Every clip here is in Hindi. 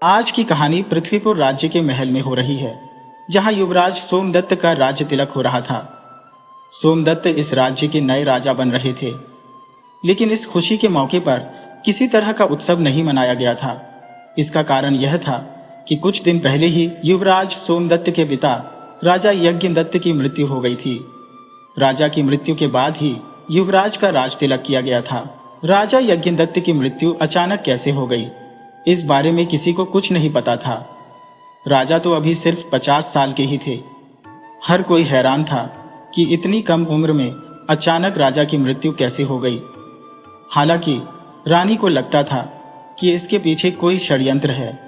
आज की कहानी पृथ्वीपुर राज्य के महल में हो रही है, जहां युवराज सोमदत्त का राज्य तिलक हो रहा था। सोमदत्त इस राज्य के नए राजा बन रहे थे, लेकिन इस खुशी के मौके पर किसी तरह का उत्सव नहीं मनाया गया था। इसका कारण यह था कि कुछ दिन पहले ही युवराज सोमदत्त के पिता राजा यज्ञदत्त की मृत्यु हो गई थी। राजा की मृत्यु के बाद ही युवराज का राज तिलक किया गया था। राजा यज्ञदत्त की मृत्यु अचानक कैसे हो गई, इस बारे में किसी को कुछ नहीं पता था। राजा तो अभी सिर्फ 50 साल के ही थे। हर कोई हैरान था कि इतनी कम उम्र में अचानक राजा की मृत्यु कैसे हो गई। हालांकि रानी को लगता था कि इसके पीछे कोई षड्यंत्र है,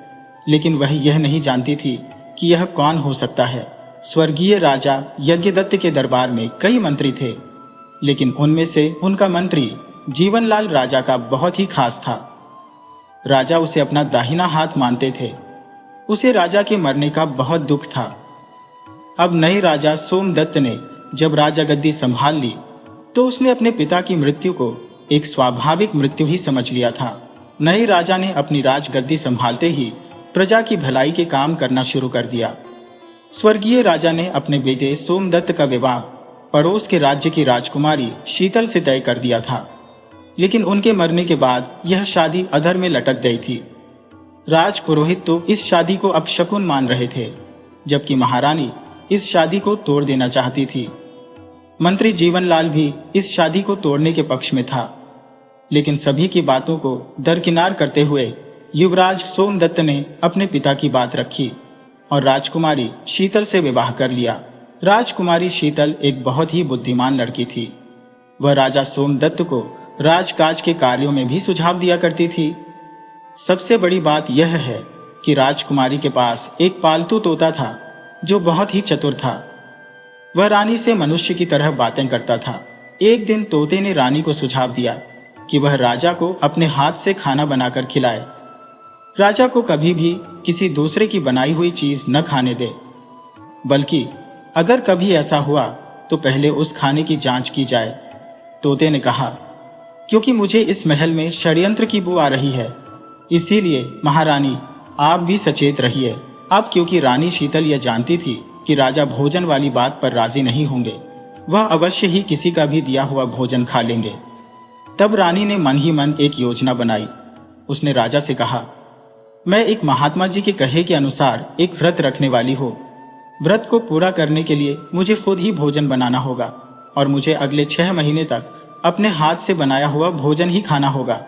लेकिन वह यह नहीं जानती थी कि यह कौन हो सकता है। स्वर्गीय राजा यज्ञदत्त के दरबार में कई मंत्री थे, लेकिन उनमें से उनका मंत्री जीवनलाल राजा का बहुत ही खास था। राजा उसे अपना दाहिना हाथ मानते थे। उसे राजा के मरने का बहुत दुख था। अब नए राजा सोमदत्त ने जब राजा गद्दी संभाल ली, तो उसने अपने पिता की मृत्यु को एक स्वाभाविक मृत्यु ही समझ लिया था। नए राजा ने अपनी राजगद्दी संभालते ही प्रजा की भलाई के काम करना शुरू कर दिया। स्वर्गीय राजा ने अपने बेटे सोमदत्त का विवाह पड़ोस के राज्य की राजकुमारी शीतल से तय कर दिया था, लेकिन उनके मरने के बाद यह शादी अधर में लटक गई थी। राजपुरोहित तो इस शादी को अपशकुन मान रहे थे, जबकि महारानी इस शादी को तोड़ देना चाहती थी। मंत्री जीवनलाल भी इस शादी को तोड़ने के पक्ष में था, लेकिन सभी की बातों को दरकिनार करते हुए युवराज सोमदत्त ने अपने पिता की बात रखी और राजकुमारी शीतल से विवाह कर लिया। राजकुमारी शीतल एक बहुत ही बुद्धिमान लड़की थी। वह राजा सोमदत्त को राजकाज के कार्यों में भी सुझाव दिया करती थी। सबसे बड़ी बात यह है कि राजकुमारी के पास एक पालतू तोता था, जो बहुत ही चतुर था। वह रानी से मनुष्य की तरह बातें करता था। एक दिन तोते ने रानी को सुझाव दिया कि वह राजा को अपने हाथ से खाना बनाकर खिलाए। राजा को कभी भी किसी दूसरे की बनाई हुई चीज न खाने दे, बल्कि अगर कभी ऐसा हुआ तो पहले उस खाने की जांच की जाए। तोते ने कहा, क्योंकि मुझे इस महल में षड्यंत्र की बू आ रही है, इसीलिए महारानी आप भी सचेत रहिए। अब क्योंकि रानी शीतल यह जानती थी कि राजा भोजन वाली बात पर राजी नहीं होंगे, वह अवश्य ही किसी का भी दिया हुआ भोजन खा लेंगे। तब रानी ने मन ही मन एक योजना बनाई। उसने राजा से कहा, मैं एक महात्मा जी के कहे के अनुसार एक व्रत रखने वाली हूँ। व्रत को पूरा करने के लिए मुझे खुद ही भोजन बनाना होगा और मुझे अगले 6 महीने तक अपने हाथ से बनाया हुआ भोजन ही खाना होगा।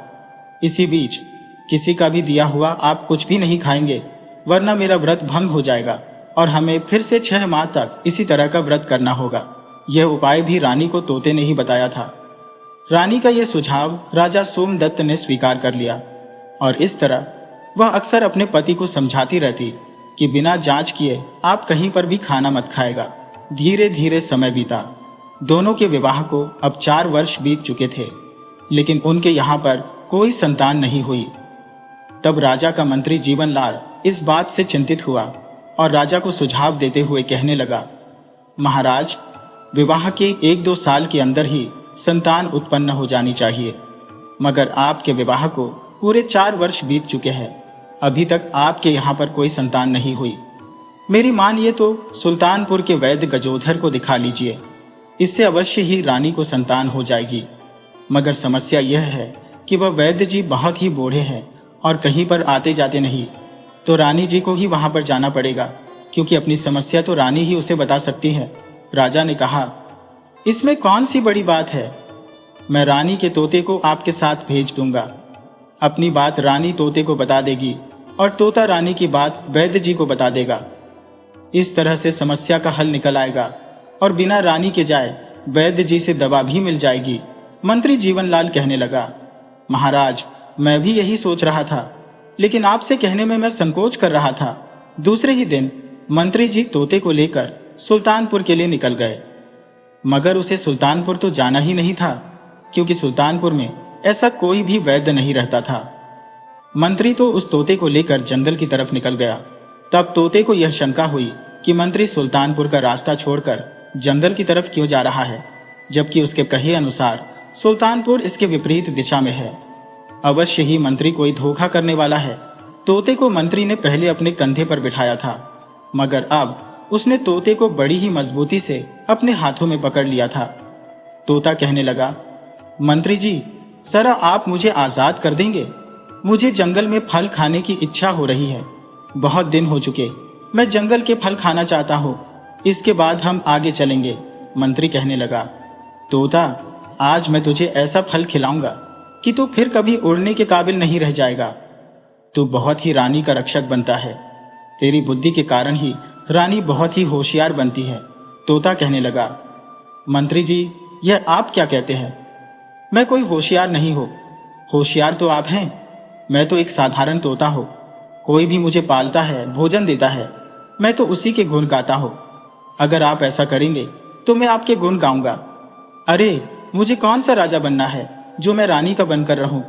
इसी बीच किसी का भी दिया हुआ आप कुछ भी नहीं खाएंगे, वरना मेरा व्रत भंग हो जाएगा और हमें फिर से 6 माह तक इसी तरह का व्रत करना होगा। यह उपाय भी रानी को तोते ने ही बताया था। रानी का यह सुझाव राजा सोमदत्त ने स्वीकार कर लिया और इस तरह वह अक्सर अपने पति को समझाती रहती कि बिना जांच किए आप कहीं पर भी खाना मत खाएगा। धीरे धीरे समय बीता। दोनों के विवाह को अब 4 वर्ष बीत चुके थे, लेकिन उनके यहाँ पर कोई संतान नहीं हुई। तब राजा का मंत्री जीवनलाल इस बात से चिंतित हुआ और राजा को सुझाव देते हुए कहने लगा, महाराज, विवाह के 1-2 साल के अंदर ही संतान उत्पन्न हो जानी चाहिए, मगर आपके विवाह को पूरे 4 वर्ष बीत चुके हैं, अभी तक आपके यहाँ पर कोई संतान नहीं हुई। मेरी मानिए तो सुल्तानपुर के वैद्य गजोधर को दिखा लीजिए, इससे अवश्य ही रानी को संतान हो जाएगी। मगर समस्या यह है कि वह वैद्य जी बहुत ही बूढ़े हैं और कहीं पर आते जाते नहीं, तो रानी जी को ही वहां पर जाना पड़ेगा, क्योंकि अपनी समस्या तो रानी ही उसे बता सकती है। राजा ने कहा, इसमें कौन सी बड़ी बात है, मैं रानी के तोते को आपके साथ भेज दूंगा। अपनी बात रानी तोते को बता देगी और तोता रानी की बात वैद्य जी को बता देगा। इस तरह से समस्या का हल निकल आएगा और बिना रानी के जाए वैद्य जी से दवा भी मिल जाएगी। मंत्री जीवनलाल कहने लगा, महाराज, मैं भी यही सोच रहा था, लेकिन आपसे कहने में मैं संकोच कर रहा था। दूसरे ही दिन मंत्री जी तोते को लेकर सुल्तानपुर के लिए निकल गए, मगर उसे सुल्तानपुर तो जाना ही नहीं था, क्योंकि सुल्तानपुर में ऐसा कोई भी वैद्य नहीं रहता था। मंत्री तो उस तोते को लेकर जंगल की तरफ निकल गया। तब तोते को यह शंका हुई कि मंत्री सुल्तानपुर का रास्ता छोड़कर जंगल की तरफ क्यों जा रहा है, जबकि उसके कहे अनुसार सुल्तानपुर इसके विपरीत दिशा में है। अवश्य ही मंत्री कोई धोखा करने वाला है। तोते को मंत्री ने पहले अपने कंधे पर बिठाया था, मगर अब उसने तोते को बड़ी ही मजबूती से अपने हाथों में पकड़ लिया था। तोता कहने लगा, मंत्री जी, सरा आप मुझे आजाद कर देंगे? मुझे जंगल में फल खाने की इच्छा हो रही है। बहुत दिन हो चुके, मैं जंगल के फल खाना चाहता हूँ। इसके बाद हम आगे चलेंगे। मंत्री कहने लगा, तोता, आज मैं तुझे ऐसा फल खिलाऊंगा कि तू फिर कभी उड़ने के काबिल नहीं रह जाएगा। तू बहुत ही रानी का रक्षक बनता है। तेरी बुद्धि के कारण ही रानी बहुत ही होशियार बनती है। तोता कहने लगा, मंत्री जी, यह आप क्या कहते हैं? मैं कोई होशियार नहीं हूं। होशियार तो आप हैं। मैं तो एक साधारण तोता हूं। कोई भी मुझे पालता है, भोजन देता है, मैं तो उसी के गुण गाता हूं। अगर आप ऐसा करेंगे तो मैं आपके गुण गाऊंगा। अरे, मुझे कौन सा राजा बनना है जो मैं रानी का बनकर रहूं?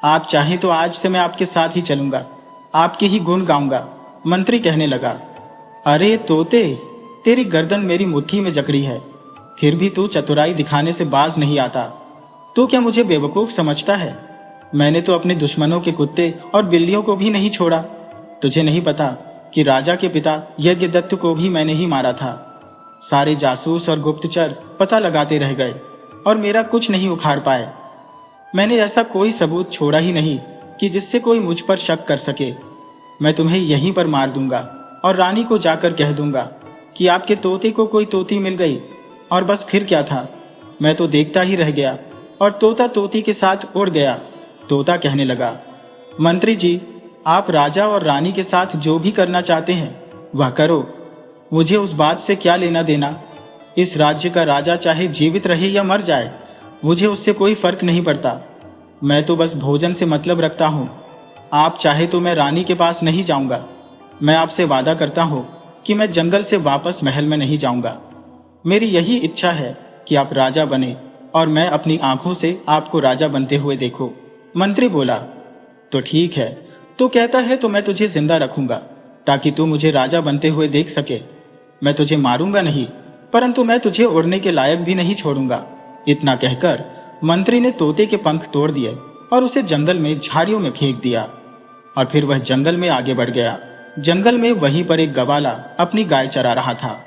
आप चाहें तो आज से मैं आपके साथ ही चलूंगा, आपके ही गुण गाऊंगा। मंत्री कहने लगा, अरे तोते, तेरी गर्दन मेरी मुट्ठी में जकड़ी है, फिर भी तू चतुराई दिखाने से बाज नहीं आता। तू क्या मुझे बेवकूफ समझता है? मैंने तो अपने दुश्मनों के कुत्ते और बिल्लियों को भी नहीं छोड़ा। तुझे नहीं पता कि राजा के पिता यज्ञदत्त को भी मैंने ही मारा था। सारे जासूस और गुप्तचर पता लगाते रह गए और मेरा कुछ नहीं उखाड़ पाए। मैंने ऐसा कोई सबूत छोड़ा ही नहीं कि जिससे कोई मुझ पर शक कर सके। मैं तुम्हें यहीं पर मार दूंगा और रानी को जाकर कह दूंगा कि आपके तोते को कोई तोती मिल गई। और बस फिर क्या था, मैं तो देखता ही रह गया और तोता तोती के साथ उड़ गया। तोता कहने लगा, मंत्री जी, आप राजा और रानी के साथ जो भी करना चाहते हैं वह करो। मुझे उस बात से क्या लेना देना। इस राज्य का राजा चाहे जीवित रहे या मर जाए, मुझे उससे कोई फर्क नहीं पड़ता। मैं तो बस भोजन से मतलब रखता हूँ। आप चाहे तो मैं रानी के पास नहीं जाऊंगा। मैं आपसे वादा करता हूँ कि मैं जंगल से वापस महल में नहीं जाऊंगा। मेरी यही इच्छा है कि आप राजा बने और मैं अपनी आंखों से आपको राजा बनते हुए देखूं। मंत्री बोला, तो ठीक है, तो कहता है तो मैं तुझे जिंदा रखूंगा ताकि तू मुझे राजा बनते हुए देख सके। मैं तुझे मारूंगा नहीं, परंतु मैं तुझे उड़ने के लायक भी नहीं छोड़ूंगा। इतना कहकर मंत्री ने तोते के पंख तोड़ दिए और उसे जंगल में झाड़ियों में फेंक दिया और फिर वह जंगल में आगे बढ़ गया। जंगल में वहीं पर एक गवाला अपनी गाय चरा रहा था।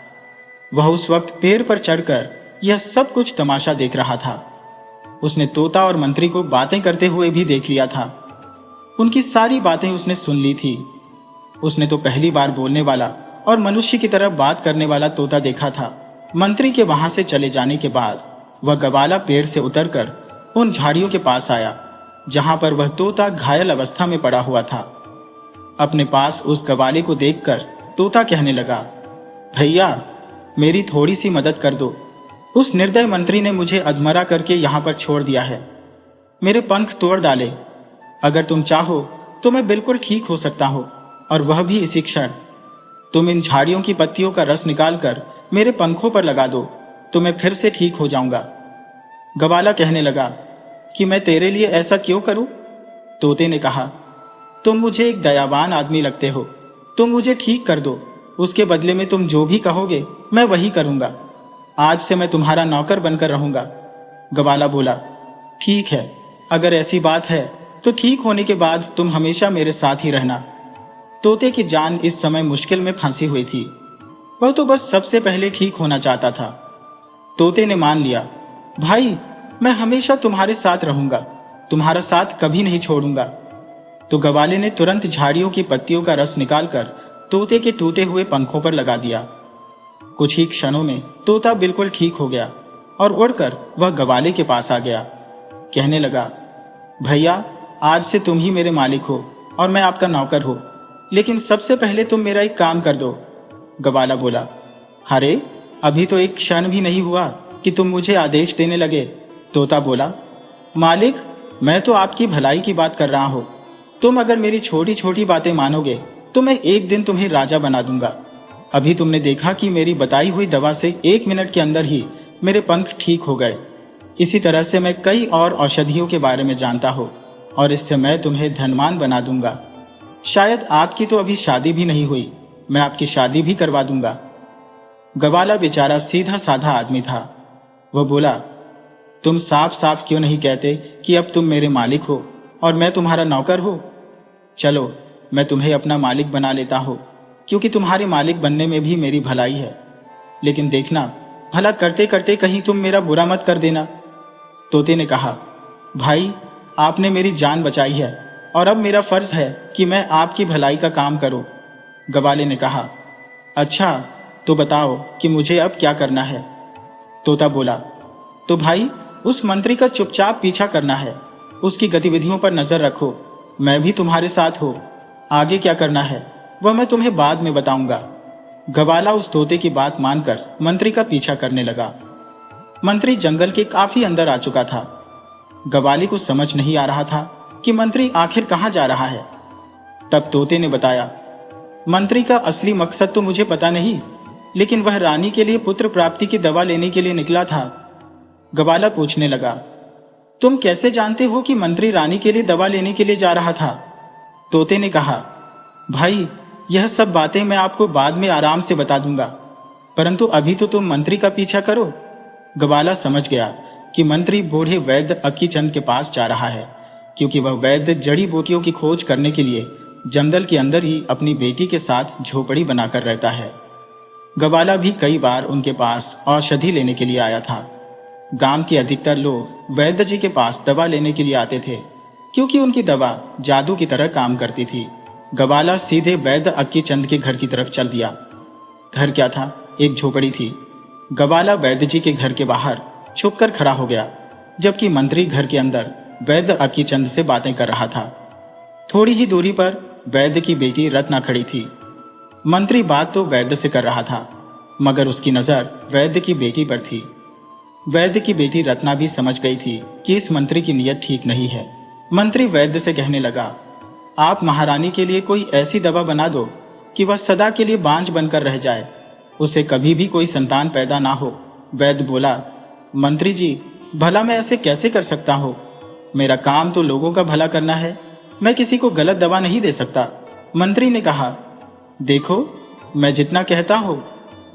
वह उस वक्त पेड़ पर चढ़कर यह सब कुछ तमाशा देख रहा था। उसने तोता और मंत्री को बातें करते हुए भी देख लिया था। उनकी सारी बातें उसने सुन ली थी। उसने तो पहली बार बोलने वाला और मनुष्य की तरह बात करने वाला तोता देखा था। मंत्री के वहां से चले जाने के बाद वह गवाला पेड़ से उतरकर उन झाड़ियों के पास आया जहां पर वह तोता घायल अवस्था में पड़ा हुआ था। अपने पास उस गवाले को देखकर तोता कहने लगा, भैया, मेरी थोड़ी सी मदद कर दो। उस निर्दय मंत्री ने मुझे अधमरा करके यहां पर छोड़ दिया है। मेरे पंख तोड़ डाले। अगर तुम चाहो तो मैं बिल्कुल ठीक हो सकता हूं, और वह भी इसी क्षण। तुम इन झाड़ियों की पत्तियों का रस निकालकर मेरे पंखों पर लगा दो तो मैं फिर से ठीक हो जाऊंगा। गवाला कहने लगा कि मैं तेरे लिए ऐसा क्यों करूं? तोते ने कहा, तुम मुझे एक दयावान आदमी लगते हो। तुम मुझे ठीक कर दो, उसके बदले में तुम जो भी कहोगे मैं वही करूंगा। आज से मैं तुम्हारा नौकर बनकर रहूंगा। गवाला बोला, ठीक है, अगर ऐसी बात है तो ठीक होने के बाद तुम हमेशा मेरे साथ ही रहना। तोते की जान इस समय मुश्किल में फंसी हुई थी। वह तो बस सबसे पहले ठीक होना चाहता था। तोते ने मान लिया, भाई, मैं हमेशा तुम्हारे साथ रहूंगा, तुम्हारा साथ कभी नहीं छोड़ूंगा। तो गवाले ने तुरंत झाड़ियों की पत्तियों का रस निकालकर तोते के टूटे हुए पंखों पर लगा दिया। कुछ ही क्षणों में तोता बिल्कुल ठीक हो गया और उड़कर वह गवाले के पास आ गया। कहने लगा, भैया, आज से तुम ही मेरे मालिक हो और मैं आपका नौकर हूं, लेकिन सबसे पहले तुम मेरा एक काम कर दो। गवाला बोला, अरे, अभी तो एक क्षण भी नहीं हुआ कि तुम मुझे आदेश देने लगे। तोता बोला, मालिक, मैं तो आपकी भलाई की बात कर रहा हूं। तुम अगर मेरी छोटी छोटी बातें मानोगे तो मैं एक दिन तुम्हें राजा बना दूंगा। अभी तुमने देखा कि मेरी बताई हुई दवा से 1 मिनट के अंदर ही मेरे पंख ठीक हो गए। इसी तरह से मैं कई और औषधियों के बारे में जानता हूं और इससे मैं तुम्हें धनवान बना दूंगा। शायद आपकी तो अभी शादी भी नहीं हुई, मैं आपकी शादी भी करवा दूंगा। गवाला बेचारा सीधा साधा आदमी था। वह बोला, तुम साफ साफ क्यों नहीं कहते कि अब तुम मेरे मालिक हो और मैं तुम्हारा नौकर हूं? चलो, मैं तुम्हें अपना मालिक बना लेता हूँ, क्योंकि तुम्हारे मालिक बनने में भी मेरी भलाई है। लेकिन देखना, भला करते करते कहीं तुम मेरा बुरा मत कर देना। तोते ने कहा, भाई, आपने मेरी जान बचाई है और अब मेरा फर्ज है कि मैं आपकी भलाई का काम करूं। गवाले ने कहा, अच्छा, तो बताओ कि मुझे अब क्या करना है। तोता बोला, तो भाई, उस मंत्री का चुपचाप पीछा करना है, उसकी गतिविधियों पर नजर रखो। मैं भी तुम्हारे साथ हूं। आगे क्या करना है वह मैं तुम्हें बाद में बताऊंगा। गवाला उस तोते की बात मानकर मंत्री का पीछा करने लगा। मंत्री जंगल के काफी अंदर आ चुका था। गवाले को समझ नहीं आ रहा था कि मंत्री आखिर कहां जा रहा है। तब तोते ने बताया, मंत्री का असली मकसद तो मुझे पता नहीं, लेकिन वह रानी के लिए पुत्र प्राप्ति की दवा लेने के लिए निकला था। गवाला पूछने लगा, तुम कैसे जानते हो कि मंत्री रानी के लिए दवा लेने के लिए जा रहा था? तोते ने कहा, भाई, यह सब बातें मैं आपको बाद में आराम से बता दूंगा, परंतु अभी तो तुम मंत्री का पीछा करो। गवाला समझ गया कि मंत्री बूढ़े वैद्य अक्कीचंद के पास जा रहा है, क्योंकि वह वैद्य जड़ी बूटियों की खोज करने के लिए जंगल के अंदर ही अपनी बेटी के साथ झोपड़ी बनाकर रहता है। गवाला भी कई बार उनके पास औषधि लेने के लिए आया था। गांव के अधिकतर लोग वैद्य जी के पास दवा लेने के लिए आते थे, क्योंकि उनकी दवा जादू की तरह काम करती थी। गवाला सीधे वैद्य अक्कीचंद के घर की तरफ चल दिया। घर क्या था, एक झोपड़ी थी। गवाला वैद्य जी के घर के बाहर छुपकर खड़ा हो गया, जबकि मंत्री घर के अंदर वैद्य अक्कीचंद से बातें कर रहा था। थोड़ी ही दूरी पर वैद्य की बेटी रत्ना खड़ी थी। मंत्री बात तो वैद्य से कर रहा था, मगर उसकी नजर वैद्य की बेटी पर थी। वैद्य की बेटी रत्ना भी समझ गई थी कि इस मंत्री की नीयत ठीक नहीं है। मंत्री वैद्य से कहने लगा, आप महारानी के लिए कोई ऐसी दवा बना दो कि वह सदा के लिए बांझ बनकर रह जाए, उसे कभी भी कोई संतान पैदा ना हो। वैद्य बोला, मंत्री जी, भला मैं ऐसे कैसे कर सकता हूँ? मेरा काम तो लोगों का भला करना है, मैं किसी को गलत दवा नहीं दे सकता। मंत्री ने कहा, देखो, मैं जितना कहता हूँ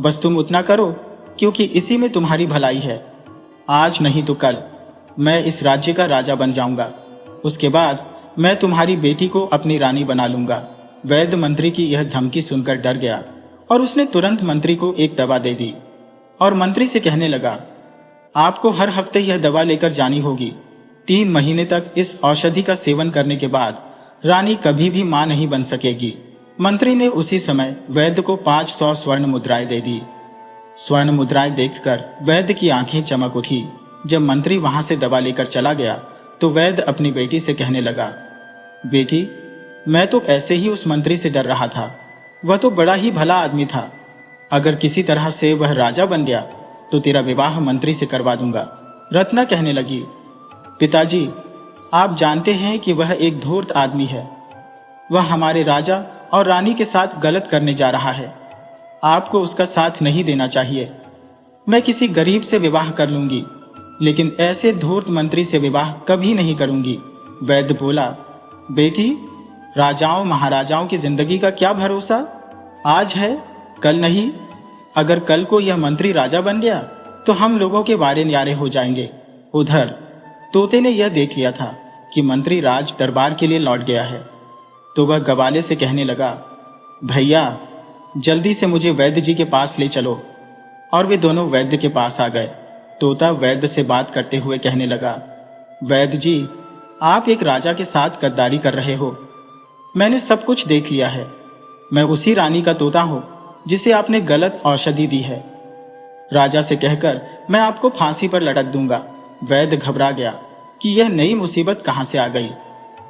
बस तुम उतना करो, क्योंकि इसी में तुम्हारी भलाई है। आज नहीं तो कल मैं इस राज्य का राजा बन जाऊंगा। उसके बाद मैं तुम्हारी बेटी को अपनी रानी बना लूंगा। वैद्य मंत्री की यह धमकी सुनकर डर गया और उसने तुरंत मंत्री को एक दवा दे दी और मंत्री से कहने लगा, आपको हर हफ्ते यह दवा लेकर जानी होगी। 3 महीने तक इस औषधि का सेवन करने के बाद रानी कभी भी मां नहीं बन सकेगी। मंत्री ने उसी समय वैद्य को 500 स्वर्ण मुद्राएं दे दी। स्वर्ण मुद्राएं देखकर वैद्य की आंखें चमक उठी। जब मंत्री वहां से दवा लेकर चला गया तो वैद्य अपनी बेटी से कहने लगा, बेटी, मैं तो ऐसे ही उस मंत्री से डर रहा था। वह तो बड़ा ही भला आदमी था। अगर किसी तरह से वह राजा बन गया तो तेरा विवाह मंत्री से करवा दूंगा। रत्ना कहने लगी, पिताजी, आप जानते हैं कि वह एक धूर्त आदमी है। वह हमारे राजा और रानी के साथ गलत करने जा रहा है। आपको उसका साथ नहीं देना चाहिए। मैं किसी गरीब से विवाह कर लूंगी, लेकिन ऐसे धूर्त मंत्री से विवाह कभी नहीं करूंगी। वैद्य बोला, बेटी, राजाओं महाराजाओं की जिंदगी का क्या भरोसा? आज है, कल नहीं। अगर कल को यह मंत्री राजा बन गया तो हम लोगों के वारे न्यारे हो जाएंगे। उधर तोते ने यह देख लिया था कि मंत्री राज दरबार के लिए लौट गया है, तो वह गवाले से कहने लगा, भैया, जल्दी से मुझे वैद्य जी के पास ले चलो। और वे दोनों वैद्य के पास आ गए। तोता वैद्य से बात करते हुए कहने लगा, वैद्य जी, आप एक राजा के साथ गद्दारी कर रहे हो। मैंने सब कुछ देख लिया है। मैं उसी रानी का तोता हूं जिसे आपने गलत औषधि दी है। राजा से कहकर मैं आपको फांसी पर लटक दूंगा। वैद्य घबरा गया कि यह नई मुसीबत कहां से आ गई।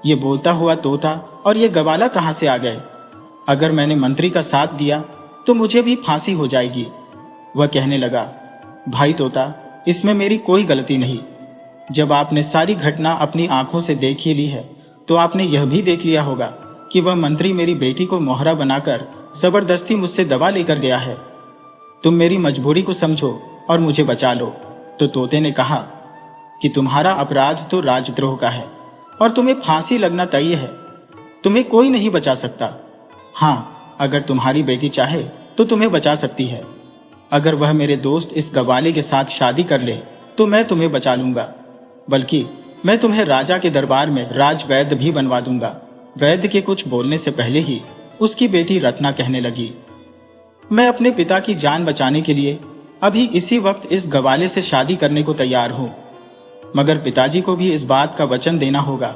ये बोलता हुआ तोता और ये गवाला कहां से आ गए? अगर मैंने मंत्री का साथ दिया तो मुझे भी फांसी हो जाएगी। वह कहने लगा, भाई तोता, इसमें मेरी कोई गलती नहीं। जब आपने सारी घटना अपनी आंखों से देख ही ली है तो आपने यह भी देख लिया होगा कि वह मंत्री मेरी बेटी को मोहरा बनाकर जबरदस्ती मुझसे दवा लेकर गया है। तुम मेरी मजबूरी को समझो और मुझे बचा लो। तो तोते ने कहा कि तुम्हारा अपराध तो राजद्रोह का है और तुम्हें फांसी लगना तय है। तुम्हें कोई नहीं बचा सकता। हाँ, अगर तुम्हारी बेटी चाहे तो तुम्हें बचा सकती है। अगर वह मेरे दोस्त इस गवाले के साथ शादी कर ले तो मैं तुम्हें बचा लूंगा, बल्कि मैं तुम्हें राजा के दरबार में राजवैद्य भी बनवा दूंगा। वैद्य के कुछ बोलने से पहले ही उसकी बेटी रत्ना कहने लगी, मैं अपने पिता की जान बचाने के लिए अभी इसी वक्त इस गवाले से शादी करने को तैयार हूं, मगर पिताजी को भी इस बात का वचन देना होगा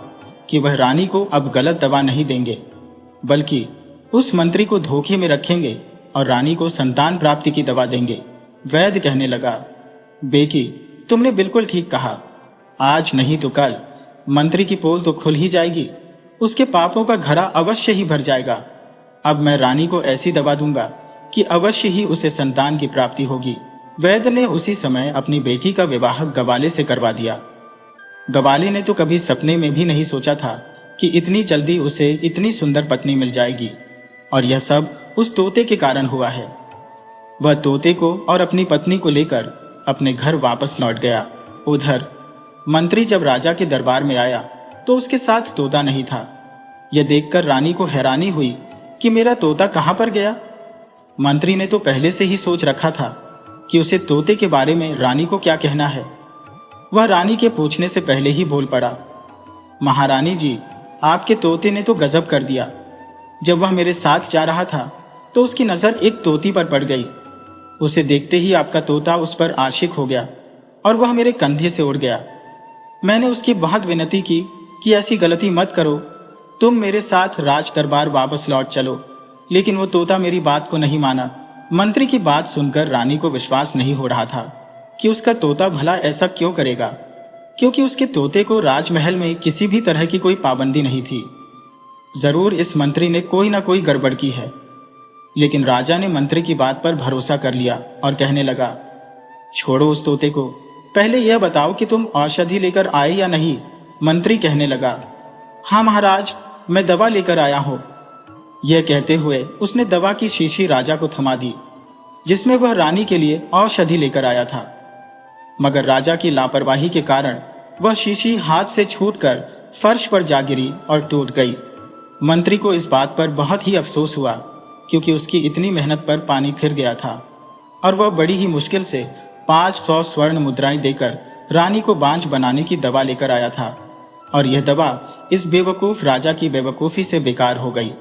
कि वह रानी को अब गलत दवा नहीं देंगे, बल्कि उस मंत्री को धोखे में रखेंगे और रानी को संतान प्राप्ति की दवा देंगे। वैद्य कहने लगा, बेटी, तुमने बिल्कुल ठीक कहा। आज नहीं तो कल मंत्री की पोल तो खुल ही जाएगी, उसके पापों का घड़ा अवश्य ही भर जाएगा। अब मैं रानी को ऐसी दवा दूंगा कि अवश्य ही उसे संतान की प्राप्ति होगी। वैद्य ने उसी समय अपनी बेटी का विवाह गवाले से करवा दिया। गवाले ने तो कभी सपने में भी नहीं सोचा था कि इतनी जल्दी उसे इतनी सुंदर पत्नी मिल जाएगी, और यह सब उस तोते के कारण हुआ है। वह तोते को और अपनी पत्नी को लेकर अपने घर वापस लौट गया। उधर मंत्री जब राजा के दरबार में आया तो उसके साथ तोता नहीं था। यह देखकर रानी को हैरानी हुई कि मेरा तोता कहां पर गया। मंत्री ने तो पहले से ही सोच रखा था कि उसे तोते के बारे में रानी को क्या कहना है। वह रानी के पूछने से पहले ही बोल पड़ा, महारानी जी, आपके तोते ने तो गजब कर दिया। जब वह मेरे साथ जा रहा था तो उसकी नजर एक तोती पर पड़ गई। उसे देखते ही आपका तोता उस पर आशिक हो गया और वह मेरे कंधे से उड़ गया। मैंने उसकी बहुत विनती की कि ऐसी गलती मत करो, तुम मेरे साथ राज दरबार वापस लौट चलो, लेकिन वो तोता मेरी बात को नहीं माना। मंत्री की बात सुनकर रानी को विश्वास नहीं हो रहा था कि उसका तोता भला ऐसा क्यों करेगा, क्योंकि उसके तोते को राजमहल में किसी भी तरह की कोई पाबंदी नहीं थी। जरूर इस मंत्री ने कोई ना कोई गड़बड़ की है। लेकिन राजा ने मंत्री की बात पर भरोसा कर लिया और कहने लगा, छोड़ो उस तोते को, पहले यह बताओ कि तुम औषधि लेकर आए या नहीं। मंत्री कहने लगा, हाँ महाराज, मैं दवा लेकर आया हूं। यह कहते हुए उसने दवा की शीशी राजा को थमा दी, जिसमें वह रानी के लिए औषधि लेकर आया था। मगर राजा की लापरवाही के कारण वह शीशी हाथ से छूटकर फर्श पर जा गिरी और टूट गई। मंत्री को इस बात पर बहुत ही अफसोस हुआ, क्योंकि उसकी इतनी मेहनत पर पानी फिर गया था और वह बड़ी ही मुश्किल से 500 स्वर्ण मुद्राएं देकर रानी को बांझ बनाने की दवा लेकर आया था, और यह दवा इस बेवकूफ राजा की बेवकूफी से बेकार हो गई।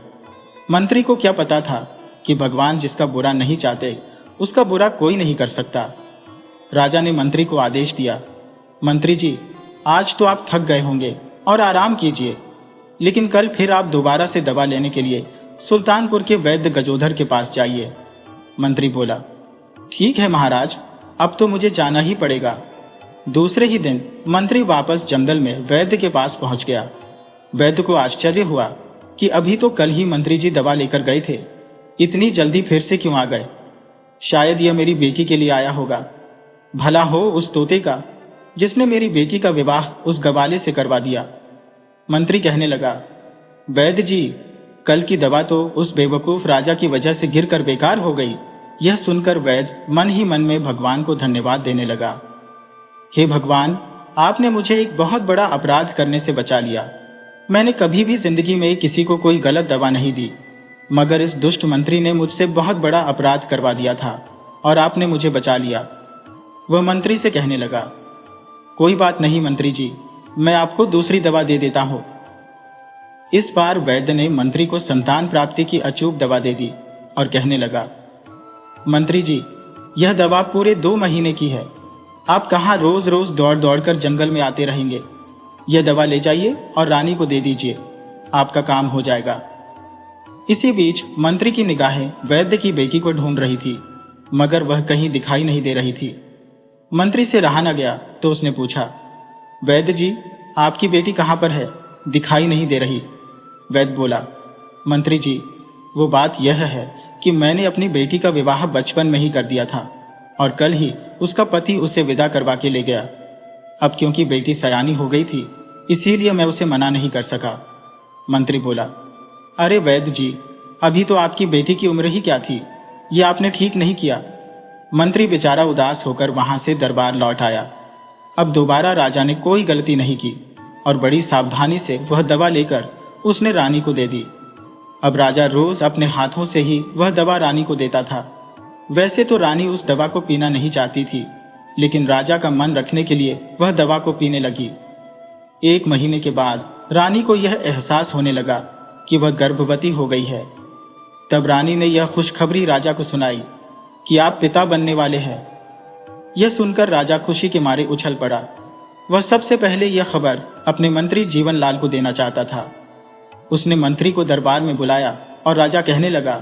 मंत्री को क्या पता था कि भगवान जिसका बुरा नहीं चाहते उसका बुरा कोई नहीं कर सकता। राजा ने मंत्री को आदेश दिया, मंत्री जी, आज तो आप थक गए होंगे और आराम कीजिए, लेकिन कल फिर आप दोबारा से दवा लेने के लिए सुल्तानपुर के वैद्य गजोधर के पास जाइए। मंत्री बोला, ठीक है महाराज, अब तो मुझे जाना ही पड़ेगा। दूसरे ही दिन मंत्री वापस जंगल में वैद्य के पास पहुंच गया। वैद्य को आश्चर्य हुआ कि अभी तो कल ही मंत्री जी दवा लेकर गए थे, इतनी जल्दी फिर से क्यों आ गए। शायद यह मेरी बेटी के लिए आया होगा। भला हो उस तोते का जिसने मेरी बेटी का विवाह उस गवाले से करवा दिया। मंत्री कहने लगा, वैद्य जी, कल की दवा तो उस बेवकूफ राजा की वजह से गिरकर बेकार हो गई। यह सुनकर वैद्य मन ही मन में भगवान को धन्यवाद देने लगा। हे भगवान, आपने मुझे एक बहुत बड़ा अपराध करने से बचा लिया। मैंने कभी भी जिंदगी में किसी को कोई गलत दवा नहीं दी, मगर इस दुष्ट मंत्री ने मुझसे बहुत बड़ा अपराध करवा दिया था और आपने मुझे बचा लिया। वह मंत्री से कहने लगा, कोई बात नहीं मंत्री जी, मैं आपको दूसरी दवा दे देता हूं। इस बार वैद्य ने मंत्री को संतान प्राप्ति की अचूक दवा दे दी और कहने लगा, मंत्री जी, यह दवा पूरे 2 महीने की है। आप कहां रोज रोज दौड़ दौड़ कर जंगल में आते रहेंगे। यह दवा ले जाइए और रानी को दे दीजिए, आपका काम हो जाएगा। इसी बीच मंत्री की निगाहें वैद्य की बेटी को ढूंढ रही थी, मगर वह कहीं दिखाई नहीं दे रही थी। मंत्री से रहा न गया तो उसने पूछा, वैद्य जी, आपकी बेटी कहां पर है, दिखाई नहीं दे रही। वैद्य बोला, मंत्री जी, वो बात यह है कि मैंने अपनी बेटी का विवाह बचपन में ही कर दिया था और कल ही उसका पति उसे विदा करवा के ले गया। अब क्योंकि बेटी सयानी हो गई थी, इसीलिए मैं उसे मना नहीं कर सका। मंत्री बोला, अरे वैद्य जी, अभी तो आपकी बेटी की उम्र ही क्या थी, ये आपने ठीक नहीं किया। मंत्री बेचारा उदास होकर वहां से दरबार लौट आया। अब दोबारा राजा ने कोई गलती नहीं की और बड़ी सावधानी से वह दवा लेकर उसने रानी को दे दी। अब राजा रोज अपने हाथों से ही वह दवा रानी को देता था। वैसे तो रानी उस दवा को पीना नहीं चाहती थी, लेकिन राजा का मन रखने के लिए वह दवा को पीने लगी। 1 महीने के बाद रानी को यह एहसास होने लगा कि वह गर्भवती हो गई है। तब रानी ने यह खुशखबरी राजा को सुनाई कि आप पिता बनने वाले हैं। यह सुनकर राजा खुशी के मारे उछल पड़ा। वह सबसे पहले यह खबर अपने मंत्री जीवनलाल को देना चाहता था। उसने मंत्री को दरबार में बुलाया और राजा कहने लगा,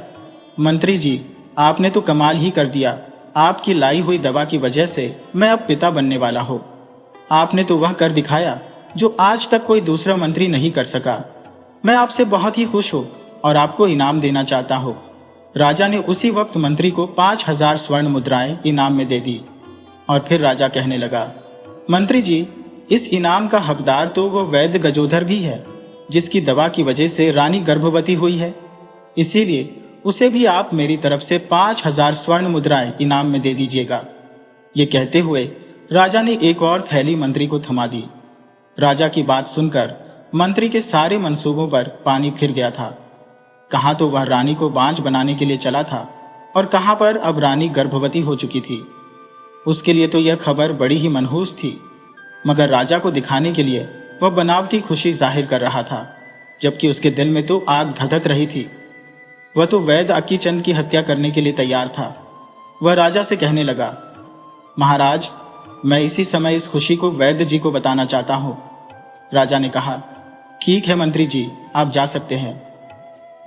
मंत्री जी, आपने तो कमाल ही कर दिया। आपकी लाई हुई दवा की वजह से मैं अब पिता बनने वाला हूँ। आपने तो वह कर दिखाया जो आज तक कोई दूसरा मंत्री नहीं कर सका। मैं आपसे बहुत ही खुश हूँ और आपको इनाम देना चाहता हूँ। राजा ने उसी वक्त मंत्री को 5000 स्वर्ण मुद्राएं इनाम में दे दी और फिर राजा कहने लगा, मंत्री जी, इस इनाम का हकदार तो वो वैद्य गजोधर भी है जिसकी दवा की वजह से रानी गर्भवती हुई है। इसीलिए उसे भी आप मेरी तरफ से 5000 स्वर्ण मुद्राएं इनाम में दे दीजिएगा। ये कहते हुए राजा ने एक और थैली मंत्री को थमा दी। राजा की बात सुनकर मंत्री के सारे मंसूबों पर पानी फिर गया था। कहां तो वह रानी को बांझ बनाने के लिए चला था और कहां पर अब रानी गर्भवती हो चुकी थी। उसके लिए तो यह खबर बड़ी ही मनहूस थी, मगर राजा को दिखाने के लिए वह बनावटी खुशी जाहिर कर रहा था, जबकि उसके दिल में तो आग धधक रही थी। वह तो वैद्य अक्कीचंद की हत्या करने के लिए तैयार था। वह राजा से कहने लगा, महाराज, मैं इसी समय इस खुशी को वैद्य जी को बताना चाहता हूं। राजा ने कहा, ठीक है मंत्री जी, आप जा सकते हैं।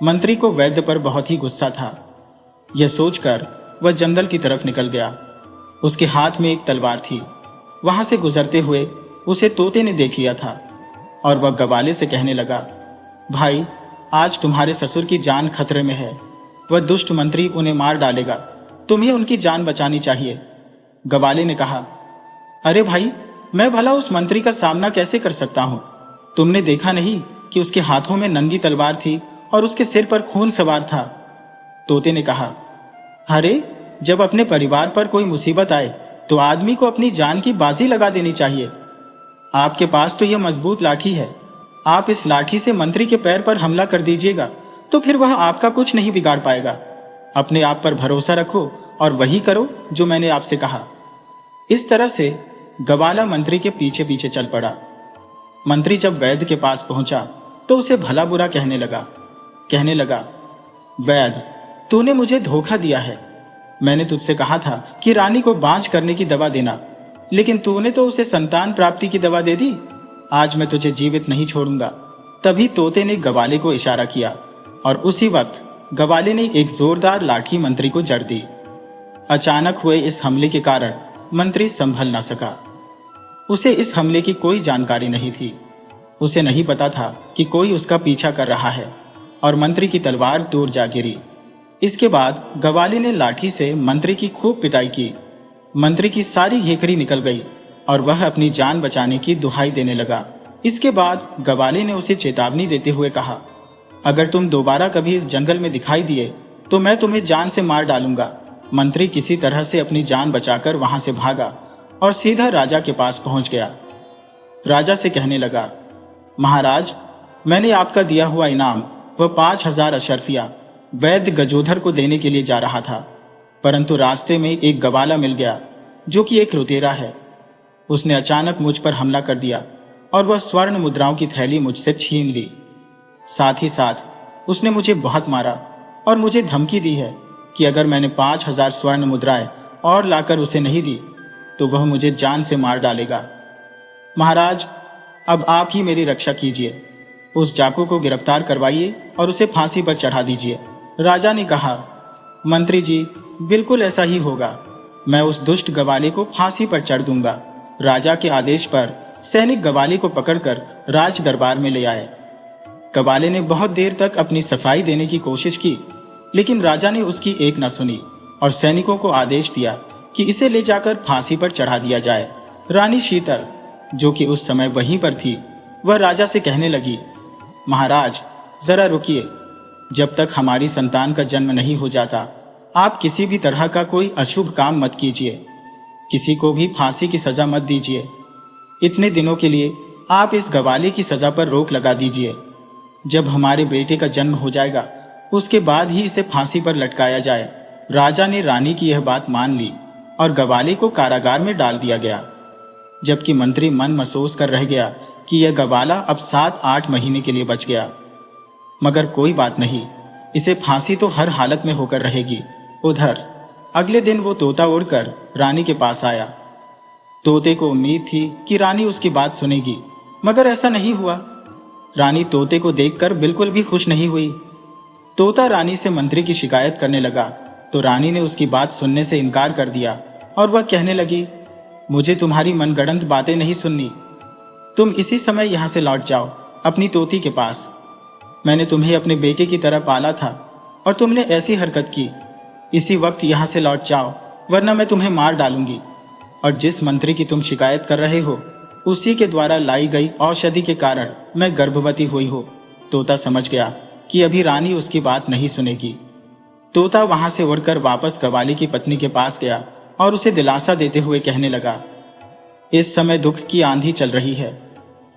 मंत्री को वैद्य पर बहुत ही गुस्सा था। यह सोचकर वह जंगल की तरफ निकल गया। उसके हाथ में एक तलवार थी। वहां से गुजरते हुए उसे तोते ने देख लिया था और वह गवाले से कहने लगा, भाई, आज तुम्हारे ससुर की जान खतरे में है। वह दुष्ट मंत्री उन्हें मार डालेगा। तुम्हें उनकी जान बचानी चाहिए। गवाले ने कहा, अरे भाई, मैं भला उस मंत्री का सामना कैसे कर सकता हूं? तुमने देखा नहीं कि उसके हाथों में नंगी तलवार थी और उसके सिर पर खून सवार था। तोते ने कहा, अरे, जब अपने परिवार पर कोई मुसीबत आए तो आदमी को अपनी जान की बाजी लगा देनी चाहिए। आपके पास तो यह मजबूत लाठी है। आप इस लाठी से मंत्री के पैर पर हमला कर दीजिएगा तो फिर वह आपका कुछ नहीं बिगाड़ पाएगा। अपने आप पर भरोसा रखो और वही करो जो मैंने आपसे कहा। इस तरह से गवाला मंत्री के पीछे पीछे चल पड़ा। मंत्री जब वैद्य के पास पहुंचा तो उसे भला बुरा कहने लगा, वैद्य, तूने मुझे धोखा दिया है। मैंने तुझसे कहा था कि रानी को बांझ करने की दवा देना, लेकिन तूने तो उसे संतान प्राप्ति की दवा दे दी। आज मैं तुझे जीवित नहीं छोड़ूंगा। तभी तोते ने गवाले को इशारा किया और उसी वक्त गवाले ने एक जोरदार लाठी मंत्री को जड़ दी। अचानक हुए इस हमले के कारण मंत्री संभल न सका। उसे इस हमले की कोई जानकारी नहीं थी। उसे नहीं पता था कि कोई उसका पीछा कर रहा है और मंत्री की तलवार दूर जा गिरी। इसके बाद गवाले ने लाठी से मंत्री की खूब पिटाई की। मंत्री की सारी हेकड़ी निकल गई और वह अपनी जान बचाने की दुहाई देने लगा। इसके बाद गवाले ने उसे चेतावनी देते हुए कहा, अगर तुम दोबारा कभी इस जंगल में दिखाई दिए तो मैं तुम्हें जान से मार डालूंगा। मंत्री किसी तरह से अपनी जान बचाकर वहां से भागा और सीधा राजा के पास पहुंच गया। राजा से कहने लगा, महाराज, मैंने आपका दिया हुआ इनाम वह 5000 अशर्फिया वैद्य गजोधर को देने के लिए जा रहा था, परंतु रास्ते में एक गवाला मिल गया जो कि एक लुटेरा है। उसने अचानक मुझ पर हमला कर दिया और वह स्वर्ण मुद्राओं की थैली मुझसे छीन ली। साथ ही साथ उसने मुझे बहुत मारा और मुझे धमकी दी है कि अगर मैंने 5000 स्वर्ण मुद्राएं और लाकर उसे नहीं दी तो वह मुझे जान से मार डालेगा। महाराज, अब आप ही मेरी रक्षा कीजिए। उस डाकू को गिरफ्तार करवाइए और उसे फांसी पर चढ़ा दीजिए। राजा ने कहा, मंत्री जी, बिल्कुल ऐसा ही होगा। मैं उस दुष्ट गवाले को फांसी पर चढ़ दूंगा। राजा के आदेश पर सैनिक गवाले को पकड़कर राज दरबार में ले आए। गवाले ने बहुत देर तक अपनी सफाई देने की कोशिश की, लेकिन राजा ने उसकी एक न सुनी और सैनिकों को आदेश दिया कि इसे ले जाकर फांसी पर चढ़ा दिया जाए। रानी शीतल, जो कि उस समय वहीं पर थी, वह राजा से कहने लगी, महाराज, जरा रुकिए। जब तक हमारी संतान का जन्म नहीं हो जाता आप किसी भी तरह का कोई अशुभ काम मत कीजिए। किसी को भी फांसी की सजा मत दीजिए। इतने दिनों के लिए आप इस गवाले की सजा पर रोक लगा दीजिए। जब हमारे बेटे का जन्म हो जाएगा उसके बाद ही इसे फांसी पर लटकाया जाए। राजा ने रानी की यह बात मान ली और गवाले को कारागार में डाल दिया गया, जबकि मंत्री मन महसूस कर रह गया कि यह गवाला अब 7-8 महीने के लिए बच गया। मगर कोई बात नहीं, इसे फांसी तो हर हालत में होकर रहेगी। उधर अगले दिन वो तोता उड़कर रानी के पास आया। तोते को उम्मीद थी कि रानी उसकी बात सुनेगी, मगर ऐसा नहीं हुआ। रानी तोते को देखकर बिल्कुल भी खुश नहीं हुई। तोता रानी से मंत्री की शिकायत करने लगा तो रानी ने उसकी बात सुनने से इनकार कर दिया और वह कहने लगी, मुझे तुम्हारी मनगढ़ंत बातें नहीं सुननी। तुम इसी समय यहां से लौट जाओ अपनी तोती के पास। मैंने तुम्हें अपने बेटे की तरह पाला था और तुमने ऐसी हरकत की। इसी वक्त यहां से लौट जाओ, वरना मैं तुम्हें मार डालूंगी। और जिस मंत्री की तुम शिकायत कर रहे हो, उसी के द्वारा लाई गई औषधि के कारण मैं गर्भवती हुई हूं। तोता समझ गया कि अभी रानी उसकी बात नहीं सुनेगी। तोता वहां से उड़कर वापस कव्वाली की पत्नी के पास गया और उसे दिलासा देते हुए कहने लगा, इस समय दुख की आंधी चल रही है,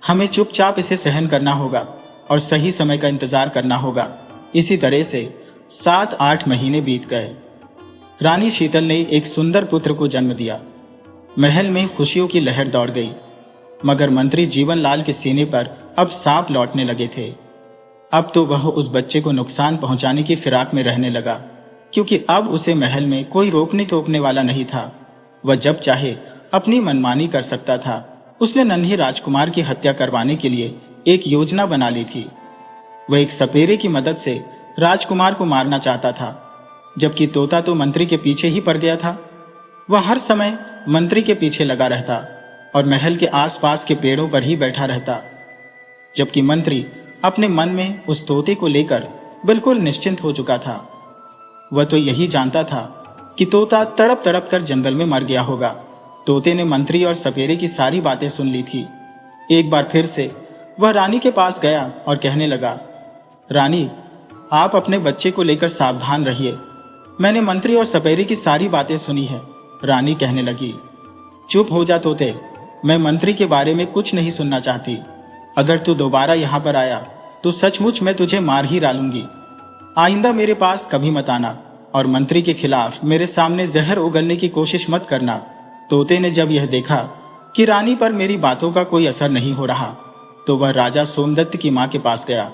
हमें चुपचाप इसे सहन करना होगा और सही समय का इंतजार करना होगा। इसी तरह से 7-8 महीने बीत गए। रानी शीतल ने एक सुंदर पुत्र को जन्म दिया। महल में खुशियों की लहर दौड़ गई, मगर मंत्री जीवनलाल के सीने पर अब सांप लौटने लगे थे। अब तो वह उस बच्चे को नुकसान पहुंचाने की फिराक में रहने लगा, क्योंकि अब उसे महल में कोई रोकने टोकने वाला नहीं था। वह जब चाहे अपनी मनमानी कर सकता था। उसने नन्हे राजकुमार की हत्या करवाने के लिए एक योजना बना ली थी। वह एक सपेरे की मदद से राजकुमार को मारना चाहता था, जबकि तोता तो मंत्री के पीछे ही पड़ गया था। वह हर समय मंत्री के पीछे लगा रहता और महल के आसपास के पेड़ों पर ही बैठा रहता, जबकि मंत्री अपने मन में उस तोते को लेकर बिल्कुल निश्चिंत हो चुका था। वह तो यही जानता था कि तोता तड़प तड़प कर जंगल में मर गया होगा। तोते ने मंत्री और सपेरे की सारी बातें सुन ली थी। एक बार फिर से वह रानी के पास गया और कहने लगा, रानी, आप अपने बच्चे को लेकर सावधान रहिए। मैंने मंत्री और सपेरे की सारी बातें सुनी है। रानी कहने लगी, चुप हो जा तोते, मैं मंत्री के बारे में कुछ नहीं सुनना चाहती। अगर तू दोबारा यहां पर आया तो सचमुच मैं तुझे मार ही डालूंगी। आइंदा मेरे पास कभी मत आना और मंत्री के खिलाफ मेरे सामने जहर उगलने की कोशिश मत करना। तोते ने जब यह देखा कि रानी पर मेरी बातों का कोई असर नहीं हो रहा, तो वह राजा सोमदत्त की मां के पास गया,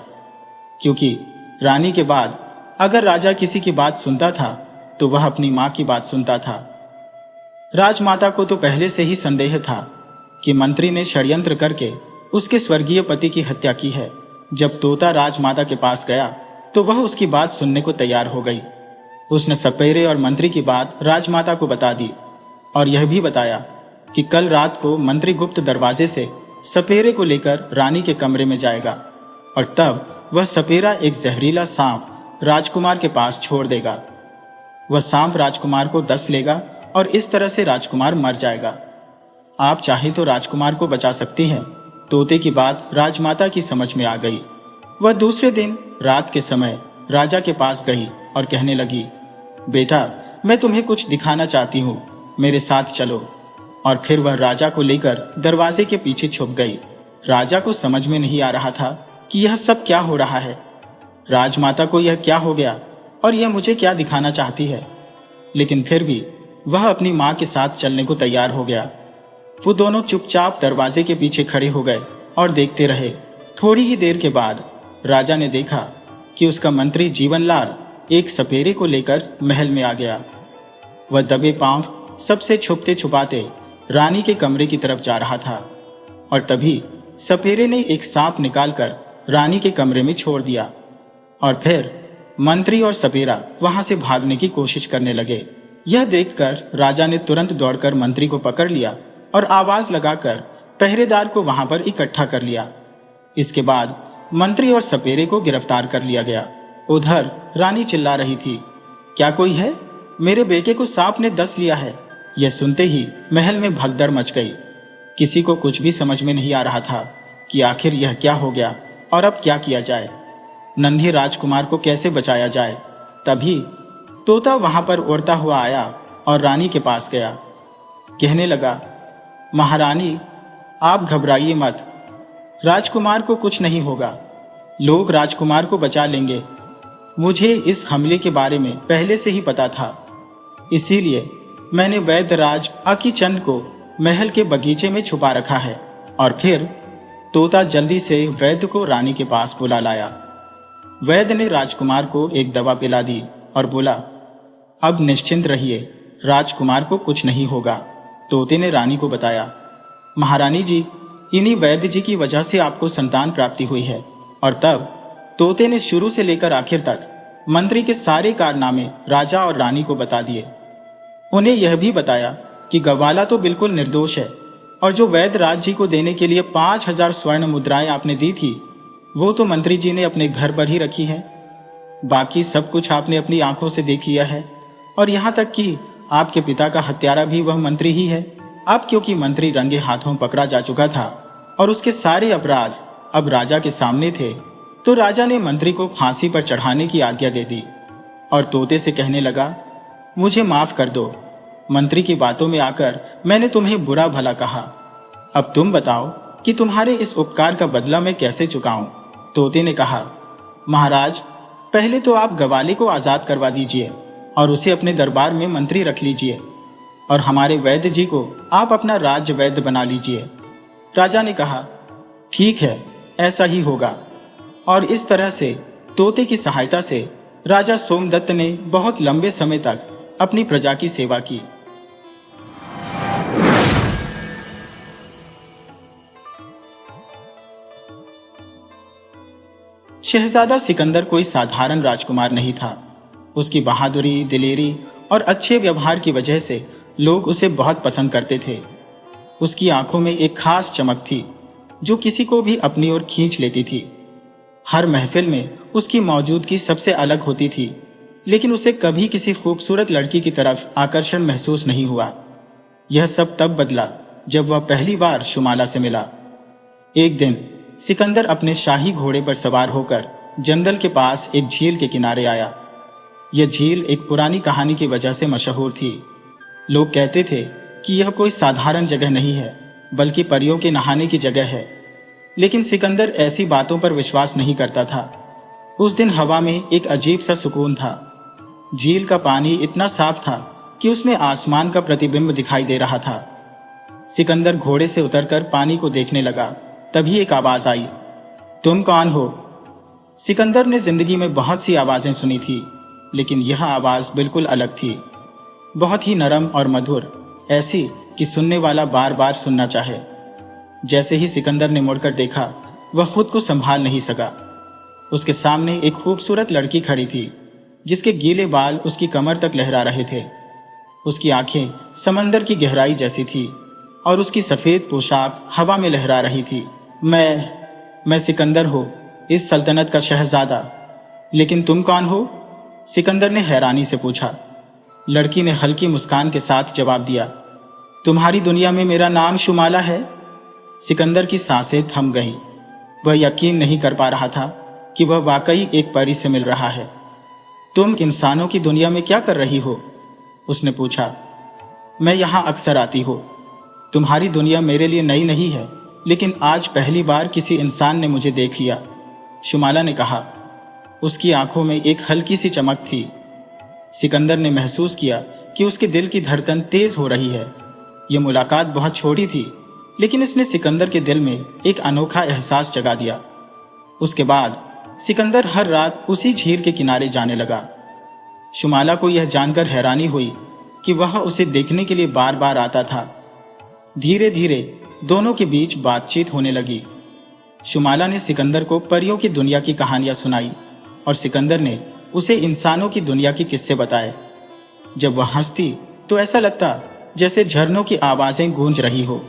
क्योंकि रानी के बाद अगर राजा किसी की बात सुनता था तो वह अपनी मां की बात सुनता था। राजमाता को तो पहले से ही संदेह था कि मंत्री ने षड्यंत्र करके उसके स्वर्गीय पति की हत्या की है। जब तोता राजमाता के पास गया तो वह उसकी बात सुनने को तैयार हो गई। उसने सपेरे और मंत्री की बात राजमाता को बता दी और यह भी बताया कि कल रात को मंत्री गुप्त दरवाजे से सपेरे को लेकर रानी के कमरे में जाएगा और तब वह सपेरा एक जहरीला सांप राजकुमार के पास छोड़ देगा। वह सांप राजकुमार को डस लेगा और इस तरह से राजकुमार मर जाएगा। आप चाहे तो राजकुमार को बचा सकती हैं। तोते की बात राजमाता की समझ में आ गई। वह दूसरे दिन रात के समय राजा के पास गई और कहने लगी, बेटा, मैं तुम्हें कुछ दिखाना चाहती हूँ, मेरे साथ चलो। और फिर वह राजा को लेकर दरवाजे के पीछे छुप गई। राजा को समझ में नहीं आ रहा था कि यह सब क्या हो रहा है। राजमाता को यह क्या हो गया और यह मुझे क्या दिखाना चाहती है। लेकिन फिर भी वह अपनी मां के साथ चलने को तैयार हो गया। वो दोनों चुपचाप दरवाजे के पीछे खड़े हो गए और देखते रहे। थोड़ी ही देर के बाद राजा ने देखा कि उसका मंत्री जीवनलाल एक सपेरे को लेकर महल में आ गया। वह दबे पांव सबसे छुपते छुपाते रानी के कमरे की तरफ जा रहा था और तभी सपेरे ने एक सांप निकालकर रानी के कमरे में छोड़ दिया और फिर मंत्री और सपेरा वहां से भागने की कोशिश करने लगे। यह देखकर राजा ने तुरंत दौड़कर मंत्री को पकड़ लिया और आवाज लगाकर पहरेदार को वहां पर इकट्ठा कर लिया। इसके बाद मंत्री और सपेरे को गिरफ्तार कर लिया गया। उधर रानी चिल्ला रही थी, क्या कोई है? मेरे बेटे को सांप ने डस लिया है। यह सुनते ही महल में भगदड़ मच गई। किसी को कुछ भी समझ में नहीं आ रहा था कि आखिर यह क्या हो गया और अब क्या किया जाए, नन्हे राजकुमार को कैसे बचाया जाए। तभी तोता वहां पर उड़ता हुआ आया और रानी के पास गया। कहने लगा, महारानी, आप घबराइए मत, राजकुमार को कुछ नहीं होगा, लोग राजकुमार को बचा लेंगे। मुझे इस हमले के बारे में पहले से ही पता था, इसीलिए मैंने वैद्यराज आकीचंद को महल के बगीचे में छुपा रखा है। और फिर तोता जल्दी से वैद्य को रानी के पास बुला लाया। वैद्य ने राजकुमार को एक दवा पिला दी और बोला, अब निश्चिंत रहिए, राजकुमार को कुछ नहीं होगा। तोते ने रानी को बताया, महारानी जी, इन्हीं वैद्य जी की वजह से आपको संतान प्राप्ति हुई है। और तब तोते ने शुरू से लेकर आखिर तक मंत्री के सारे कारनामे राजा और रानी को बता दिए। उन्हें यह भी बताया कि गवाला तो बिल्कुल निर्दोष है और जो वैद्य राज जी को देने के लिए 5000 स्वर्ण मुद्राएं आपने दी थी, वो तो मंत्री जी ने अपने घर पर ही रखी है। बाकी सब कुछ आपने अपनी आंखों से देख लिया है और यहाँ तक कि आपके पिता का हत्यारा भी वह मंत्री ही है। अब क्योंकि मंत्री रंगे हाथों पकड़ा जा चुका था और उसके सारे अपराध अब राजा के सामने थे, तो राजा ने मंत्री को फांसी पर चढ़ाने की आज्ञा दे दी और तोते से कहने लगा, मुझे माफ कर दो, मंत्री की बातों में आकर मैंने तुम्हें बुरा भला कहा। अब तुम बताओ कि तुम्हारे इस उपकार का बदला मैं कैसे चुकाऊं। तोते ने कहा, महाराज, पहले तो आप गवाले को आजाद करवा दीजिए और उसे अपने दरबार में मंत्री रख लीजिए और हमारे वैद्य जी को आप अपना राज्य वैद्य बना लीजिए। राजा ने कहा, ठीक है, ऐसा ही होगा। और इस तरह से तोते की सहायता से राजा सोमदत्त ने बहुत लंबे समय तक अपनी प्रजा की सेवा की। शहजादा सिकंदर कोई साधारण राजकुमार नहीं था। उसकी बहादुरी, दिलेरी और अच्छे व्यवहार की वजह से लोग उसे बहुत पसंद करते थे। उसकी आंखों में एक खास चमक थी जो किसी को भी अपनी ओर खींच लेती थी। हर महफिल में उसकी मौजूदगी सबसे अलग होती थी, लेकिन उसे कभी किसी खूबसूरत लड़की की तरफ आकर्षण महसूस नहीं हुआ। यह सब तब बदला जब वह पहली बार शुमाला से मिला। एक दिन सिकंदर अपने शाही घोड़े पर सवार होकर जंगल के पास एक झील के किनारे आया। यह झील एक पुरानी कहानी की वजह से मशहूर थी। लोग कहते थे कि यह कोई साधारण जगह नहीं है, बल्कि परियों के नहाने की जगह है। लेकिन सिकंदर ऐसी बातों पर विश्वास नहीं करता था। उस दिन हवा में एक अजीब सा सुकून था। झील का पानी इतना साफ था कि उसमें आसमान का प्रतिबिंब दिखाई दे रहा था। सिकंदर घोड़े से उतरकर पानी को देखने लगा। तभी एक आवाज आई, तुम कौन हो? सिकंदर ने जिंदगी में बहुत सी आवाजें सुनी थी, लेकिन यह आवाज बिल्कुल अलग थी। बहुत ही नरम और मधुर, ऐसी कि सुनने वाला बार बार सुनना चाहे। जैसे ही सिकंदर ने मुड़कर देखा, वह खुद को संभाल नहीं सका। उसके सामने एक खूबसूरत लड़की खड़ी थी, जिसके गीले बाल उसकी कमर तक लहरा रहे थे। उसकी आंखें समंदर की गहराई जैसी थी और उसकी सफेद पोशाक हवा में लहरा रही थी। मैं सिकंदर हूँ, इस सल्तनत का शहजादा। लेकिन तुम कौन हो? सिकंदर ने हैरानी से पूछा। लड़की ने हल्की मुस्कान के साथ जवाब दिया, तुम्हारी दुनिया में मेरा नाम शुमाला है। सिकंदर की सांसें थम गईं। वह यकीन नहीं कर पा रहा था कि वह वाकई एक परी से मिल रहा है। तुम इंसानों की दुनिया में क्या कर रही हो? उसने पूछा। मैं यहां अक्सर आती हूँ। तुम्हारी दुनिया मेरे लिए नई नहीं है, लेकिन आज पहली बार किसी इंसान ने मुझे देख लिया, शुमाला ने कहा। उसकी आंखों में एक हल्की सी चमक थी। सिकंदर ने महसूस किया कि उसके दिल की धड़कन तेज हो रही है। यह मुलाकात बहुत छोटी थी, लेकिन इसने सिकंदर के दिल में एक अनोखा एहसास जगा दिया। उसके बाद सिकंदर हर रात उसी झील के किनारे जाने लगा। शुमाला को यह जानकर हैरानी हुई कि वह उसे देखने के लिए बार बार आता था। धीरे धीरे दोनों के बीच बातचीत होने लगी। शुमाला ने सिकंदर को परियों की दुनिया की कहानियां सुनाई और सिकंदर ने उसे इंसानों की दुनिया के किस्से बताए। जब वह हंसती तो ऐसा लगता जैसे झरनों की आवाजें गूंज रही हो।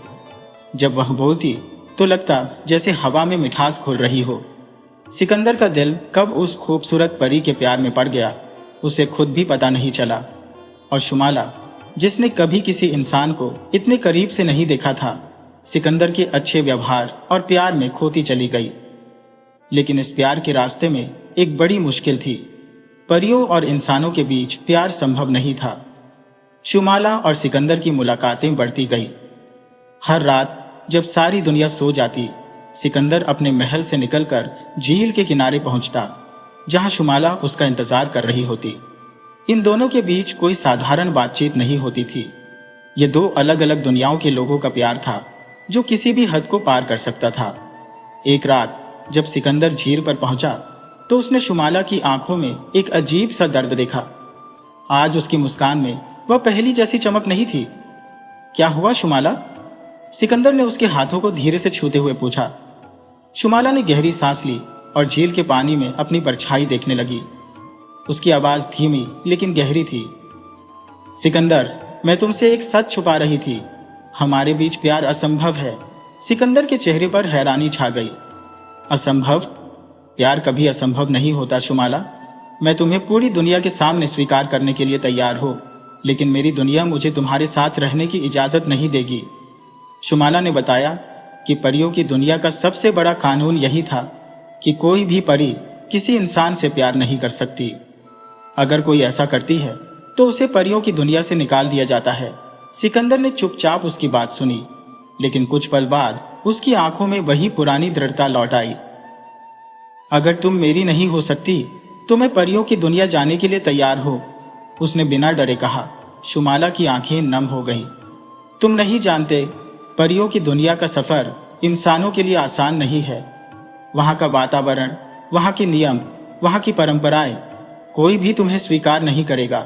जब वह बोलती तो लगता जैसे हवा में मिठास घुल रही हो। सिकंदर का दिल कब उस खूबसूरत परी के प्यार में पड़ गया, उसे खुद भी पता नहीं चला। और शुमाला, जिसने कभी किसी इंसान को इतने करीब से नहीं देखा था, सिकंदर के अच्छे व्यवहार और प्यार में खोती चली गई। लेकिन इस प्यार के रास्ते में एक बड़ी मुश्किल थी। परियों और इंसानों के बीच प्यार संभव नहीं था। शुमाला और सिकंदर की मुलाकातें बढ़ती गई। हर रात जब सारी दुनिया सो जाती, सिकंदर अपने महल से निकलकर झील के किनारे पहुंचता, जहां शुमाला उसका इंतजार कर रही होती। इन दोनों के बीच कोई साधारण बातचीत नहीं होती थी। ये दो अलग अलग दुनियाओं के लोगों का प्यार था, जो किसी भी हद को पार कर सकता था। एक रात जब सिकंदर झील पर पहुंचा, तो उसने शुमाला की आंखों में एक अजीब सा दर्द देखा। आज उसकी मुस्कान में वह पहली जैसी चमक नहीं थी। क्या हुआ शुमाला? सिकंदर ने उसके हाथों को धीरे से छूते हुए पूछा। शुमाला ने गहरी सांस ली और झील के पानी में अपनी परछाई देखने लगी। उसकी आवाज धीमी लेकिन गहरी थी। सिकंदर, मैं तुमसे एक सच छुपा रही थी। हमारे बीच प्यार असंभव है। सिकंदर के चेहरे पर हैरानी छा गई। असंभव? प्यार कभी असंभव नहीं होता शुमाला। मैं तुम्हें पूरी दुनिया के सामने स्वीकार करने के लिए तैयार हूं, लेकिन मेरी दुनिया मुझे तुम्हारे साथ रहने की इजाजत नहीं देगी। शुमाला ने बताया कि परियों की दुनिया का सबसे बड़ा कानून यही था कि कोई भी परी किसी इंसान से प्यार नहीं कर सकती। अगर कोई ऐसा करती है तो उसे परियों की दुनिया से निकाल दिया जाता है। सिकंदर ने चुपचाप उसकी बात सुनी, लेकिन कुछ पल बाद उसकी आंखों में वही पुरानी दृढ़ता लौट आई। अगर तुम मेरी नहीं हो सकती तो मैं परियों की दुनिया जाने के लिए तैयार हो, उसने बिना डरे कहा। शुमाला की आंखें नम हो गईं। तुम नहीं जानते, परियों की दुनिया का सफर इंसानों के लिए आसान नहीं है। वहां का वातावरण, वहां के नियम, वहां की परंपराएं, कोई भी तुम्हें स्वीकार नहीं करेगा।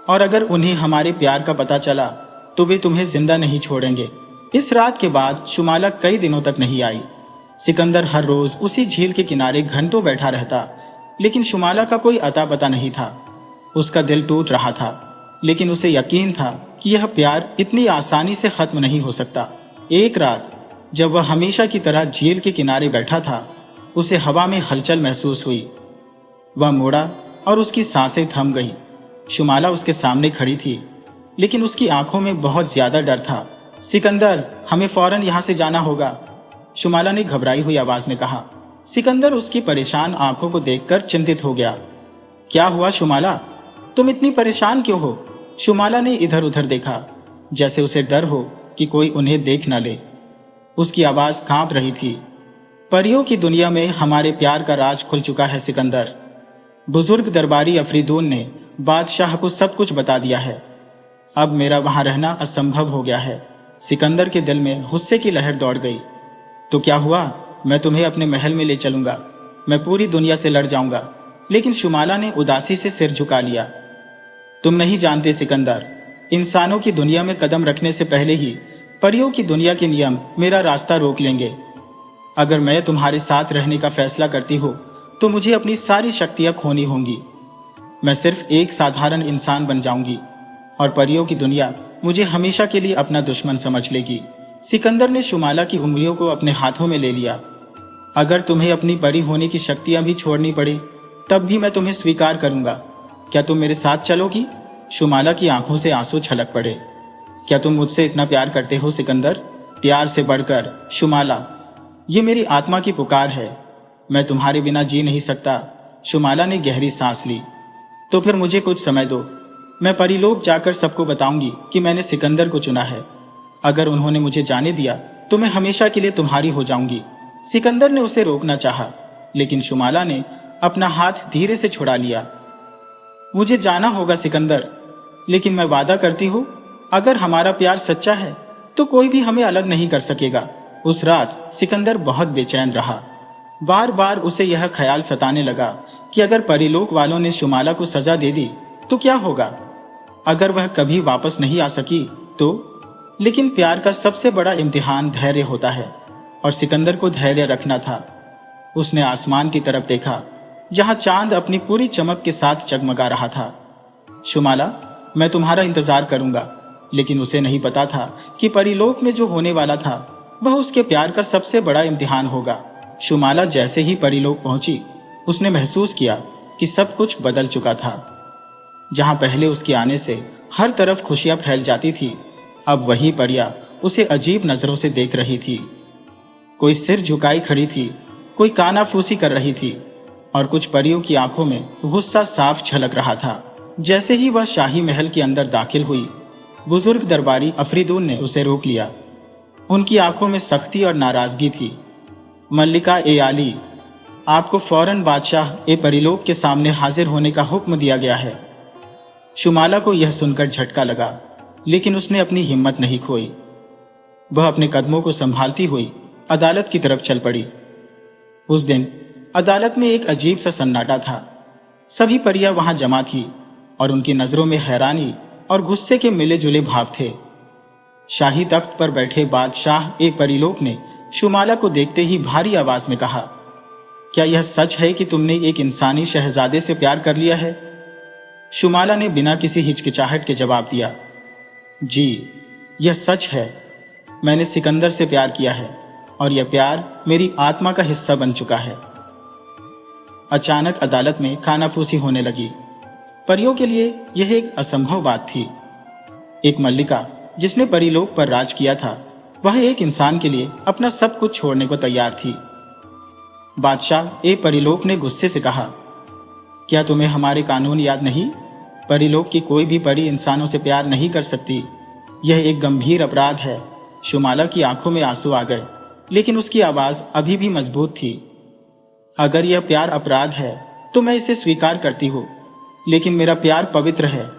और अगर उन्हें हमारे प्यार का पता चला तो वे तुम्हें जिंदा नहीं छोड़ेंगे। इस रात के बाद शुमाला कई दिनों तक नहीं आई। सिकंदर हर रोज उसी झील के किनारे घंटों बैठा रहता, लेकिन शुमाला का कोई अता पता नहीं था। उसका दिल टूट रहा था, लेकिन उसे यकीन था कि यह प्यार इतनी आसानी से खत्म नहीं हो सकता। एक रात जब वह हमेशा की तरह झील के किनारे बैठा था, उसे हवा में हलचल महसूस हुई। वह मुड़ा और उसकी सांसें थम गईं। शुमाला उसके सामने खड़ी थी, लेकिन उसकी आंखों में बहुत ज्यादा डर था। सिकंदर, हमें फौरन यहां से जाना होगा, शुमाला ने घबराई हुई आवाज में कहा। सिकंदर उसकी परेशान आंखों को देखकर चिंतित हो गया। क्या हुआ शुमाला? तुम इतनी परेशान क्यों हो? शुमाला ने इधर उधर देखा, जैसे उसे डर हो कि कोई उन्हें देख न ले। उसकी आवाज कांप रही थी। परियों की दुनिया में हमारे प्यार का राज खुल चुका है सिकंदर। बुजुर्ग दरबारी अफरीदून ने बादशाह को सब कुछ बता दिया है। अब मेरा वहां रहना असंभव हो गया है। सिकंदर के दिल में गुस्से की लहर दौड़ गई। तो क्या हुआ? मैं तुम्हें अपने महल में ले चलूंगा, मैं पूरी दुनिया से लड़ जाऊंगा। लेकिन शुमाला ने उदासी से सिर झुका लिया। तुम नहीं जानते सिकंदर, इंसानों की दुनिया में कदम रखने से पहले ही परियों की दुनिया के नियम मेरा रास्ता रोक लेंगे। अगर मैं तुम्हारे साथ रहने का फैसला करती हूँ तो मुझे अपनी सारी शक्तियां खोनी होंगी। मैं सिर्फ एक साधारण इंसान बन जाऊंगी और परियों की दुनिया मुझे हमेशा के लिए अपना दुश्मन समझ लेगी। सिकंदर ने शुमाला की उंगलियों को अपने हाथों में ले लिया। अगर तुम्हें अपनी परी होने की शक्तियां भी छोड़नी पड़े तब भी मैं तुम्हें स्वीकार करूंगा। क्या तुम मेरे साथ चलोगी? शुमाला की आंखों से आंसू छलक पड़े। क्या तुम मुझसे इतना प्यार करते हो सिकंदर? प्यार से बढ़कर शुमाला, ये मेरी आत्मा की पुकार है। मैं तुम्हारे बिना जी नहीं सकता। शुमाला ने गहरी सांस ली। तो फिर मुझे कुछ समय दो, मैं परीलोक जाकर सबको बताऊंगी कि मैंने सिकंदर को चुना है। अगर उन्होंने मुझे जाने दिया तो मैं हमेशा के लिए तुम्हारी हो जाऊंगी। सिकंदर ने उसे रोकना चाहा, लेकिन शुमाला ने अपना हाथ धीरे से छुड़ा लिया। मुझे जाना होगा सिकंदर, लेकिन मैं वादा करती हूँ, अगर हमारा प्यार सच्चा है तो कोई भी हमें अलग नहीं कर सकेगा। उस रात सिकंदर बहुत बेचैन रहा। बार बार उसे यह ख्याल सताने लगा कि अगर परीलोक वालों ने शुमाला को सजा दे दी तो क्या होगा? अगर वह कभी वापस नहीं आ सकी तो? लेकिन प्यार का सबसे बड़ा इम्तिहान धैर्य होता है, और सिकंदर को धैर्य रखना था। उसने आसमान की तरफ देखा, जहां चांद अपनी पूरी चमक के साथ जगमगा रहा था। शुमाला, मैं तुम्हारा इंतजार करूंगा। लेकिन उसे नहीं पता था कि परीलोक में जो होने वाला था वह उसके प्यार का सबसे बड़ा इम्तिहान होगा। शुमाला जैसे ही परीलोक पहुंची, उसने महसूस किया कि सब कुछ बदल चुका था। जहां पहले उसके आने से हर तरफ खुशियां फैल जाती थी, अब वही परियां उसे अजीब नजरों से देख रही थी। कोई सिर झुकाई खड़ी थी, कोई कानाफूसी कर रही थी, और कुछ परियों की आंखों में गुस्सा साफ झलक रहा था। जैसे ही वह शाही महल के अंदर दाखिल हुई, बुजुर्ग दरबारी अफरीदून ने उसे रोक लिया। उनकी आंखों में सख्ती और नाराजगी थी। मल्लिका ए आली, आपको फौरन बादशाह ए परीलोक के सामने हाजिर होने का हुक्म दिया गया है। शुमाला को यह सुनकर झटका लगा, लेकिन उसने अपनी हिम्मत नहीं खोई। वह अपने कदमों को संभालती हुई अदालत की तरफ चल पड़ी। उस दिन अदालत में एक अजीब सा सन्नाटा था। सभी परियां वहां जमा थी और उनकी नजरों में हैरानी और गुस्से के मिले जुले भाव थे। शाही तख्त पर बैठे बादशाह एक परीलोक ने शुमाला को देखते ही भारी आवाज में कहा, क्या यह सच है कि तुमने एक इंसानी शहजादे से प्यार कर लिया है? शुमाला ने बिना किसी हिचकिचाहट के जवाब दिया, जी, यह सच है। मैंने सिकंदर से प्यार किया है और यह प्यार मेरी आत्मा का हिस्सा बन चुका है। अचानक अदालत में कानाफूसी होने लगी। परियों के लिए यह एक असंभव बात थी। एक मल्लिका जिसने परीलोक पर राज किया था, वह एक इंसान के लिए अपना सब कुछ छोड़ने को तैयार थी। बादशाह ए परीलोक ने गुस्से से कहा, क्या तुम्हें हमारे कानून याद नहीं? परीलोक की कोई भी परी इंसानों से प्यार नहीं कर सकती। यह एक गंभीर अपराध है। शुमाला की आंखों में आंसू आ गए, लेकिन उसकी आवाज अभी भी मजबूत थी। अगर यह प्यार अपराध है तो मैं इसे स्वीकार करती हूँ, लेकिन मेरा प्यार पवित्र है।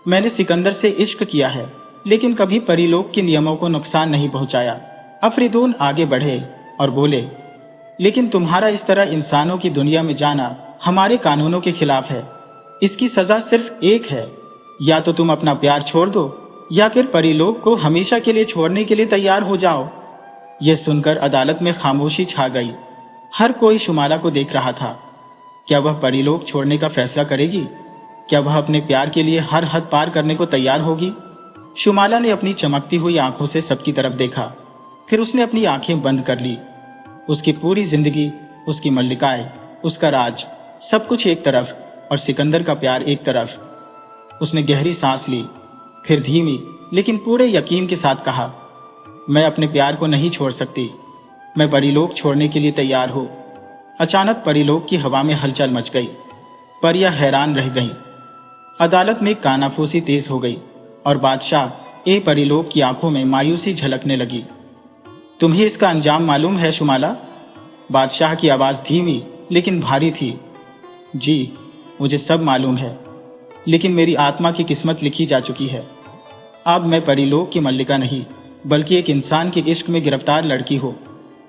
मैंने सिकंदर से इश्क किया है, लेकिन कभी परीलोक के नियमों को नुकसान नहीं पहुंचाया। अफरीदून आगे बढ़े और बोले, लेकिन तुम्हारा इस तरह इंसानों की दुनिया में जाना हमारे कानूनों के खिलाफ है। इसकी सजा सिर्फ एक है, या तो तुम अपना प्यार छोड़ दो या फिर परीलोक को हमेशा के लिए छोड़ने के लिए तैयार हो जाओ। यह सुनकर अदालत में खामोशी छा गई। हर कोई शुमाला को देख रहा था। क्या वह परीलोक छोड़ने का फैसला करेगी? क्या वह अपने प्यार के लिए हर हद पार करने को तैयार होगी? शुमाला ने अपनी चमकती हुई आंखों से सबकी तरफ देखा, फिर उसने अपनी आंखें बंद कर ली। उसकी पूरी जिंदगी, उसकी मल्लिकाएं, उसका राज, सब कुछ एक तरफ और सिकंदर का प्यार एक तरफ। उसने गहरी सांस ली, फिर धीमी लेकिन पूरे यकीन के साथ कहा, मैं अपने प्यार को नहीं छोड़ सकती। मैं परीलोक छोड़ने के लिए तैयार हूं। अचानक परीलोक की हवा में हलचल मच गई। परियां हैरान रह गईं। अदालत में कानाफूसी तेज हो गई और बादशाह ए परीलोक की आंखों में मायूसी झलकने लगी। तुम्हें इसका अंजाम मालूम है शुमाला? बादशाह की आवाज धीमी लेकिन भारी थी। जी, मुझे सब मालूम है, लेकिन मेरी आत्मा की किस्मत लिखी जा चुकी है। अब मैं परीलोक की मल्लिका नहीं, बल्कि एक इंसान के इश्क में गिरफ्तार लड़की हो,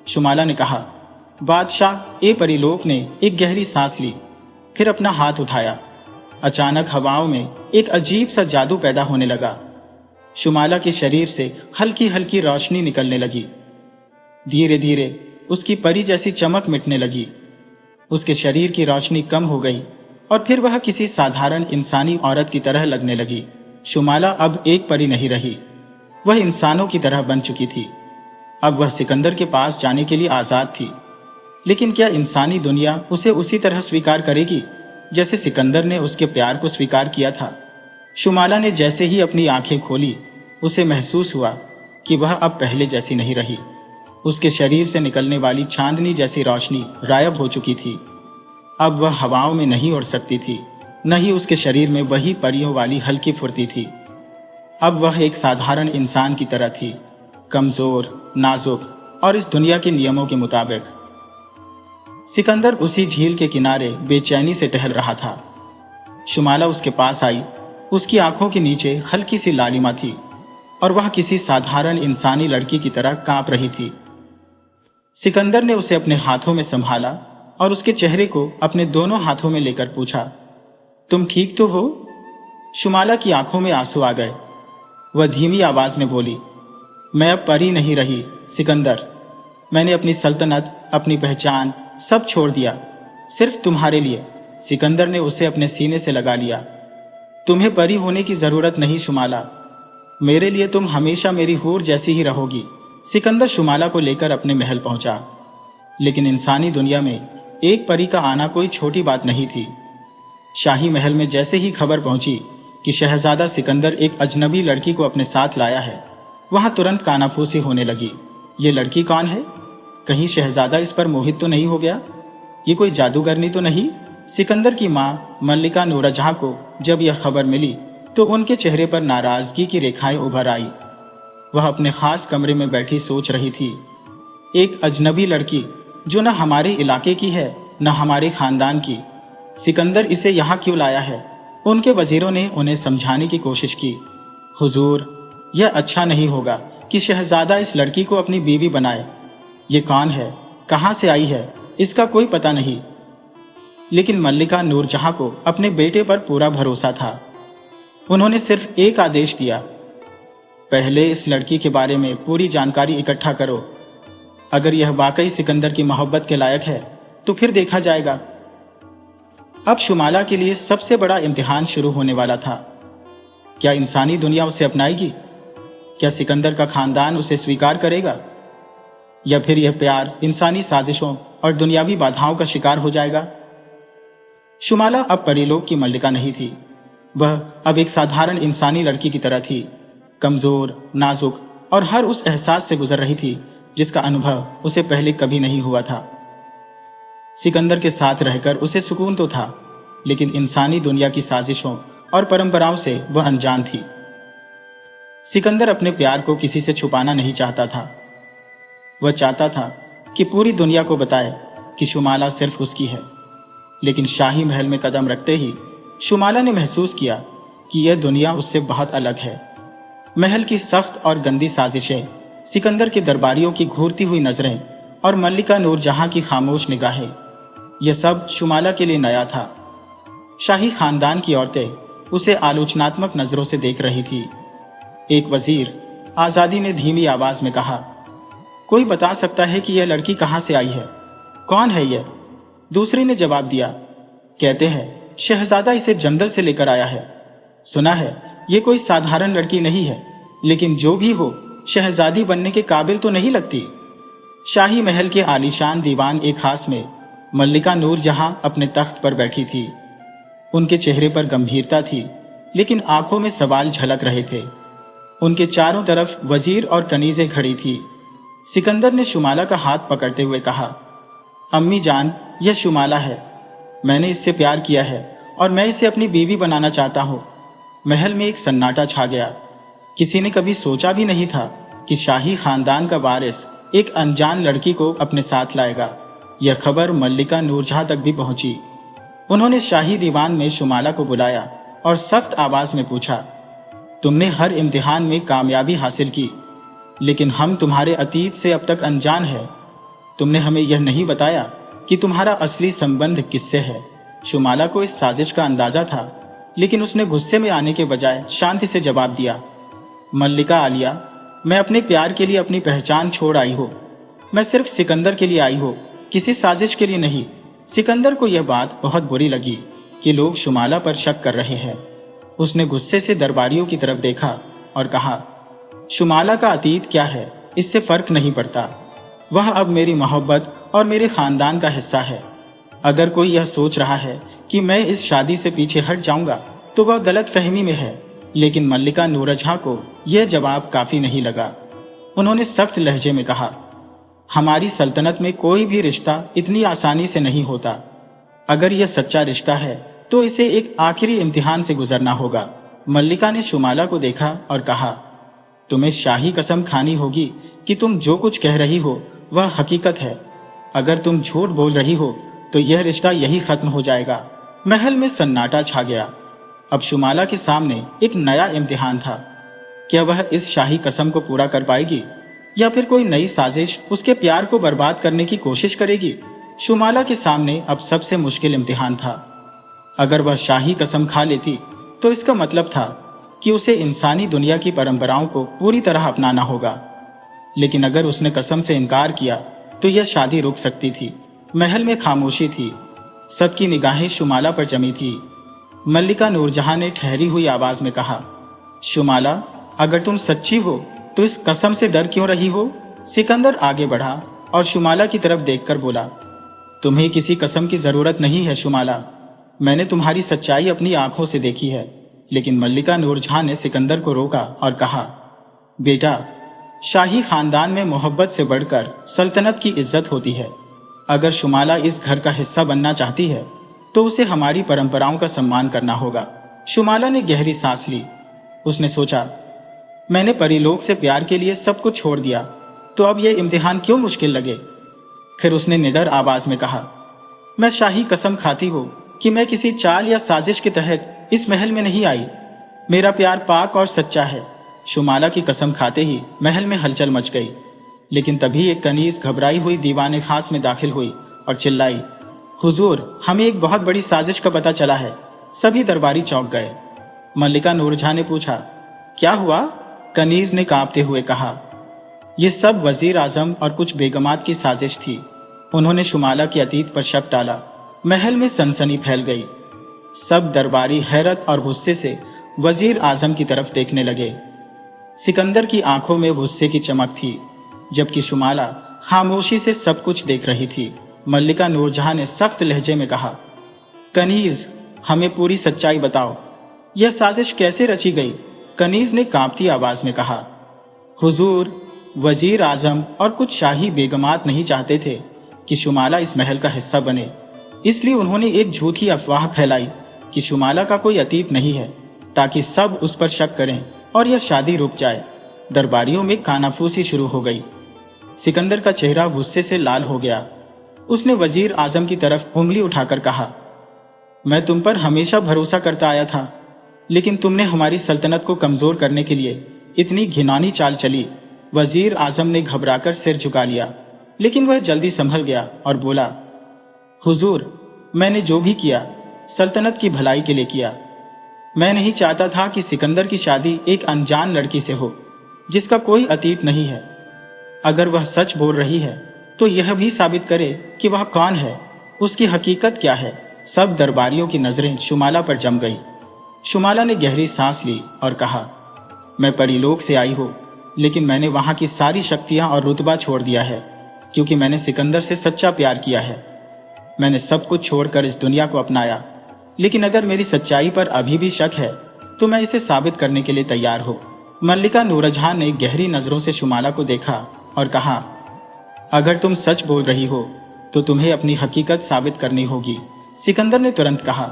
शुमाला ने कहा। बादशाह ए परीलोक ने एक गहरी सांस ली, फिर अपना हाथ उठाया। अचानक हवाओं में एक अजीब सा जादू पैदा होने लगा। शुमाला के शरीर से हल्की हल्की रोशनी निकलने लगी। धीरे धीरे उसकी परी जैसी चमक मिटने लगी। उसके शरीर की रोशनी कम हो गई और फिर वह किसी साधारण इंसानी औरत की तरह लगने लगी। शुमाला अब एक परी नहीं रही, वह इंसानों की तरह बन चुकी थी। अब वह सिकंदर के पास जाने के लिए आजाद थी। लेकिन क्या इंसानी दुनिया उसे उसी तरह स्वीकार करेगी जैसे सिकंदर ने उसके प्यार को स्वीकार किया था? शुमाला ने जैसे ही अपनी आंखें खोली, उसे महसूस हुआ कि वह अब पहले जैसी नहीं रही। उसके शरीर से निकलने वाली चांदनी जैसी रोशनी गायब हो चुकी थी। अब वह हवाओं में नहीं उड़ सकती थी, न ही उसके शरीर में वही परियों वाली हल्की फुर्ती थी। अब वह एक साधारण इंसान की तरह थी, कमजोर, नाजुक और इस दुनिया के नियमों के मुताबिक। सिकंदर उसी झील के किनारे बेचैनी से टहल रहा था। शुमाला उसके पास आई। उसकी आंखों के नीचे हल्की सी लालिमा थी और वह किसी साधारण इंसानी लड़की की तरह कांप रही थी। सिकंदर ने उसे अपने हाथों में संभाला और उसके चेहरे को अपने दोनों हाथों में लेकर पूछा, तुम ठीक तो हो? शुमाला की आंखों में आंसू आ गए। वह धीमी आवाज में बोली, मैं अब परी नहीं रही सिकंदर। मैंने अपनी सल्तनत, अपनी पहचान सब छोड़ दिया, सिर्फ तुम्हारे लिए। सिकंदर ने उसे अपने सीने से लगा लिया। तुम्हें परी होने की जरूरत नहीं शुमाला, मेरे लिए तुम हमेशा मेरी हूर जैसी ही रहोगी। सिकंदर शुमाला को लेकर अपने महल पहुंचा, लेकिन इंसानी दुनिया में एक परी का आना कोई छोटी बात नहीं थी। शाही महल में जैसे ही खबर पहुंची कि शहजादा सिकंदर एक अजनबी लड़की को अपने साथ लाया है, वहां तुरंत कानाफूसी होने लगी। ये लड़की कौन है? कहीं शहजादा इस पर मोहित तो नहीं हो गया? ये कोई जादूगरनी तो नहीं? सिकंदर की मां मल्लिका नूरजहां को जब यह खबर मिली तो उनके चेहरे पर नाराजगी की रेखाएं उभर आई। वह अपने खास कमरे में बैठी सोच रही थी, एक अजनबी लड़की जो न हमारे इलाके की है न हमारे खानदान की, सिकंदर इसे यहाँ क्यों लाया है? उनके वजीरों ने उन्हें समझाने की कोशिश की, हुजूर, यह अच्छा नहीं होगा कि शहजादा इस लड़की को अपनी बीवी बनाए। ये कौन है? कहां से आई है? इसका कोई पता नहीं, लेकिन मल्लिका नूरजहां को अपने बेटे पर पूरा भरोसा था। उन्होंने सिर्फ एक आदेश दिया, पहले इस लड़की के बारे में पूरी जानकारी इकट्ठा करो। अगर यह वाकई सिकंदर की मोहब्बत के लायक है तो फिर देखा जाएगा। अब शुमाला के लिए सबसे बड़ा इम्तिहान शुरू होने वाला था। क्या इंसानी दुनिया उसे अपनाएगी? क्या सिकंदर का खानदान उसे स्वीकार करेगा? या फिर यह प्यार इंसानी साजिशों और दुनियावी बाधाओं का शिकार हो जाएगा? शुमाला अब परीलोक की मल्लिका नहीं थी। वह अब एक साधारण इंसानी लड़की की तरह थी, कमजोर, नाजुक और हर उस एहसास से गुजर रही थी जिसका अनुभव उसे पहले कभी नहीं हुआ था। सिकंदर के साथ रहकर उसे सुकून तो था, लेकिन इंसानी दुनिया की साजिशों और परंपराओं से वह अनजान थी। सिकंदर अपने प्यार को किसी से छुपाना नहीं चाहता था। वह चाहता था कि पूरी दुनिया को बताए कि शुमाला सिर्फ उसकी है। लेकिन शाही महल में कदम रखते ही शुमाला ने महसूस किया कि यह दुनिया उससे बहुत अलग है। महल की सख्त और गंदी साजिशें, सिकंदर के दरबारियों की घूरती हुई नजरें और मल्लिका नूरजहां की खामोश निगाहें, यह सब शुमाला के लिए नया था। शाही खानदान की औरतें उसे आलोचनात्मक नजरों से देख रही थी। एक वजीर, आजादी ने धीमी आवाज में कहा, कोई बता सकता है कि यह लड़की कहां से आई है? कौन है यह? दूसरे ने जवाब दिया, कहते हैं शहजादा इसे जंगल से लेकर आया है। सुना है यह कोई साधारण लड़की नहीं है, लेकिन जो भी हो शहजादी बनने के काबिल तो नहीं लगती। शाही महल के आलीशान दीवान एक खास में मल्लिका नूरजहां अपने तख्त पर बैठी थी। उनके चेहरे पर गंभीरता थी, लेकिन आंखों में सवाल झलक रहे थे। उनके चारों तरफ वजीर और कनीजें खड़ी थी। सिकंदर ने शुमाला का हाथ पकड़ते हुए कहा, अम्मी जान, यह शुमाला है। मैंने इससे प्यार किया है और मैं इसे अपनी बीवी बनाना चाहता हूँ। महल में एक सन्नाटा छा गया। किसी ने कभी सोचा भी नहीं था कि शाही खानदान का वारिस एक अनजान लड़की को अपने साथ लाएगा। यह खबर मल्लिका नूरजहां तक भी पहुंची। उन्होंने शाही दीवान में शुमाला को बुलाया और सख्त आवाज में पूछा, तुमने हर इम्तिहान में कामयाबी हासिल की, लेकिन हम तुम्हारे अतीत से अब तक अनजान हैं। तुमने हमें यह नहीं बताया कि तुम्हारा असली संबंध किससे है। शुमाला को इस साजिश का अंदाजा था, लेकिन उसने गुस्से में आने के बजाय शांति से जवाब दिया, मल्लिका आलिया, मैं अपने प्यार के लिए अपनी पहचान छोड़ आई हूँ। मैं सिर्फ सिकंदर के लिए आई हूँ, किसी साजिश के लिए नहीं। सिकंदर को यह बात बहुत बुरी लगी कि लोग शुमाला पर शक कर रहे हैं। उसने गुस्से से दरबारियों की तरफ देखा और कहा, शुमाला का अतीत क्या है इससे फर्क नहीं पड़ता। वह अब मेरी मोहब्बत और मेरे खानदान का हिस्सा है। अगर कोई यह सोच रहा है कि मैं इस शादी से पीछे हट जाऊंगा तो वह गलत फहमी में है। लेकिन मल्लिका नूरजहां को यह जवाब काफी नहीं लगा। उन्होंने सख्त लहजे में कहा, हमारी सल्तनत में कोई भी रिश्ता इतनी आसानी से नहीं होता। अगर यह सच्चा रिश्ता है तो इसे एक आखिरी इम्तिहान से गुजरना होगा। मल्लिका ने शुमाला को देखा और कहा, तुम्हें शाही कसम खानी होगी कि तुम जो कुछ कह रही हो वह हकीकत है। अगर तुम झूठ बोल रही हो तो यह रिश्ता यही खत्म हो जाएगा। महल में सन्नाटा छा गया। अब शुमाला के सामने एक नया इम्तिहान था। क्या वह इस शाही कसम को पूरा कर पाएगी या फिर कोई नई साजिश उसके प्यार को बर्बाद करने की कोशिश करेगी? शुमाला के सामने अब सबसे मुश्किल इम्तिहान था। अगर वह शाही कसम खा लेती तो इसका मतलब था कि उसे इंसानी दुनिया की परंपराओं को पूरी तरह अपनाना होगा। लेकिन अगर उसने कसम से इनकार किया तो यह शादी रुक सकती थी। महल में खामोशी थी। सबकी निगाहें शुमाला पर जमी थी। मल्लिका नूरजहां ने ठहरी हुई आवाज में कहा, शुमाला, अगर तुम सच्ची हो तो इस कसम से डर क्यों रही हो? सिकंदर आगे बढ़ा और शुमाला की तरफ देखकर बोला, तुम्हें किसी कसम की जरूरत नहीं है शुमाला। मैंने तुम्हारी सच्चाई अपनी आंखों से देखी है। लेकिन मल्लिका नूरजहां ने सिकंदर को रोका और कहा, बेटा, शाही खानदान में मोहब्बत से बढ़कर सल्तनत की इज्जत होती है। अगर शुमाला इस घर का हिस्सा बनना चाहती है तो उसे हमारी परंपराओं का सम्मान करना होगा। शुमाला ने गहरी सांस ली। उसने सोचा, मैंने परीलोक से प्यार के लिए सब कुछ छोड़ दिया, तो अब यह इम्तिहान क्यों मुश्किल लगे? फिर उसने निडर आवाज में कहा, मैं शाही कसम खाती हूँ कि मैं किसी चाल या साजिश के तहत इस महल में नहीं आई। मेरा प्यार पाक और सच्चा है। शुमाला की कसम खाते ही महल में हलचल मच गई। लेकिन तभी एक कनीज घबराई हुई दीवाने खास में दाखिल हुई और चिल्लाई, हुजूर, हमें एक बहुत बड़ी साजिश का पता चला है। सभी दरबारी चौंक गए। मल्लिका नूरजहां ने पूछा, क्या हुआ? कनीज ने कांपते हुए कहा, यह सब वजीर आजम और कुछ बेगमात की साजिश थी। उन्होंने शुमाला के अतीत पर शक डाला। महल में सनसनी फैल गई। सब दरबारी हैरत और गुस्से से वजीर आजम की तरफ देखने लगे। सिकंदर की आंखों में गुस्से की चमक थी, जबकि शुमाला खामोशी से सब कुछ देख रही थी। मल्लिका नूरजहां ने सख्त लहजे में कहा, कनीज, हमें पूरी सच्चाई बताओ। यह साजिश कैसे रची गई? कनीज ने कांपती आवाज में कहा, हुजूर, वजीर आजम और कुछ शाही बेगमात नहीं चाहते थे कि शुमाला इस महल का हिस्सा बने। इसलिए उन्होंने एक झूठी अफवाह फैलाई कि शुमाला का कोई अतीत नहीं है, ताकि सब उस पर शक करें और यह शादी रुक जाए। दरबारियों में कानाफूसी शुरू हो गई। सिकंदर का चेहरा गुस्से से लाल हो गया। उसने वजीर आजम की तरफ उंगली उठाकर कहा, मैं तुम पर हमेशा भरोसा करता आया था, लेकिन तुमने हमारी सल्तनत को कमजोर करने के लिए इतनी घिनौनी चाल चली। वजीर आजम ने घबराकर सिर झुका लिया, लेकिन वह जल्दी संभल गया और बोला, हुजूर, मैंने जो भी किया सल्तनत की भलाई के लिए किया। मैं नहीं चाहता था कि सिकंदर की शादी एक अनजान लड़की से हो, जिसका कोई अतीत नहीं है। अगर वह सच बोल रही है तो यह भी साबित करे कि वह कौन है, उसकी हकीकत क्या है। सब दरबारियों की नजरें शुमाला पर जम गई। शुमाला ने गहरी सांस ली और कहा, मैं परीलोक से आई हूं, लेकिन मैंने वहां की सारी शक्तियां और रुतबा छोड़ दिया है, क्योंकि मैंने सिकंदर से सच्चा प्यार किया है। मैंने सब कुछ छोड़कर इस दुनिया को अपनाया, लेकिन अगर मेरी सच्चाई पर अभी भी शक है तो मैं इसे साबित करने के लिए तैयार हूं। मल्लिका नूरजहां ने गहरी नजरों से शुमाला को देखा और कहा, अगर तुम सच बोल रही हो तो तुम्हें अपनी हकीकत साबित करनी होगी। सिकंदर ने तुरंत कहा,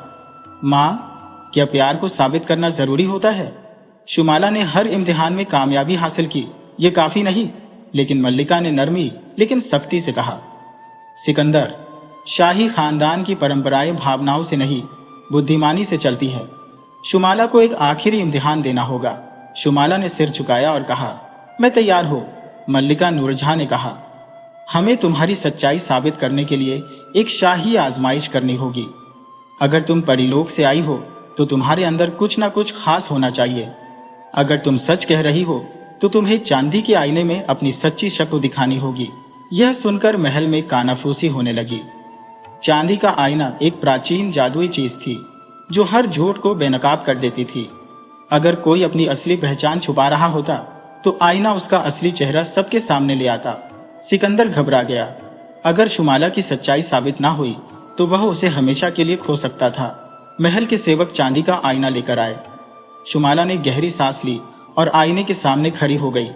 मां, क्या प्यार को साबित करना जरूरी होता है? शुमाला ने हर इम्तिहान में कामयाबी हासिल की, ये काफी नहीं। लेकिन मल्लिका ने नरमी लेकिन सख्ती से कहा, सिकंदर, शाही खानदान की परंपराएं भावनाओं से नहीं, बुद्धिमानी से चलती है। शुमाला को एक आखिरी इम्तिहान देना होगा। शुमाला ने सिर झुकाया और कहा, मैं तैयार हूं। मल्लिका नूरजहां ने कहा, हमें तुम्हारी सच्चाई साबित करने के लिए एक शाही आजमाइश करनी होगी। अगर तुम परीलोक से आई हो तो तुम्हारे अंदर कुछ ना कुछ खास होना चाहिए। अगर तुम सच कह रही हो तो तुम्हें चांदी के आईने में अपनी सच्ची शक्ल दिखानी होगी। यह सुनकर महल में कानाफूसी होने लगी। चांदी का आईना एक प्राचीन जादुई चीज थी जो हर झूठ को बेनकाब कर देती थी। अगर कोई अपनी असली पहचान छुपा रहा होता तो आईना उसका असली चेहरा सबके सामने ले आता। सिकंदर घबरा गया। अगर शुमाला की सच्चाई साबित ना हुई तो वह उसे हमेशा के लिए खो सकता था। महल के सेवक चांदी का आईना लेकर आए। शुमाला ने गहरी सांस ली और आईने के सामने खड़ी हो गई।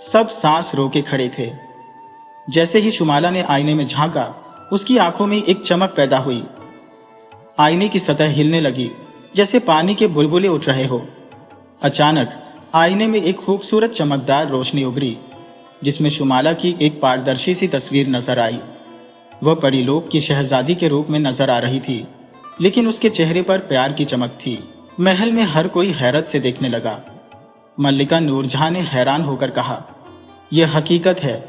सब सांस रोके खड़े थे। जैसे ही शुमाला ने आईने में झांका, उसकी आंखों में एक चमक पैदा हुई। आईने की सतह हिलने लगी जैसे पानी के बुलबुले उठ रहे हो। अचानक आईने में एक खूबसूरत चमकदार रोशनी उभरी, जिसमें शुमाला की एक पारदर्शी सी तस्वीर नजर आई। वह परीलोक की शहजादी के रूप में नजर आ रही थी, लेकिन उसके चेहरे पर प्यार की चमक थी। महल में हर कोई हैरत से देखने लगा। मल्लिका नूरजहां ने हैरान होकर कहा, यह हकीकत है,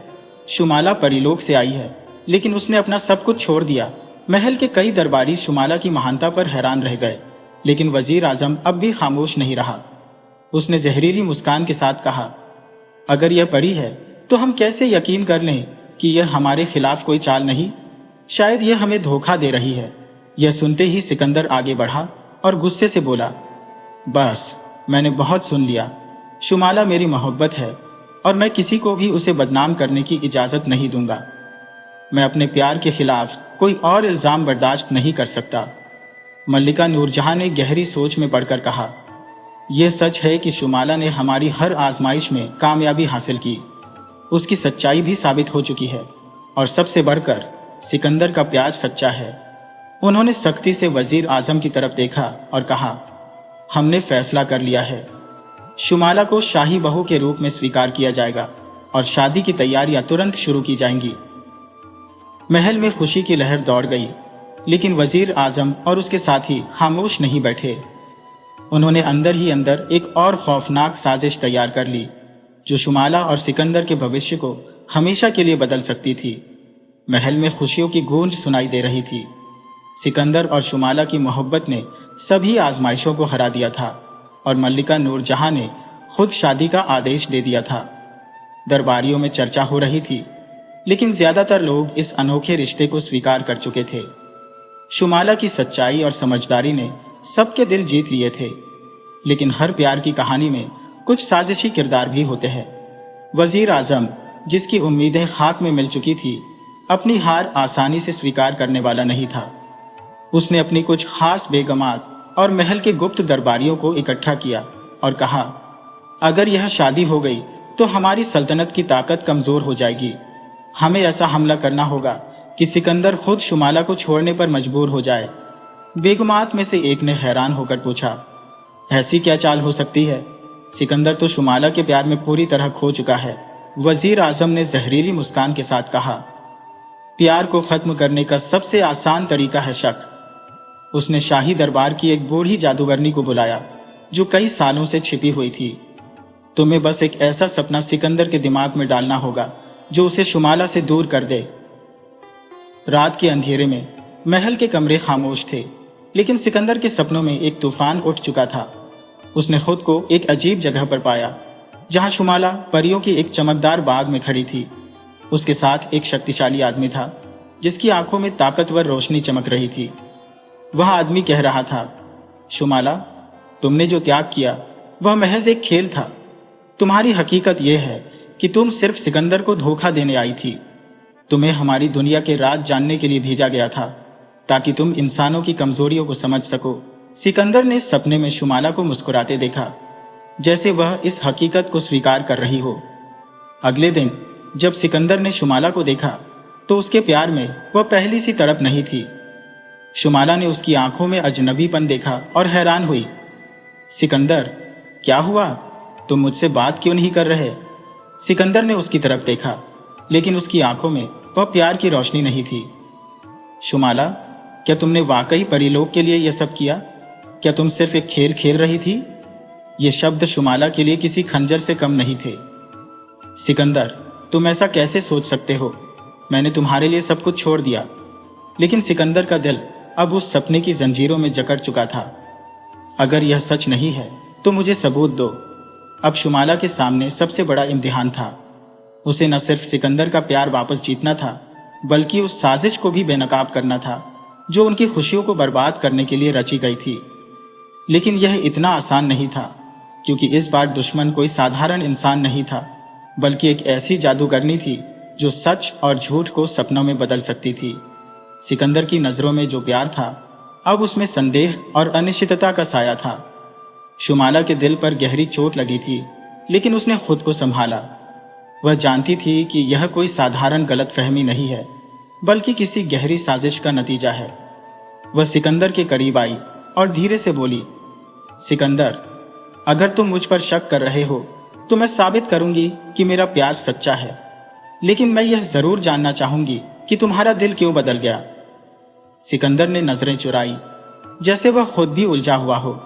शुमाला परीलोक से आई है, लेकिन उसने अपना सब कुछ छोड़ दिया। महल के कई दरबारी शुमाला की महानता पर हैरान रह गए, लेकिन वजीर आजम अब भी खामोश नहीं रहा। उसने जहरीली मुस्कान के साथ कहा, अगर यह परी है तो हम कैसे यकीन कर लें कि यह हमारे खिलाफ कोई चाल नहीं? शायद यह हमें धोखा दे रही है। यह सुनते ही सिकंदर आगे बढ़ा और गुस्से से बोला, बस, मैंने बहुत सुन लिया। शुमाला मेरी मोहब्बत है और मैं किसी को भी उसे बदनाम करने की इजाजत नहीं दूंगा। मैं अपने प्यार के खिलाफ कोई और इल्जाम बर्दाश्त नहीं कर सकता। मल्लिका नूरजहां ने गहरी सोच में पड़कर कहा, यह सच है कि शुमाला ने हमारी हर आजमाइश में कामयाबी हासिल की। उसकी सच्चाई भी साबित हो चुकी है, और सबसे बढ़कर सिकंदर का प्यार सच्चा है। उन्होंने सख्ती से वजीर आजम की तरफ देखा और कहा, हमने फैसला कर लिया है। शुमाला को शाही बहू के रूप में स्वीकार किया जाएगा और शादी की तैयारियां तुरंत शुरू की जाएंगी। महल में खुशी की लहर दौड़ गई, लेकिन वजीर आजम और उसके साथी खामोश नहीं बैठे। उन्होंने अंदर ही अंदर एक और खौफनाक साजिश तैयार कर ली, जो शुमाला और सिकंदर के भविष्य को हमेशा के लिए बदल सकती थी। महल में खुशियों की गूंज सुनाई दे रही थी। सिकंदर और शुमाला की मोहब्बत ने सभी आजमाइशों को हरा दिया था और मल्लिका नूरजहां ने खुद शादी का आदेश दे दिया था। दरबारियों में चर्चा हो रही थी, लेकिन ज्यादातर लोग इस अनोखे रिश्ते को स्वीकार कर चुके थे। शुमाला की सच्चाई और समझदारी ने सबके दिल जीत लिए थे, लेकिन हर प्यार की कहानी में कुछ साजिशी किरदार भी होते हैं। वजीर आजम, जिसकी उम्मीदें खाक में मिल चुकी थी, अपनी हार आसानी से स्वीकार करने वाला नहीं था। उसने अपनी कुछ खास बेगमात और महल के गुप्त दरबारियों को इकट्ठा किया और कहा, अगर यह शादी हो गई तो हमारी सल्तनत की ताकत कमजोर हो जाएगी। हमें ऐसा हमला करना होगा कि सिकंदर खुद शुमाला को छोड़ने पर मजबूर हो जाए। बेगमात में से एक ने हैरान होकर पूछा, ऐसी क्या चाल हो सकती है? सिकंदर तो शुमाला के प्यार में पूरी तरह खो चुका है। वजीर आजम ने जहरीली मुस्कान के साथ कहा, प्यार को खत्म करने का सबसे आसान तरीका है शक। उसने शाही दरबार की एक बूढ़ी जादूगरनी को बुलाया जो कई सालों से छिपी हुई थी। तुम्हें बस एक ऐसा सपना सिकंदर के दिमाग में डालना होगा जो उसे शुमाला से दूर कर दे। रात के अंधेरे में महल के कमरे खामोश थे, लेकिन सिकंदर के सपनों में एक तूफान उठ चुका था। उसने खुद को एक अजीब जगह पर पाया, जहां शुमाला परियों की एक चमकदार बाग में खड़ी थी। उसके साथ एक शक्तिशाली आदमी था, जिसकी आंखों में ताकतवर रोशनी चमक रही थी। वह आदमी कह रहा था, शुमाला, तुमने जो त्याग किया वह महज एक खेल था। तुम्हारी हकीकत यह है कि तुम सिर्फ सिकंदर को धोखा देने आई थी। तुम्हें हमारी दुनिया के राज जानने के लिए भेजा गया था, ताकि तुम इंसानों की कमजोरियों को समझ सको। सिकंदर ने सपने में शुमाला को मुस्कुराते देखा, जैसे वह इस हकीकत को स्वीकार कर रही हो। अगले दिन जब सिकंदर ने शुमाला को देखा तो उसके प्यार में वह पहली सी तड़प नहीं थी। शुमाला ने उसकी आंखों में अजनबीपन देखा और हैरान हुई। सिकंदर, क्या हुआ? तुम मुझसे बात क्यों नहीं कर रहे? सिकंदर ने उसकी तरफ देखा, लेकिन उसकी आंखों में वह प्यार की रोशनी नहीं थी। शुमाला, क्या तुमने वाकई परीलोक के लिए यह सब किया? क्या तुम सिर्फ एक खेल खेल रही थी? ये शब्द शुमाला के लिए किसी खंजर से कम नहीं थे। सिकंदर, तुम ऐसा कैसे सोच सकते हो? मैंने तुम्हारे लिए सब कुछ छोड़ दिया। लेकिन सिकंदर का दिल अब उस सपने की जंजीरों में जकड़ चुका था। अगर यह सच नहीं है तो मुझे सबूत दो। अब शुमाला के सामने सबसे बड़ा इम्तिहान था। उसे न सिर्फ सिकंदर का प्यार वापस जीतना था, बल्कि उस साजिश को भी बेनकाब करना था जो उनकी खुशियों को बर्बाद करने के लिए रची गई थी। लेकिन यह इतना आसान नहीं था, क्योंकि इस बार दुश्मन कोई साधारण इंसान नहीं था, बल्कि एक ऐसी जादूगरनी थी जो सच और झूठ को सपनों में बदल सकती थी। सिकंदर की नजरों में जो प्यार था, अब उसमें संदेह और अनिश्चितता का साया था। शुमाला के दिल पर गहरी चोट लगी थी, लेकिन उसने खुद को संभाला। वह जानती थी कि यह कोई साधारण गलतफहमी नहीं है, बल्कि किसी गहरी साजिश का नतीजा है। वह सिकंदर के करीब आई और धीरे से बोली, सिकंदर, अगर तुम मुझ पर शक कर रहे हो तो मैं साबित करूंगी कि मेरा प्यार सच्चा है। लेकिन मैं यह जरूर जानना चाहूंगी कि तुम्हारा दिल क्यों बदल गया। सिकंदर ने नजरें चुराई, जैसे वह खुद भी उलझा हुआ हो।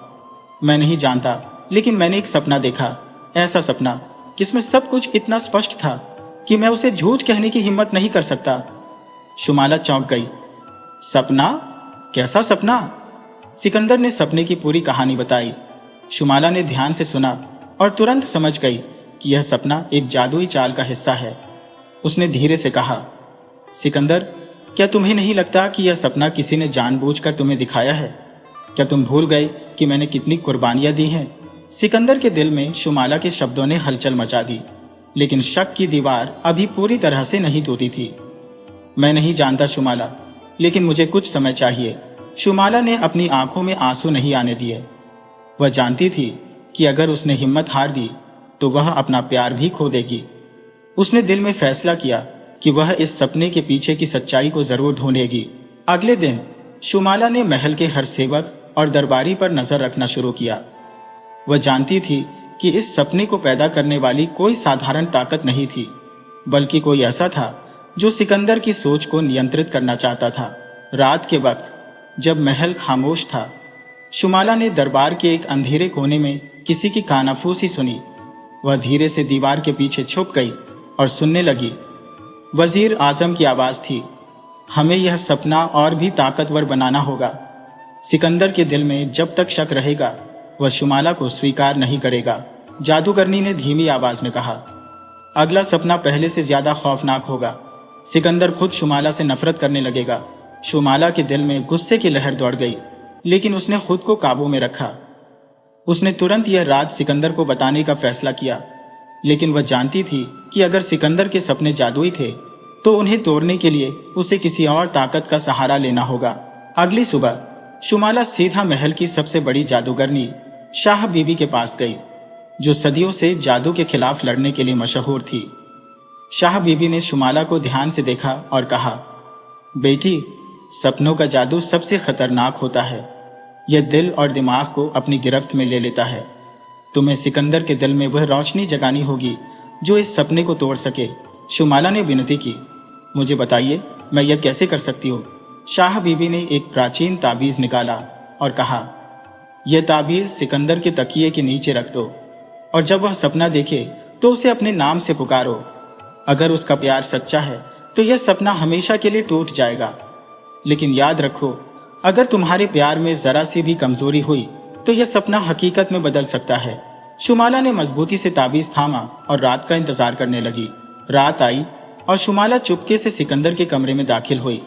मैं नहीं जानता, लेकिन मैंने एक सपना देखा, ऐसा सपना जिसमें सब कुछ इतना स्पष्ट था कि मैं उसे झूठ कहने की हिम्मत नहीं कर सकता। शुमाला चौंक गई। सपना? कैसा सपना? सिकंदर ने सपने की पूरी कहानी बताई। शुमाला ने ध्यान से सुना और तुरंत समझ गई कि यह सपना एक जादुई चाल का हिस्सा है। उसने धीरे से कहा, सिकंदर, क्या तुम्हें नहीं लगता कि यह सपना किसी ने जानबूझकर तुम्हें दिखाया है? क्या तुम भूल गए कि मैंने कितनी कुर्बानियां दी हैं? सिकंदर के दिल में शुमाला के शब्दों ने हलचल मचा दी, लेकिन शक की दीवार अभी पूरी तरह से नहीं टूटी थी। मैं नहीं जानता शुमाला, लेकिन मुझे कुछ समय चाहिए। शुमाला ने अपनी आंखों में आंसू नहीं आने दिए। वह जानती थी कि अगर उसने हिम्मत हार दी तो वह अपना प्यार भी खो देगी। उसने दिल में फैसला किया कि वह इस सपने के पीछे की सच्चाई को जरूर ढूंढेगी। अगले दिन शुमाला ने महल के हर सेवक और दरबारी पर नजर रखना शुरू किया। वह जानती थी कि इस सपने को पैदा करने वाली कोई साधारण ताकत नहीं थी, बल्कि कोई ऐसा था जो सिकंदर की सोच को नियंत्रित करना चाहता था। रात के वक्त जब महल खामोश था, शुमाला ने दरबार के एक अंधेरे कोने में किसी की कानाफूसी सुनी। वह धीरे से दीवार के पीछे छुप गई और सुनने लगी। वजीर आजम की आवाज थी। हमें यह सपना और भी ताकतवर बनाना होगा। सिकंदर के दिल में जब तक शक रहेगा वह शुमाला को स्वीकार नहीं करेगा। जादूगरनी ने धीमी आवाज में कहा, अगला सपना पहले से ज्यादा खौफनाक होगा। सिकंदर खुद शुमाला से नफरत करने लगेगा। शुमाला के दिल में गुस्से की लहर दौड़ गई, लेकिन उसने खुद को काबू में रखा। उसने तुरंत यह राज सिकंदर को बताने का फैसला किया, लेकिन वह जानती थी कि अगर सिकंदर के सपने जादुई थे तो उन्हें तोड़ने के लिए उसे किसी और ताकत का सहारा लेना होगा। अगली सुबह शुमाला सीधा महल की सबसे बड़ी जादूगरनी शाह बीबी के पास गई, जो सदियों से जादू के खिलाफ लड़ने के लिए मशहूर थी। शाह बीबी ने शुमाला को ध्यान से देखा और कहा, बेटी, सपनों का जादू सबसे खतरनाक होता है। यह दिल और दिमाग को अपनी गिरफ्त में ले लेता है। तुम्हें सिकंदर के दिल में वह रोशनी जगानी होगी जो इस सपने को तोड़ सके। शुमाला ने विनती की, मुझे बताइए, मैं यह कैसे कर सकती हूँ? शाह बीबी ने एक प्राचीन ताबीज निकाला और कहा, यह ताबीज सिकंदर के तकिए के नीचे रख दो और जब वह सपना देखे तो उसे अपने नाम से पुकारो। अगर उसका प्यार सच्चा है तो यह सपना हमेशा के लिए टूट जाएगा। लेकिन याद रखो, अगर तुम्हारे प्यार में जरा सी भी कमजोरी हुई तो यह सपना हकीकत में बदल सकता है। शुमाला ने मजबूती से ताबीज थामा और रात का इंतजार करने लगी। रात आई और शुमाला चुपके से सिकंदर के कमरे में दाखिल हुई।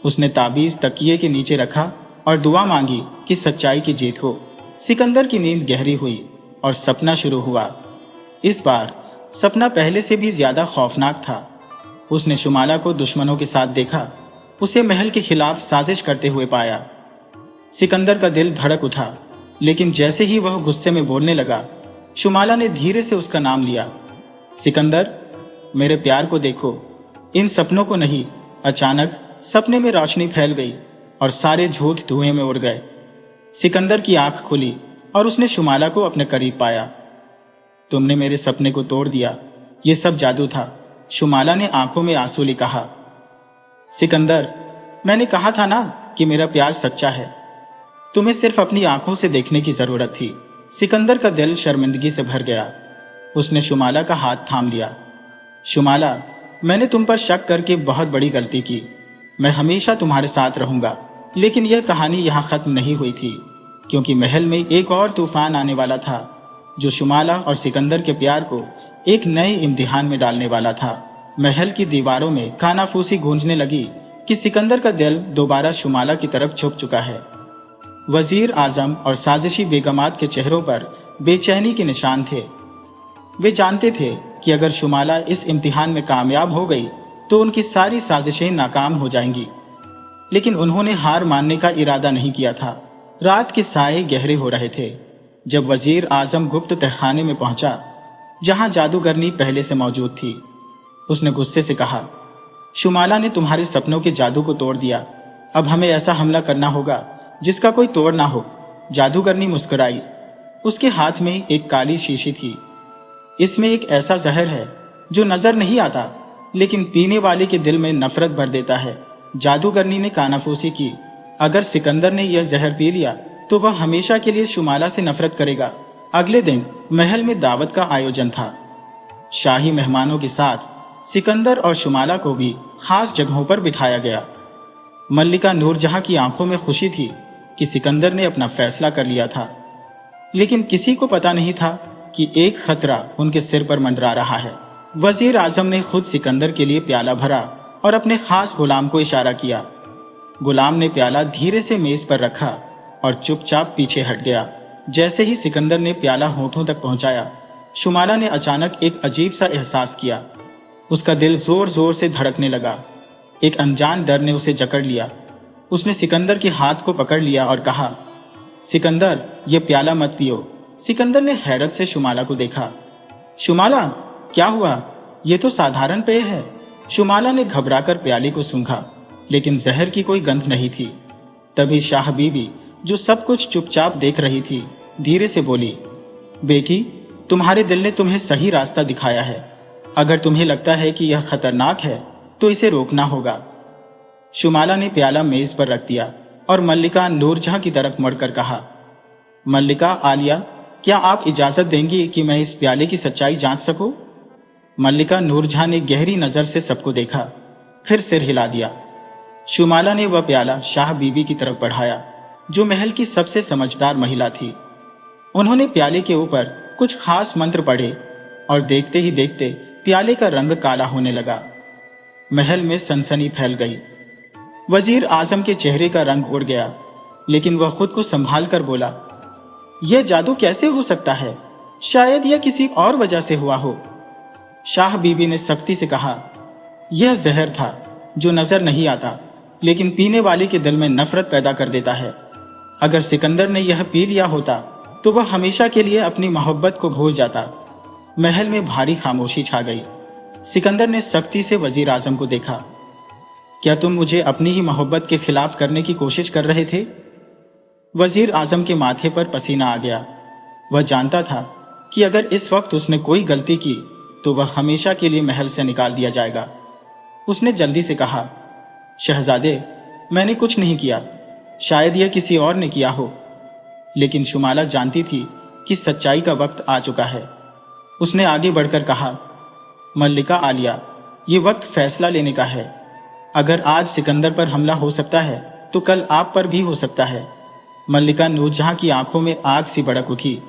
उसने ताबीज तकिए के नीचे रखा और दुआ मांगी कि सच्चाई की जीत हो। सिकंदर की नींद गहरी हुई और सपना शुरू हुआ। इस बार सपना पहले से भी ज्यादा खौफनाक था। उसने शुमाला को दुश्मनों के साथ देखा, उसे महल के खिलाफ साजिश करते हुए पाया। सिकंदर का दिल धड़क उठा, लेकिन जैसे ही वह गुस्से में बोलने लगा, शुमाला ने धीरे से उसका नाम लिया। सिकंदर, मेरे प्यार को देखो, इन सपनों को नहीं। अचानक सपने में रोशनी फैल गई और सारे झूठ धुएं में उड़ गए। सिकंदर की आंख खुली और उसने शुमाला को अपने करीब पाया। तुमने मेरे सपने को तोड़ दिया, ये सब जादू था। शुमाला ने आंखों में आंसू ले कहा। सिकंदर, मैंने कहा था ना कि मेरा प्यार सच्चा है। तुम्हें सिर्फ अपनी आंखों से देखने की जरूरत थी। सिकंदर का दिल शर्मिंदगी से भर गया। उसने शुमाला का हाथ थाम लिया। शुमाला, मैंने तुम पर शक करके बहुत बड़ी गलती की। मैं हमेशा तुम्हारे साथ रहूंगा। लेकिन यह कहानी यहां खत्म नहीं हुई थी, क्योंकि महल में एक और तूफान आने वाला था, जो शुमाला और सिकंदर के प्यार को एक नए इम्तिहान में डालने वाला था। महल की दीवारों में कानाफूसी गूंजने लगी कि सिकंदर का दिल दोबारा शुमाला की तरफ झुक चुका है। वजीर आजम और साजिशी बेगमात के चेहरों पर बेचैनी के निशान थे। वे जानते थे कि अगर शुमाला इस इम्तिहान में कामयाब हो गई तो उनकी सारी साजिशें नाकाम हो जाएंगी। लेकिन उन्होंने हार मानने का इरादा नहीं किया था। रात के साए गहरे हो रहे थे जब वजीर आजम गुप्त तहखाने में पहुंचा, जहां जादूगरनी पहले से मौजूद थी। उसने गुस्से से कहा, शुमाला ने तुम्हारे सपनों के जादू को तोड़ दिया। अब हमें ऐसा हमला करना होगा जिसका कोई तोड़ ना हो। जादूगरनी मुस्कुराई। उसके हाथ में एक काली शीशी थी। इसमें एक ऐसा जहर है जो नजर नहीं आता, लेकिन पीने वाले के दिल में नफरत भर देता है। जादूगरनी ने कानाफूसी की। अगर सिकंदर ने यह जहर पी लिया तो वह हमेशा के लिए शुमाला से नफरत करेगा। अगले दिन महल में दावत का आयोजन था। शाही मेहमानों के साथ सिकंदर और शुमाला को भी खास जगहों पर बिठाया गया। मल्लिका नूरजहां की आंखों में खुशी थी कि सिकंदर ने अपना फैसला कर लिया था, लेकिन किसी को पता नहीं था कि एक खतरा उनके सिर पर मंडरा रहा है। वजीर आजम ने खुद सिकंदर के लिए प्याला भरा और अपने खास गुलाम को इशारा किया। गुलाम ने प्याला धीरे से मेज पर रखा और चुपचाप पीछे हट गया। जैसे ही सिकंदर ने प्याला होठों तक पहुंचाया, शुमाला ने अचानक एक अजीब सा एहसास किया। उसका दिल जोर जोर से धड़कने लगा। एक अनजान डर ने उसे जकड़ लिया। उसने सिकंदर के हाथ को पकड़ लिया और कहा, सिकंदर, ये प्याला मत पियो। सिकंदर ने हैरत से शुमाला को देखा। शुमाला, क्या हुआ? ये तो साधारण पेय है। शुमाला ने घबराकर प्याले को सूंघा, लेकिन जहर की कोई गंध नहीं थी। तभी शाह बीबी, जो सब कुछ चुपचाप देख रही थी, धीरे से बोली, बेटी, तुम्हारे दिल ने तुम्हें सही रास्ता दिखाया है। अगर तुम्हें लगता है कि यह खतरनाक है तो इसे रोकना होगा। शुमाला ने प्याला मेज पर रख दिया और मल्लिका नूरजहां की तरफ मुड़कर कहा, मल्लिका, आलिया, क्या आप इजाजत देंगी कि मैं इस प्याले की सच्चाई जांच सकूं? मल्लिका नूरजहां ने गहरी नजर से सबको देखा, फिर सिर हिला दिया। शुमाला ने वह प्याला शाह बीबी की तरफ बढ़ाया, जो महल की सबसे समझदार महिला थी। उन्होंने प्याले के ऊपर कुछ खास मंत्र पढ़े और देखते ही देखते प्याले का रंग काला होने लगा। महल में सनसनी फैल गई। वजीर आजम के चेहरे का रंग उड़ गया, लेकिन वह खुद को संभाल कर बोला, यह जादू कैसे हो सकता है? शायद यह किसी और वजह से हुआ हो। शाह बीबी ने सख्ती से कहा, यह जहर था जो नजर नहीं आता, लेकिन पीने वाले के दिल में नफरत पैदा कर देता है। अगर सिकंदर ने यह पी लिया होता तो वह हमेशा के लिए अपनी मोहब्बत को भूल जाता। महल में भारी खामोशी छा गई। सिकंदर ने सख्ती से वजीर आजम को देखा। क्या तुम मुझे अपनी ही मोहब्बत के खिलाफ करने की कोशिश कर रहे थे? वजीर आजम के माथे पर पसीना आ गया। वह जानता था कि अगर इस वक्त उसने कोई गलती की तो वह हमेशा के लिए महल से निकाल दिया जाएगा। उसने जल्दी से कहा, शहजादे, मैंने कुछ नहीं किया, शायद यह किसी और ने किया हो। लेकिन शुमाला जानती थी कि सच्चाई का वक्त आ चुका है। उसने आगे बढ़कर कहा, मल्लिका आलिया, ये वक्त फैसला लेने का है। अगर आज सिकंदर पर हमला हो सकता है तो कल आप पर भी हो सकता है। मल्लिका नूरजहां की आंखों में आग सी भड़क उठी।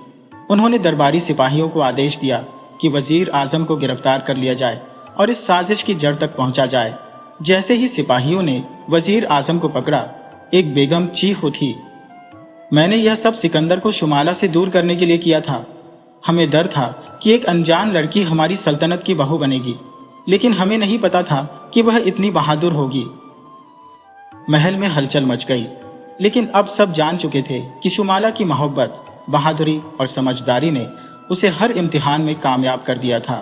उन्होंने दरबारी सिपाहियों को आदेश दिया कि वजीर आजम को गिरफ्तार कर लिया जाए और इस साजिश की जड़ तक पहुंचा जाए। जैसे ही सिपाहियों ने वजीर आजम को पकड़ा, एक बेगम चीख उठी, मैंने यह सब सिकंदर को शुमाला से दूर करने के लिए किया था। हमें डर था कि एक अनजान लड़की हमारी सल्तनत की बहू बनेगी, लेकिन हमें नहीं पता था कि वह इतनी बहादुर होगी। महल में हलचल मच गई, लेकिन अब सब जान चुके थे कि शुमाला की मोहब्बत, बहादुरी और समझदारी ने उसे हर इम्तिहान में कामयाब कर दिया था।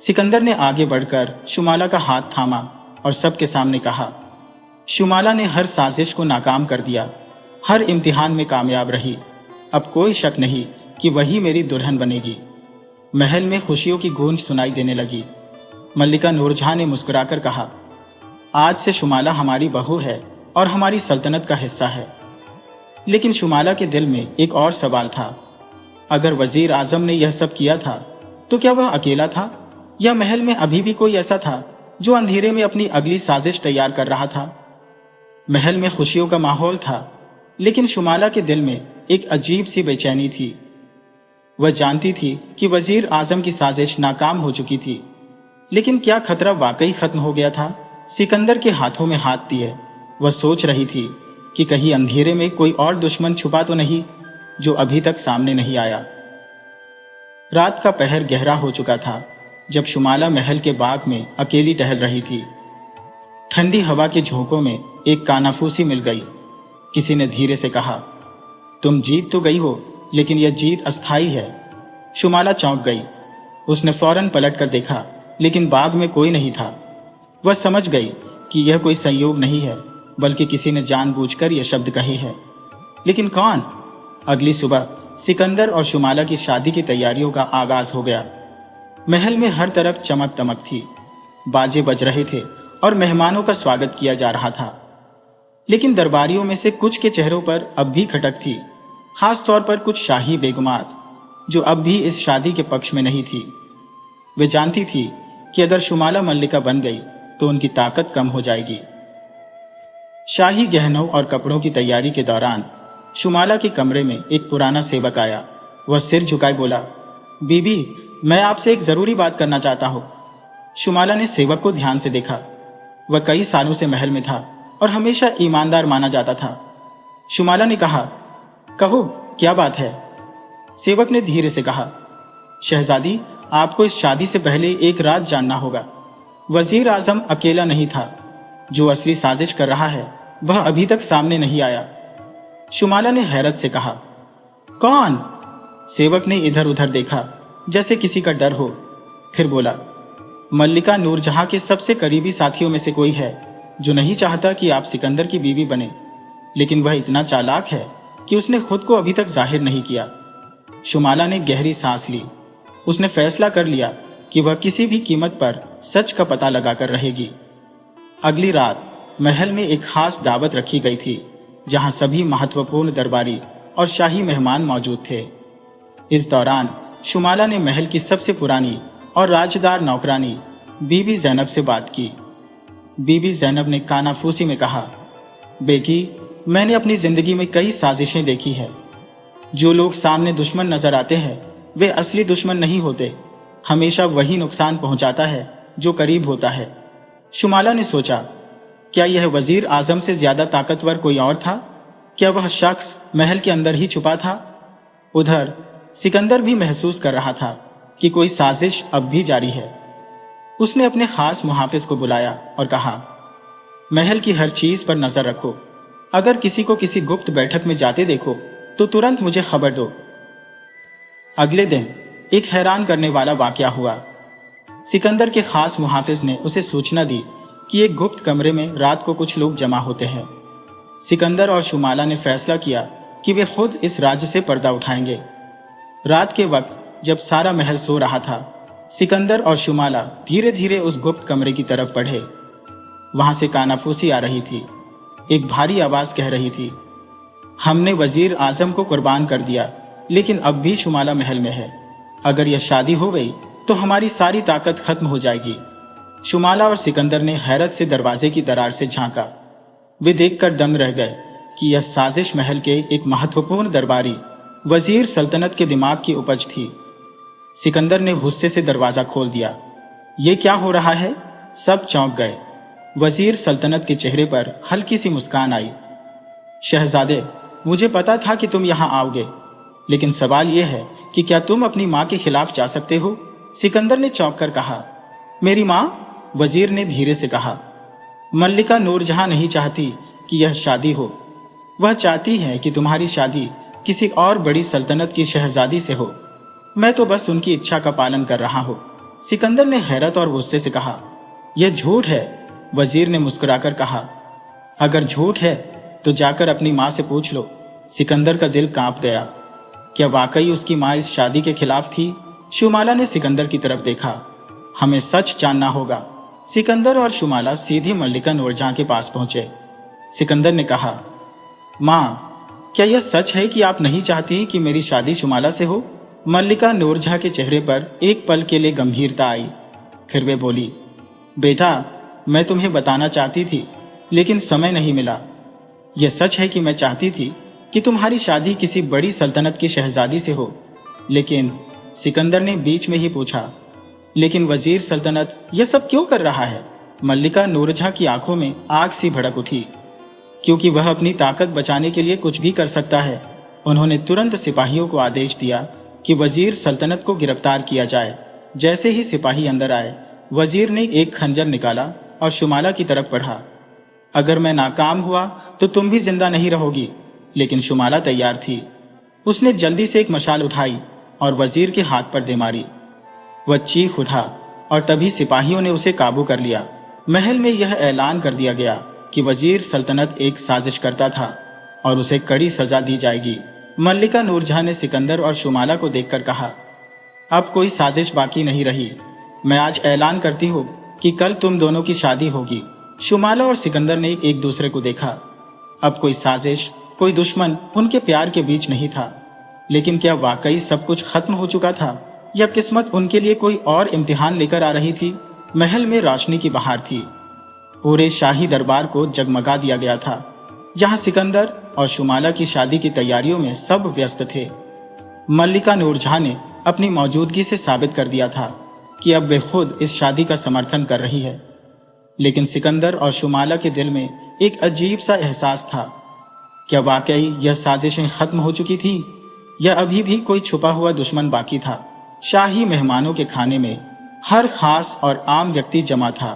सिकंदर ने आगे बढ़कर शुमाला का हाथ थामा और सबके सामने कहा, शुमाला ने हर साजिश को नाकाम कर दिया, हर इम्तिहान में कामयाब रही। अब कोई शक नहीं कि वही मेरी दुल्हन बनेगी। महल में खुशियों की गूंज सुनाई देने लगी। मल्लिका नूरजहां ने मुस्कुराकर कहा, आज से शुमाला हमारी बहू है और हमारी सल्तनत का हिस्सा है। लेकिन शुमाला के दिल में एक और सवाल था। अगर वजीर आजम ने यह सब किया था तो क्या वह अकेला था, या महल में अभी भी कोई ऐसा था जो अंधेरे में अपनी अगली साजिश तैयार कर रहा था? महल में खुशियों का माहौल था, लेकिन शुमाला के दिल में एक अजीब सी बेचैनी थी। वह जानती थी कि वजीर आजम की साजिश नाकाम हो चुकी थी, लेकिन क्या खतरा वाकई खत्म हो गया था? सिकंदर के हाथों में हाथ दिए वह सोच रही थी कि कहीं अंधेरे में कोई और दुश्मन छुपा तो नहीं जो अभी तक सामने नहीं आया। रात का पहर गहरा हो चुका था जब शुमाला महल के बाग में अकेली टहल रही थी। ठंडी हवा के झोंकों में एक कानाफूसी मिल गई। किसी ने धीरे से कहा, तुम जीत तो गई हो, लेकिन यह जीत अस्थाई है। शुमाला चौंक गई। उसने फौरन पलट कर देखा, लेकिन बाग में कोई नहीं था। वह समझ गई कि यह कोई संयोग नहीं है, बल्कि किसी ने जानबूझकर यह शब्द कहे है। लेकिन कौन? अगली सुबह सिकंदर और शुमाला की शादी की तैयारियों का आगाज हो गया। महल में हर तरफ चमक दमक थी, बाजे बज रहे थे और मेहमानों का स्वागत किया जा रहा था। लेकिन दरबारियों में से कुछ के चेहरों पर अब भी खटक थी, खास तौर पर कुछ शाही बेगमात जो अब भी इस शादी के पक्ष में नहीं थी। वे जानती थी कि अगर शुमाला मल्लिका बन गई तो उनकी ताकत कम हो जाएगी। शाही गहनों और कपड़ों की तैयारी के दौरान शुमाला के कमरे में एक पुराना सेवक आया। वह सिर झुकाए बोला, बीबी, मैं आपसे एक जरूरी बात करना चाहता हूं। शुमाला ने सेवक को ध्यान से देखा। वह कई सालों से महल में था और हमेशा ईमानदार माना जाता था। शुमाला ने कहा, कहो, क्या बात है? सेवक ने धीरे से कहा, शहजादी, आपको इस शादी से पहले एक रात जानना होगा। वजीर आजम अकेला नहीं था। जो असली साजिश कर रहा है वह अभी तक सामने नहीं आया। शुमाला ने हैरत से कहा, कौन? सेवक ने इधर उधर देखा जैसे किसी का डर हो, फिर बोला, मल्लिका नूरजहां के सबसे करीबी साथियों में से कोई है जो नहीं चाहता कि आप सिकंदर की बीवी बने, लेकिन वह इतना चालाक है कि उसने खुद को अभी तक जाहिर नहीं किया। शुमाला ने गहरी सांस ली। उसने फैसला कर लिया कि वह किसी भी कीमत पर सच का पता लगाकर रहेगी। अगली रात महल में एक खास दावत रखी गई थी, जहां सभी महत्वपूर्ण दरबारी और शाही मेहमान मौजूद थे। इस दौरान शुमाला ने महल की सबसे पुरानी और राजदार नौकरानी बीबी जैनब से बात की। बीबी जैनब ने कानाफूसी में कहा, बेटी, मैंने अपनी जिंदगी में कई साजिशें देखी है। जो लोग सामने दुश्मन नजर आते हैं वे असली दुश्मन नहीं होते। हमेशा वही नुकसान पहुंचाता है जो करीब होता है। शुमाला ने सोचा, क्या यह वजीर आजम से ज्यादा ताकतवर कोई और था? क्या वह शख्स महल के अंदर ही छुपा था? उधर सिकंदर भी महसूस कर रहा था कि कोई साजिश अब भी जारी है। उसने अपने खास मुहाफिज को बुलाया और कहा, महल की हर चीज पर नजर रखो। अगर किसी को किसी गुप्त बैठक में जाते देखो तो तुरंत मुझे खबर दो। अगले दिन एक हैरान करने वाला वाकया हुआ। सिकंदर के खास मुहाफिज ने उसे सूचना दी कि एक गुप्त कमरे में रात को कुछ लोग जमा होते हैं। सिकंदर और शुमाला ने फैसला किया कि वे खुद इस राज्य से पर्दा उठाएंगे। रात के वक्त जब सारा महल सो रहा था, सिकंदर और शुमाला धीरे धीरे उस गुप्त कमरे की तरफ बढ़े। वहां से कानाफूसी आ रही थी। एक भारी आवाज कह रही थी, हमने वजीर आजम को कुर्बान कर दिया, लेकिन अब भी शुमाला महल में है। अगर यह शादी हो गई तो हमारी सारी ताकत खत्म हो जाएगी। शुमाला और सिकंदर ने हैरत से दरवाजे की दरार से झांका। वे देखकर दंग रह गए कि यह साजिश महल के एक महत्वपूर्ण दरबारी वजीर सल्तनत के दिमाग की उपज थी। सिकंदर ने गुस्से से दरवाजा खोल दिया। ये क्या हो रहा है? सब चौंक गए। वजीर सल्तनत के चेहरे पर हल्की सी मुस्कान आई। शहजादे, मुझे पता था कि तुम यहां आओगे, लेकिन सवाल यह है कि क्या तुम अपनी मां के खिलाफ जा सकते हो? सिकंदर ने चौंक कर कहा। मेरी मां? वजीर ने धीरे से कहा, मल्लिका नूरजहां नहीं चाहती कि यह शादी हो। वह चाहती है कि तुम्हारी शादी किसी और बड़ी सल्तनत की शहजादी से हो। मैं तो बस उनकी इच्छा का पालन कर रहा हूं। सिकंदर ने हैरत और गुस्से से कहा, यह झूठ है। वजीर ने मुस्कुराकर कहा, अगर झूठ है तो जाकर अपनी मां से पूछ लो। सिकंदर का दिल कांप गया। क्या वाकई उसकी मां इस शादी के खिलाफ थी? शुमाला ने सिकंदर की तरफ देखा। हमें सच जानना होगा। सिकंदर और शुमाला सीधे मल्लिका नूरजहां के पास पहुंचे। सिकंदर ने कहा, मां, क्या यह सच है कि आप नहीं चाहती कि मेरी शादी शुमाला से हो? मल्लिका नूरजहां के चेहरे पर एक पल के लिए गंभीरता आई। फिर वे बोली, बेटा, मैं तुम्हें बताना चाहती थी, लेकिन समय नहीं मिला। यह सच है कि मैं चाहती थी कि तुम्हारी शादी किसी बड़ी सल्तनत की शहजादी से हो, लेकिन सिकंदर ने बीच में ही पूछा, लेकिन वजीर सल्तनत यह सब क्यों कर रहा है? मल्लिका नूरजहां की आंखों में आग सी भड़क उठी। क्योंकि वह अपनी ताकत बचाने के लिए कुछ भी कर सकता है। उन्होंने तुरंत सिपाहियों को आदेश दिया कि वजीर सल्तनत को गिरफ्तार किया जाए। जैसे ही सिपाही अंदर आए, वजीर ने एक खंजर निकाला और शुमाला की तरफ बढ़ा। अगर मैं नाकाम हुआ तो तुम भी जिंदा नहीं रहोगी। लेकिन शुमाला तैयार थी। उसने जल्दी से एक मशाल उठाई और वजीर के हाथ पर दे मारी। वह चीख उठा और तभी सिपाहियों ने उसे काबू कर लिया। महल में यह ऐलान कर दिया गया कि वजीर सल्तनत एक साजिश करता था और उसे कड़ी सजा दी जाएगी। मल्लिका नूरजहां ने सिकंदर और शुमाला को देखकर कहा, अब कोई साजिश बाकी नहीं रही। मैं आज ऐलान करती हूँ कि कल तुम दोनों की शादी होगी। शुमाला और सिकंदर ने एक दूसरे को देखा। अब कोई साजिश, कोई दुश्मन उनके प्यार के बीच नहीं था। लेकिन क्या वाकई सब कुछ खत्म हो चुका था, या किस्मत उनके लिए कोई और इम्तिहान लेकर आ रही थी? महल में रोशनी की बहार थी। पूरे शाही दरबार को जगमगा दिया गया था। जहां सिकंदर और शुमाला की शादी की तैयारियों में सब व्यस्त थे। मल्लिका नूरजहां ने अपनी मौजूदगी से साबित कर दिया था कि अब वे खुद इस शादी का समर्थन कर रही है। लेकिन सिकंदर और शुमाला के दिल में एक अजीब सा एहसास था। क्या वाकई यह साजिशें खत्म हो चुकी थी, या अभी भी कोई छुपा हुआ दुश्मन बाकी था? शाही मेहमानों के खाने में हर खास और आम व्यक्ति जमा था।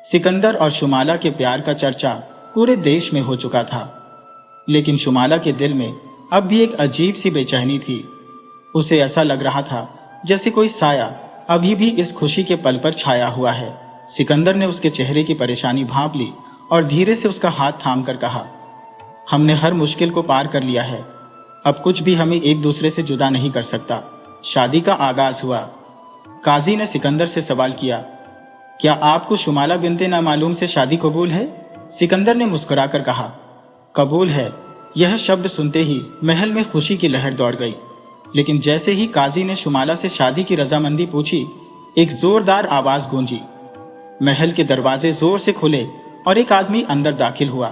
सिकंदर और शुमाला के प्यार का चर्चा पूरे देश में हो चुका था। लेकिन शुमाला के दिल में अब भी एक अजीब सी बेचैनी थी। उसे ऐसा लग रहा था जैसे कोई साया अभी भी इस खुशी के पल पर छाया हुआ है। सिकंदर ने उसके चेहरे की परेशानी भांप ली और धीरे से उसका हाथ थामकर कहा, हमने हर मुश्किल को पार कर लिया है। अब कुछ भी हमें एक दूसरे से जुदा नहीं कर सकता। शादी का आगाज हुआ। काजी ने सिकंदर से सवाल किया, क्या आपको शुमाला बिनते नामालूम से शादी कबूल है? सिकंदर ने मुस्कुराकर कहा, कबूल है। यह शब्द सुनते ही महल में खुशी की लहर दौड़ गई। लेकिन जैसे ही काजी ने शुमाला से शादी की रजामंदी पूछी, एक जोरदार आवाज गूंजी। महल के दरवाजे जोर से खुले और एक आदमी अंदर दाखिल हुआ।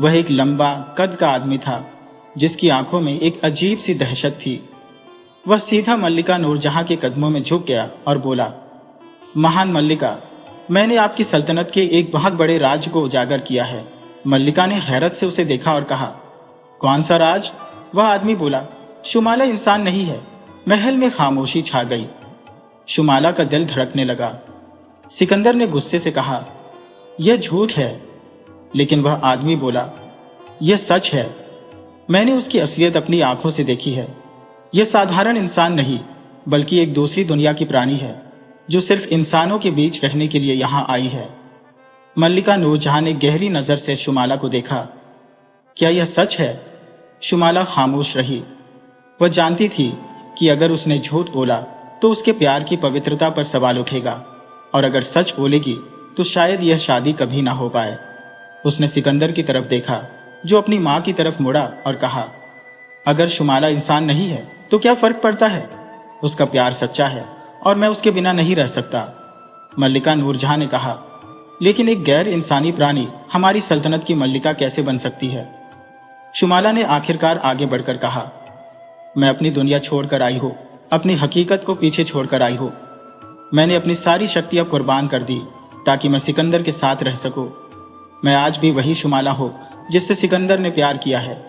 वह एक लंबा कद का आदमी था जिसकी आंखों में एक अजीब सी दहशत थी। वह सीधा मल्लिका नूरजहां के कदमों में झुक गया और बोला, महान मल्लिका, मैंने आपकी सल्तनत के एक बहुत बड़े राज को उजागर किया है। मल्लिका ने हैरत से उसे देखा और कहा, कौन सा राज? वह आदमी बोला, शुमाला इंसान नहीं है। महल में खामोशी छा गई। शुमाला का दिल धड़कने लगा। सिकंदर ने गुस्से से कहा, यह झूठ है। लेकिन वह आदमी बोला, यह सच है। मैंने उसकी असलियत अपनी आंखों से देखी है। यह साधारण इंसान नहीं बल्कि एक दूसरी दुनिया की प्राणी है जो सिर्फ इंसानों के बीच रहने के लिए यहां आई है। मल्लिका नूरजहां ने गहरी नजर से शुमाला को देखा। क्या यह सच है? शुमाला खामोश रही। वह जानती थी कि अगर उसने झूठ बोला तो उसके प्यार की पवित्रता पर सवाल उठेगा, और अगर सच बोलेगी तो शायद यह शादी कभी ना हो पाए। उसने सिकंदर की तरफ देखा जो अपनी मां की तरफ मुड़ा और कहा, अगर शुमाला इंसान नहीं है तो क्या फर्क पड़ता है? उसका प्यार सच्चा है और मैं उसके बिना नहीं रह सकता। मल्लिका नूरजहां ने कहा, लेकिन एक गैर इंसानी प्राणी हमारी सल्तनत की मल्लिका कैसे बन सकती है? शुमाला ने आखिरकार आगे बढ़कर कहा, मैं अपनी दुनिया छोड़कर आई हूं, अपनी हकीकत को पीछे छोड़कर आई हूं। मैंने अपनी सारी शक्तियां कुर्बान कर दी ताकि मैं सिकंदर के साथ रह सकूं। मैं आज भी वही शुमाला हूं जिससे सिकंदर ने प्यार किया है।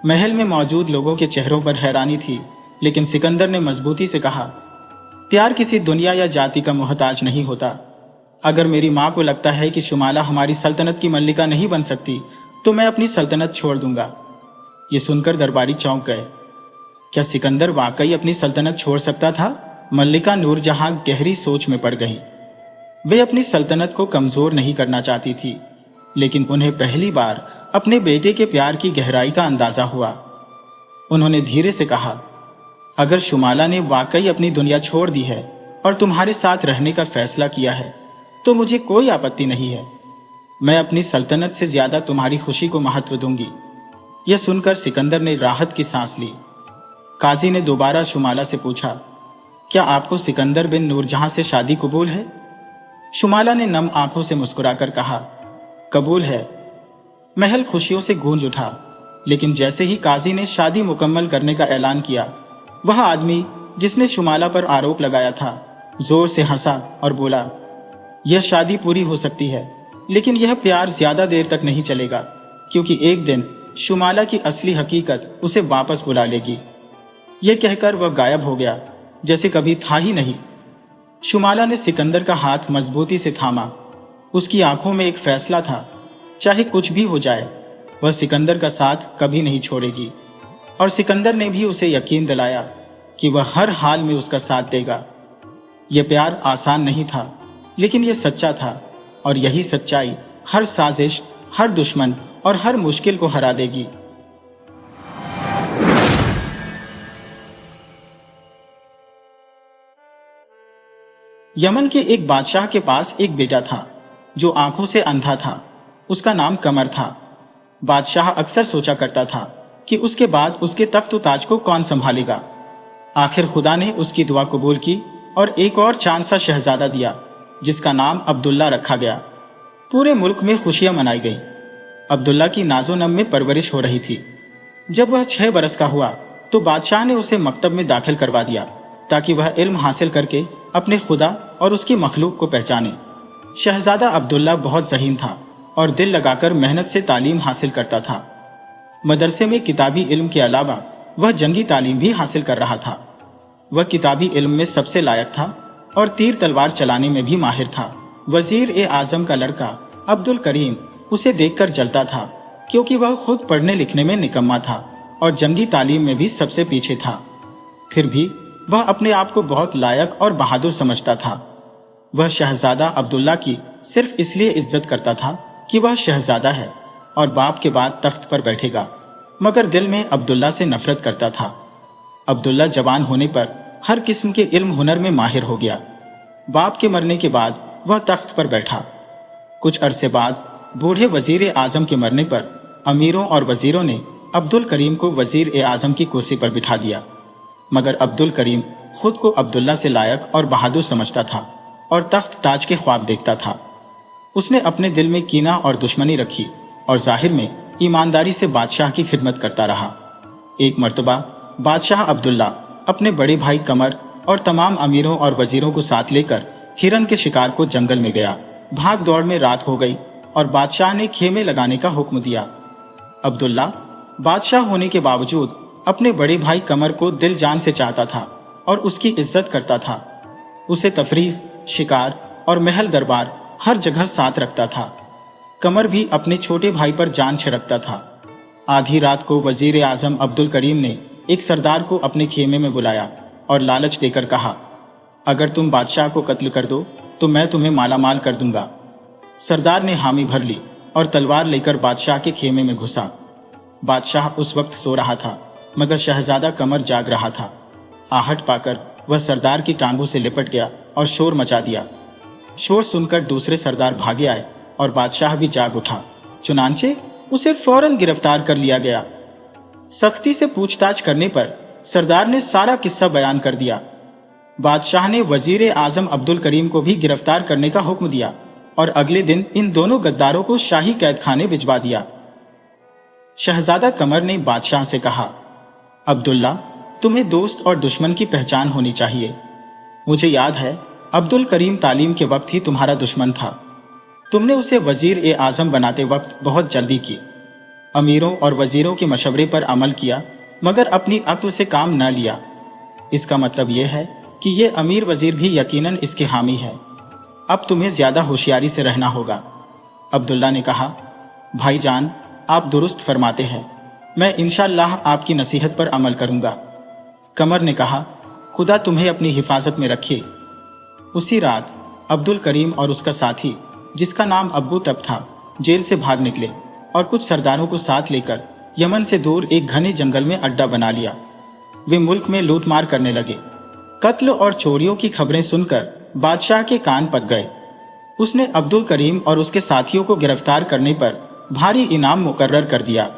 महल में मौजूद लोगों के चेहरों पर हैरानी थी, लेकिन सिकंदर ने मजबूती से कहा, प्यार किसी दुनिया या जाति का मोहताज नहीं होता। अगर मेरी मां को लगता है कि शुमाला हमारी सल्तनत की मल्लिका नहीं बन सकती तो मैं अपनी सल्तनत छोड़ दूंगा। ये सुनकर दरबारी चौंक गए। क्या सिकंदर वाकई अपनी सल्तनत छोड़ सकता था? मल्लिका नूरजहां गहरी सोच में पड़ गई। वे अपनी सल्तनत को कमजोर नहीं करना चाहती थी, लेकिन उन्हें पहली बार अपने बेटे के प्यार की गहराई का अंदाजा हुआ। उन्होंने धीरे से कहा, अगर शुमाला ने वाकई अपनी दुनिया छोड़ दी है और तुम्हारे साथ रहने का फैसला किया है तो मुझे कोई आपत्ति नहीं है। मैं अपनी सल्तनत से ज्यादा तुम्हारी खुशी को महत्व दूंगी। यह सुनकर सिकंदर ने राहत की सांस ली। काजी ने दोबारा शुमाला से पूछा, क्या आपको सिकंदर बिन नूरजहां से शादी कबूल है? शुमाला ने नम आंखों से मुस्कुराकर कहा, कबूल है। महल खुशियों से गूंज उठा, लेकिन जैसे ही काजी ने शादी मुकम्मल करने का ऐलान किया, वह आदमी जिसने शुमाला पर आरोप लगाया था जोर से हंसा और बोला, यह शादी पूरी हो सकती है, लेकिन यह प्यार ज्यादा देर तक नहीं चलेगा, क्योंकि एक दिन शुमाला की असली हकीकत उसे वापस बुला लेगी। यह कहकर वह गायब हो गया जैसे कभी था ही नहीं। शुमाला ने सिकंदर का हाथ मजबूती से थामा। उसकी आंखों में एक फैसला था, चाहे कुछ भी हो जाए वह सिकंदर का साथ कभी नहीं छोड़ेगी। और सिकंदर ने भी उसे यकीन दिलाया कि वह हर हाल में उसका साथ देगा। यह प्यार आसान नहीं था, लेकिन यह सच्चा था, और यही सच्चाई हर साजिश, हर दुश्मन और हर मुश्किल को हरा देगी। यमन के एक बादशाह के पास एक बेटा था जो आंखों से अंधा था। उसका नाम कमर था। बादशाह अक्सर सोचा करता था कि उसके बाद उसके तख्त ताज को कौन संभालेगा। आखिर खुदा ने उसकी दुआ कबूल की और एक और चांद सा शहजादा दिया जिसका नाम अब्दुल्ला रखा गया। पूरे मुल्क में खुशियां मनाई गई। अब्दुल्ला की नाजो-नम में परवरिश हो रही थी। जब वह 6 बरस का हुआ तो बादशाह ने उसे मकतब में दाखिल करवा दिया ताकि वह इल्म हासिल करके अपने खुदा और उसकी मखलूक को पहचाने। शहजादा अब्दुल्ला बहुत ज़हीन था और दिल लगाकर मेहनत से तालीम हासिल करता था। मदरसे में किताबी इल्म के अलावा वह जंगी तालीम भी हासिल कर रहा था। वह किताबी इल्म में सबसे लायक था और तीर तलवार चलाने में भी माहिर था। वजीर ए आजम का लड़का अब्दुल करीम उसे देखकर जलता था, क्योंकि वह खुद पढ़ने लिखने में निकम्मा था और जंगी तालीम में भी सबसे पीछे था। फिर भी वह अपने आप को बहुत लायक और बहादुर समझता था। वह शहजादा अब्दुल्ला की सिर्फ इसलिए इज्जत करता था कि वह शहजादा है और बाप के बाद तख्त पर बैठेगा, मगर दिल में अब्दुल्ला से नफरत करता था। अब्दुल्ला जवान होने पर हर किस्म के इल्म हुनर में माहिर हो गया। बाप के मरने के बाद वह तख्त पर बैठा। कुछ अरसे बाद बूढ़े वजीर आजम के मरने पर अमीरों और वजीरों ने अब्दुल करीम को वजीर ए आजम की कुर्सी पर बिठा दिया, मगर अब्दुल करीम खुद को अब्दुल्ला से लायक और बहादुर समझता था और तख्त ताज के ख्वाब देखता था। उसने अपने दिल में कीना और दुश्मनी रखी और जाहिर में ईमानदारी से बादशाह की खिदमत करता रहा। एक मर्तबा बादशाह अब्दुल्ला अपने बड़े भाई कमर और तमाम अमीरों और वजीरों को साथ लेकर हिरन के शिकार को जंगल में गया। भाग दौड़ में रात हो गई और बादशाह ने खेमे लगाने का हुक्म दिया। अब्दुल्ला बादशाह होने के बावजूद अपने बड़े भाई कमर को दिल जान से चाहता था और उसकी इज्जत करता था। उसे तफरीह, शिकार और महल दरबार हर जगह साथ रखता था। कमर भी अपने छोटे भाई पर जान छिड़कता था। आधी रात को वजीर आजम अब्दुल करीम ने एक सरदार को अपने खेमे में बुलाया और लालच देकर कहा, अगर तुम बादशाह को कत्ल कर दो तो मैं तुम्हें मालामाल कर दूंगा। सरदार ने हामी भर ली और तलवार लेकर बादशाह के खेमे में घुसा। बादशाह उस वक्त सो रहा था, मगर शहजादा कमर जाग रहा था। आहट पाकर वह सरदार की टांगों से लिपट गया और शोर मचा दिया। शोर सुनकर दूसरे सरदार भागे आए और बादशाह भी जाग उठा। चुनांचे उसे फौरन गिरफ्तार कर लिया गया। सख्ती से पूछताछ करने पर सरदार ने सारा किस्सा बयान कर दिया। बादशाह ने वजीर आजम अब्दुल करीम को भी गिरफ्तार करने का हुक्म दिया और अगले दिन इन दोनों गद्दारों को शाही कैदखाने भिजवा दिया। शहजादा कमर ने बादशाह से कहा, अब्दुल्ला, तुम्हें दोस्त और दुश्मन की पहचान होनी चाहिए। मुझे याद है अब्दुल करीम तालीम के वक्त ही तुम्हारा दुश्मन था। तुमने उसे वजीर आजम बनाते वक्त बहुत जल्दी की। अमीरों और वजीरों के मशवरे पर अमल किया, मगर अपनी अक्ल से काम न लिया। इसका मतलब यह है कि यह अमीर वजीर भी यकीनन इसके हामी है। अब तुम्हें ज्यादा होशियारी से रहना होगा। अब्दुल्ला ने कहा, भाईजान, आप दुरुस्त फरमाते हैं। मैं इंशाअल्लाह आपकी नसीहत पर अमल करूंगा। कमर ने कहा, खुदा तुम्हें अपनी हिफाजत में रखे। उसी रात अब्दुल करीम और उसका साथी, जिसका नाम अब्बू तब था, जेल से भाग निकले और कुछ सरदारों को साथ लेकर यमन से दूर एक घने जंगल में अड्डा बना लिया। वे मुल्क में लूटमार करने लगे। कत्ल और चोरियों की खबरें सुनकर बादशाह के कान पक गए। उसने अब्दुल करीम और उसके साथियों को गिरफ्तार करने पर भारी इनाम मुकर्रर कर दिया।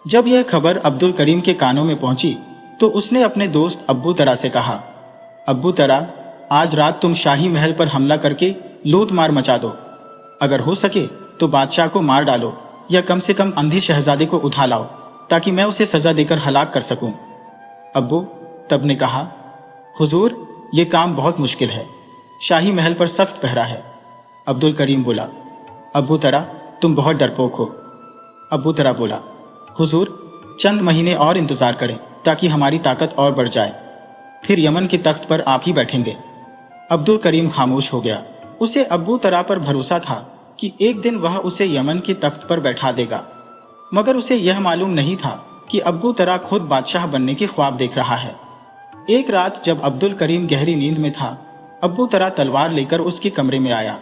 जब यह खबर अब्दुल करीम के कानों में पहुंची तो उसने अपने दोस्त अब्बू तरा से कहा, अब्बू तरा, आज रात तुम शाही महल पर हमला करके लूट मार मचा दो। अगर हो सके तो बादशाह को मार डालो या कम से कम अंधे शहजादे को उठा लाओ ताकि मैं उसे सजा देकर हलाक कर सकूं। अब्बू तब ने कहा, हुजूर, ये काम बहुत मुश्किल है। शाही महल पर सख्त पहरा है। अब्दुल करीम बोला, अब्बू तरा, तुम बहुत डरपोक हो। अब्बू तरा बोला, हुजूर, चंद महीने और इंतजार करें ताकि हमारी ताकत और बढ़ जाए, फिर यमन के तख्त पर आप ही बैठेंगे। अब्दुल करीम खामोश हो गया। उसे अब्बू तरा पर भरोसा था कि एक दिन वह उसे यमन के तख्त पर बैठा देगा, मगर उसे यह मालूम नहीं था कि अब्बू तरा खुद बादशाह बनने के ख्वाब देख रहा है। एक रात जब अब्दुल करीम गहरी नींद में था, अब्बू तरा तलवार लेकर उसके कमरे में आया।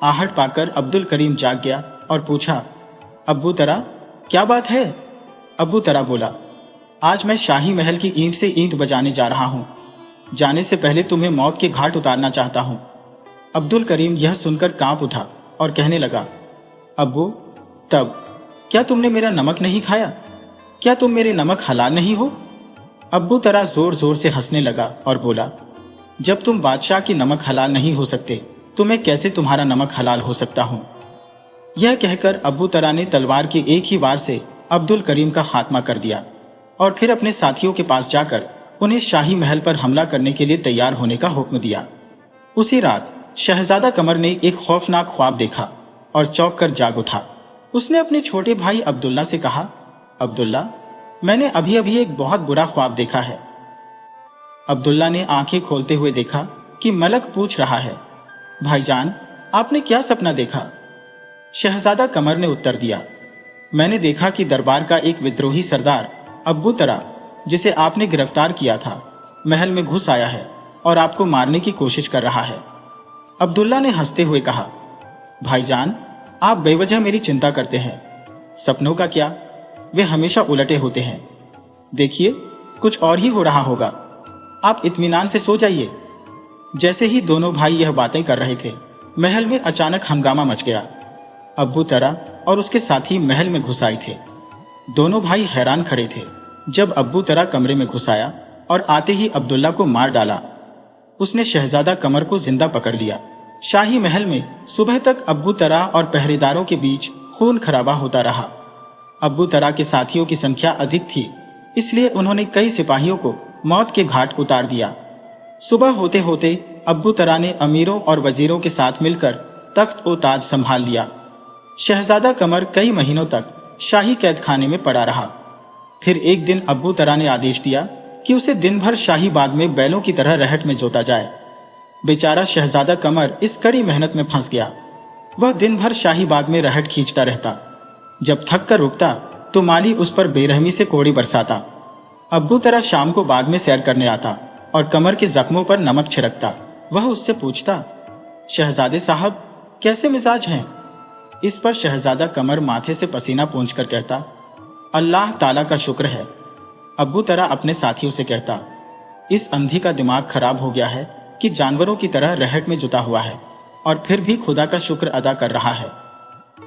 आहट पाकर अब्दुल करीम जाग गया और पूछा, अब्बू तरा, क्या बात है? अब्बू तरा बोला, आज मैं शाही महल की ईंट से ईंट बजाने जा रहा हूं। जाने से पहले तुम्हें मौत के घाट उतारना चाहता हूं। अब्दुल करीम यह सुनकर कांप उठा और कहने लगा, अब्बू, तब क्या तुमने मेरा नमक नहीं खाया? क्या तुम मेरे नमक हलाल नहीं हो? अब्बू तरा जोर जोर से हंसने लगा और बोला, जब तुम बादशाह की नमक हलाल नहीं हो सकते तो मैं कैसे तुम्हारा नमक हलाल हो सकता हूं? यह कहकर अब्बू तरा ने तलवार के एक ही वार से अब्दुल करीम का खात्मा कर दिया और फिर अपने साथियों के पास जाकर उन्हें शाही महल पर हमला करने के लिए तैयार होने का हुक्म दिया। उसी रात शहजादा कमर ने एक खौफनाक ख्वाब देखा और चौंक कर जाग उठा। उसने अपने छोटे भाई अब्दुल्ला से कहा, अब्दुल्ला, मैंने अभी अभी एक बहुत बुरा ख्वाब देखा है। अब्दुल्ला ने आंखें खोलते हुए देखा कि मलक पूछ रहा है, भाईजान, आपने क्या सपना देखा? शहजादा कमर ने उत्तर दिया, मैंने देखा कि दरबार का एक विद्रोही सरदार अब्बू तरा, जिसे आपने गिरफ्तार किया था, महल में घुस आया है और आपको मारने की कोशिश कर रहा है। अब्दुल्ला ने हंसते हुए कहा, भाईजान, आप बेवजह मेरी चिंता करते हैं। सपनों का क्या, वे हमेशा उलटे होते हैं। देखिए, कुछ और ही हो रहा होगा। आप इत्मीनान से सो जाइए। जैसे ही दोनों भाई यह बातें कर रहे थे, महल में अचानक हंगामा मच गया। अब्बू तरा और उसके साथी महल में घुस आए थे। दोनों भाई हैरान खड़े थे। जब अब्बू तरा कमरे में घुस आया और आते ही अब्दुल्ला को मार डाला। उसने शहजादा कमर को जिंदा पकड़ लिया। शाही महल में सुबह तक अब्बू तरा और पहरेदारों के बीच खून खराबा होता रहा। अब्बू तरा के साथियों की संख्या अधिक थी, इसलिए उन्होंने कई सिपाहियों को मौत के घाट उतार दिया। सुबह होते होते अब्बू तरा ने अमीरों और वजीरों के साथ मिलकर तख्त ओ ताज संभाल लिया। शहजादा कमर कई महीनों तक शाही कैदखाने में पड़ा रहा। फिर एक दिन अब्बू तरा ने आदेश दिया कि उसे दिन भर शाही बाग में बैलों की तरह रहट में जोता जाए। बेचारा शहजादा कमर इस कड़ी मेहनत में फंस गया। वह दिन भर शाही बाग में रहट खींचता रहता। जब थक कर रुकता तो माली उस पर बेरहमी से कोड़ी बरसाता। अब्बू तरा शाम को बाग में सैर करने आता और कमर के जख्मों पर नमक छिड़कता। वह उससे पूछता, शहजादे साहब कैसे मिजाज हैं? इस पर शहजादा कमर माथे से पसीना पोंछकर कहता, अल्लाह ताला का शुक्र है। अब्बू तरा अपने साथियों से कहता, इस अंधी का दिमाग खराब हो गया है कि जानवरों की तरह रहट में जुटा हुआ है और फिर भी खुदा का शुक्र अदा कर रहा है।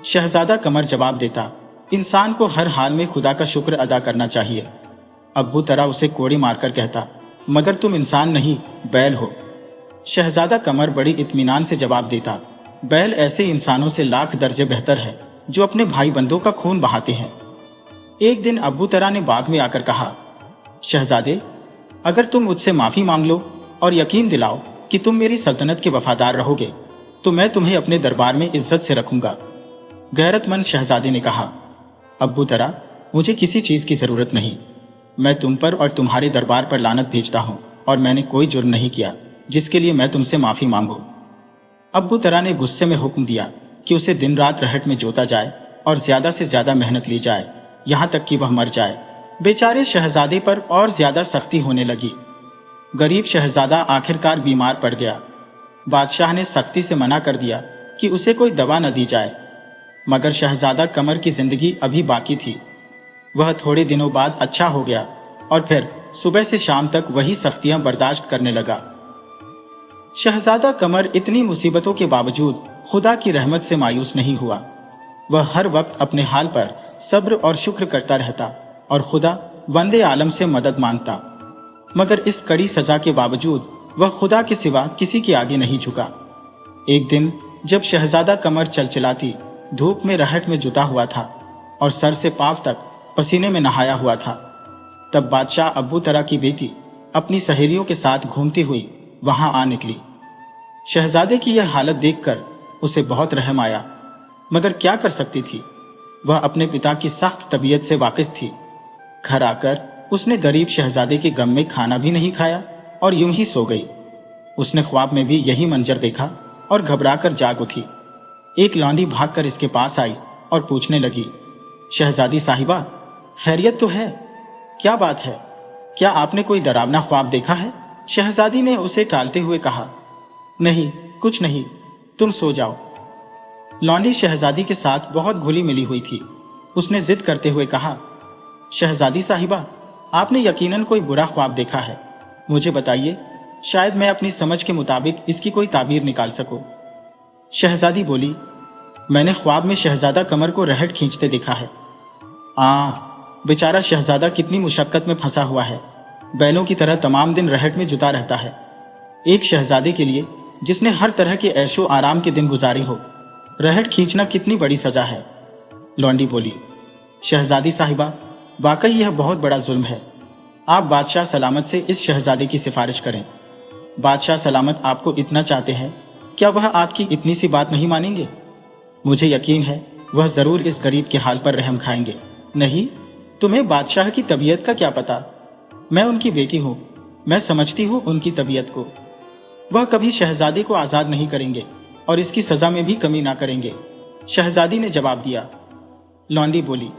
शहजादा कमर जवाब देता, इंसान को हर हाल में खुदा का शुक्र अदा करना चाहिए। अब्बू तरा उसे कोड़ी मारकर कहता, मगर तुम इंसान नहीं, बैल हो। शहजादा कमर बड़ी इत्मीनान से जवाब देता, बैल ऐसे इंसानों से लाख दर्जे बेहतर है जो अपने भाई बंदों का खून बहाते हैं। एक दिन अब्बू तरा ने बाग में आकर कहा, शहजादे, अगर तुम मुझसे माफी मांग लो और यकीन दिलाओ कि तुम मेरी सल्तनत के वफादार रहोगे तो मैं तुम्हें अपने दरबार में इज्जत से रखूंगा। गैरतमंद शहजादे ने कहा, अब्बू तरा, मुझे किसी चीज की जरूरत नहीं। मैं तुम पर और तुम्हारे दरबार पर लानत भेजता हूं और मैंने कोई जुर्म नहीं किया जिसके लिए मैं तुमसे माफी मांगू। अब्बू तरा ने गुस्से में हुक्म दिया कि उसे दिन रात रहट में जोता जाए और ज्यादा से ज्यादा मेहनत ली जाए, यहां तक कि वह मर जाए। बेचारे शहजादे पर और ज्यादा सख्ती होने लगी। गरीब शहजादा आखिरकार बीमार पड़ गया। बादशाह ने सख्ती से मना कर दिया कि उसे कोई दवा न दी जाए, मगर शहजादा कमर की जिंदगी अभी बाकी थी। वह थोड़े दिनों बाद अच्छा हो गया और फिर सुबह से शाम तक वही सख्तियां बर्दाश्त करने लगा। शहजादा कमर इतनी मुसीबतों के बावजूद खुदा की रहमत से मायूस नहीं हुआ। वह हर वक्त अपने हाल पर सब्र और शुक्र करता रहता और खुदा वंदे आलम से मदद मांगता। मगर इस कड़ी सजा के बावजूद वह खुदा के सिवा किसी के आगे नहीं झुका। एक दिन जब शहजादा कमर चलचिलाती धूप में रहट में जुटा हुआ था और सर से पांव तक पसीने में नहाया हुआ था, तब बादशाह अब्बू तरा की बेटी अपनी सहेलियों के साथ घूमती हुई वहां आ निकली। शहजादे की यह हालत देखकर उसे बहुत रहम आया, मगर क्या कर सकती थी। वह अपने पिता की सख्त तबीयत से वाकिफ थी। घर आकर उसने गरीब शहजादे के गम में खाना भी नहीं खाया और यूं ही सो गई। उसने ख्वाब में भी यही मंजर देखा और घबराकर जाग उठी। एक लौंडी भागकर इसके पास आई और पूछने लगी, शहजादी साहिबा, खैरियत तो है? क्या बात है? क्या आपने कोई डरावना ख्वाब देखा है? शहजादी ने उसे टालते हुए कहा, नहीं, कुछ नहीं, तुम सो जाओ। लौंडी शहजादी के साथ बहुत घुली मिली हुई थी। उसने जिद करते हुए कहा, शहजादी साहिबा, आपने यकीनन कोई बुरा ख्वाब देखा है। मुझे बताइए, शायद मैं अपनी समझ के मुताबिक इसकी कोई ताबीर निकाल सकूं। शहजादी बोली, मैंने ख्वाब में शहजादा कमर को रहट खींचते देखा है। बेचारा शहजादा कितनी मुशक्कत में फंसा हुआ है। बैलों की तरह तमाम दिन रहट में जुटा रहता है। एक शहजादे के लिए जिसने हर तरह के ऐशो आराम के दिन गुजारे हो, रहट खींचना कितनी बड़ी सजा है। लौंडी बोली, शहजादी साहिबा, वाकई यह बहुत बड़ा जुल्म है। आप बादशाह सलामत से इस शहजादे की सिफारिश करें। बादशाह सलामत आपको इतना चाहते हैं, क्या वह आपकी इतनी सी बात नहीं मानेंगे? मुझे यकीन है वह जरूर इस गरीब के हाल पर रहम खाएंगे। नहीं, तुम्हें बादशाह की तबीयत का क्या पता? मैं उनकी बेटी हूं, मैं समझती हूं उनकी तबीयत को। वह कभी शहजादे को आजाद नहीं करेंगे और इसकी सजा में भी कमी ना करेंगे। शहजादी ने जवाब दिया। लौंडी बोली,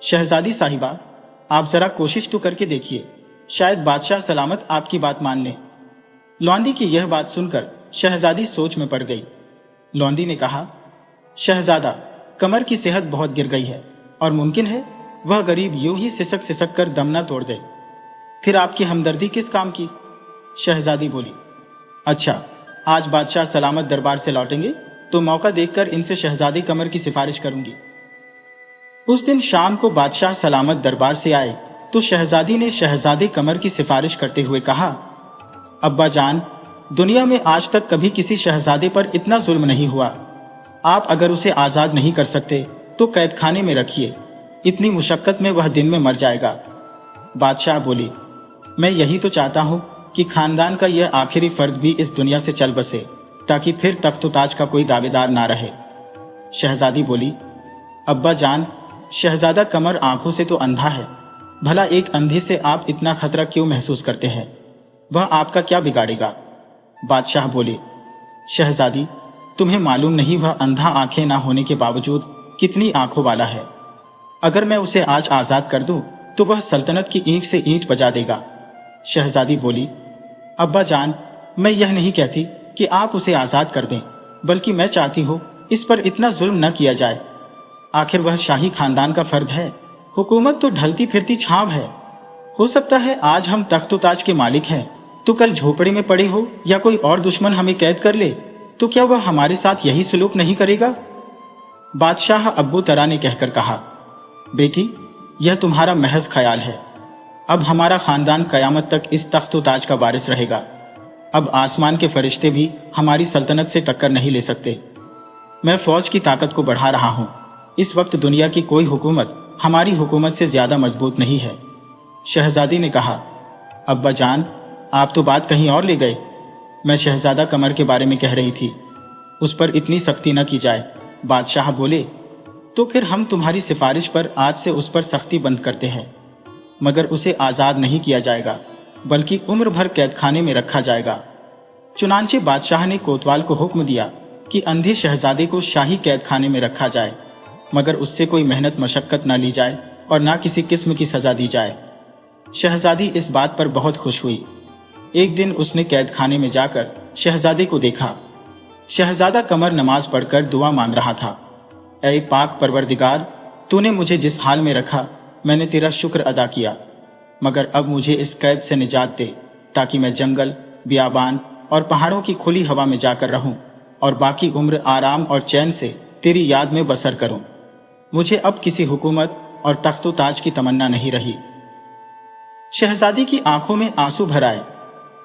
शहजादी साहिबा, आप जरा कोशिश तो करके देखिए, शायद बादशाह सलामत आपकी बात मान ले। लौंडी की यह बात सुनकर शहजादी सोच में पड़ गई। लौंडी ने कहा, शहजादा, कमर की सेहत बहुत गिर गई है और मुमकिन है वह गरीब यूं ही सिसक सिसक कर दम न तोड़ दे। फिर आपकी हमदर्दी किस काम की? शहजादी बोली, अच्छा, आज बादशाह सलामत दरबार से लौटेंगे तो मौका देखकर इनसे शहजादी कमर की सिफारिश करूंगी। उस दिन शाम को बादशाह सलामत दरबार से आए तो शहजादी ने शहजादे कमर की सिफारिश करते हुए कहा, अब्बा जान, दुनिया में आज तक कभी किसी शहजादे पर इतना जुल्म नहीं हुआ। आप अगर उसे आजाद नहीं कर सकते तो कैद खाने में रखिए, इतनी मुशक्कत में वह दिन में मर जाएगा। बादशाह बोली, मैं यही तो चाहता हूँ कि खानदान का यह आखिरी फर्द भी इस दुनिया से चल बसे, ताकि फिर तख्त व ताज का कोई दावेदार ना रहे। शहजादी बोली, अब्बा जान, शहजादा कमर आंखों से तो अंधा है, भला एक अंधे से आप इतना खतरा क्यों महसूस करते हैं? वह आपका क्या बिगाड़ेगा? बादशाह बोले, शहजादी, तुम्हें मालूम नहीं वह अंधा आंखें ना होने के बावजूद कितनी आंखों वाला है। अगर मैं उसे आज आजाद कर दूं तो वह सल्तनत की ईंट से ईंट बजा देगा। शहजादी बोली, अब्बा जान, मैं यह नहीं कहती कि आप उसे आजाद कर दें, बल्कि मैं चाहती हूँ इस पर इतना जुल्म न किया जाए। आखिर वह शाही खानदान का फर्द है, हुकूमत तो ढलती फिरती छांव है। हो सकता है आज हम तख्त ताज के मालिक हैं तो कल झोपड़े में पड़े हो, या कोई और दुश्मन हमें कैद कर ले तो क्या वह हमारे साथ यही सलूक नहीं करेगा? बादशाह अब्बू तरा ने कहकर कहा, बेटी, यह तुम्हारा महज ख्याल है। अब हमारा खानदान कयामत तक इस तख्त ताज का वारिस रहेगा। अब आसमान के फरिश्ते भी हमारी सल्तनत से टक्कर नहीं ले सकते। मैं फौज की ताकत को बढ़ा रहा हूं। इस वक्त दुनिया की कोई हुकूमत हमारी हुकूमत से ज्यादा मजबूत नहीं है। शहजादी ने कहा, अब्बा जान, आप तो बात कहीं और ले गए। मैं शहजादा कमर के बारे में कह रही थी, उस पर इतनी सख्ती न की जाए। बादशाह बोले, तो फिर हम तुम्हारी सिफारिश पर आज से उस पर सख्ती बंद करते हैं, मगर उसे आजाद नहीं किया जाएगा, बल्कि उम्र भर कैदखाने में रखा जाएगा। चुनांचे बादशाह ने कोतवाल को हुक्म दिया कि अंधे शहजादे को शाही कैदखाने में रखा जाए, मगर उससे कोई मेहनत मशक्कत न ली जाए और ना किसी किस्म की सजा दी जाए। शहजादी इस बात पर बहुत खुश हुई। एक दिन उसने कैदखाने में जाकर शहजादे को देखा। शहजादा कमर नमाज पढ़कर दुआ मांग रहा था। ऐ पाक परवरदिगार, तूने मुझे जिस हाल में रखा मैंने तेरा शुक्र अदा किया, मगर अब मुझे इस कैद से निजात दे, ताकि मैं जंगल, बियाबान और पहाड़ों की खुली हवा में जाकर रहूं और बाकी उम्र आराम और चैन से तेरी याद में बसर करूं। मुझे अब किसी हुकूमत और तख्तो ताज की तमन्ना नहीं रही। शहजादी की आंखों में आंसू भर आए।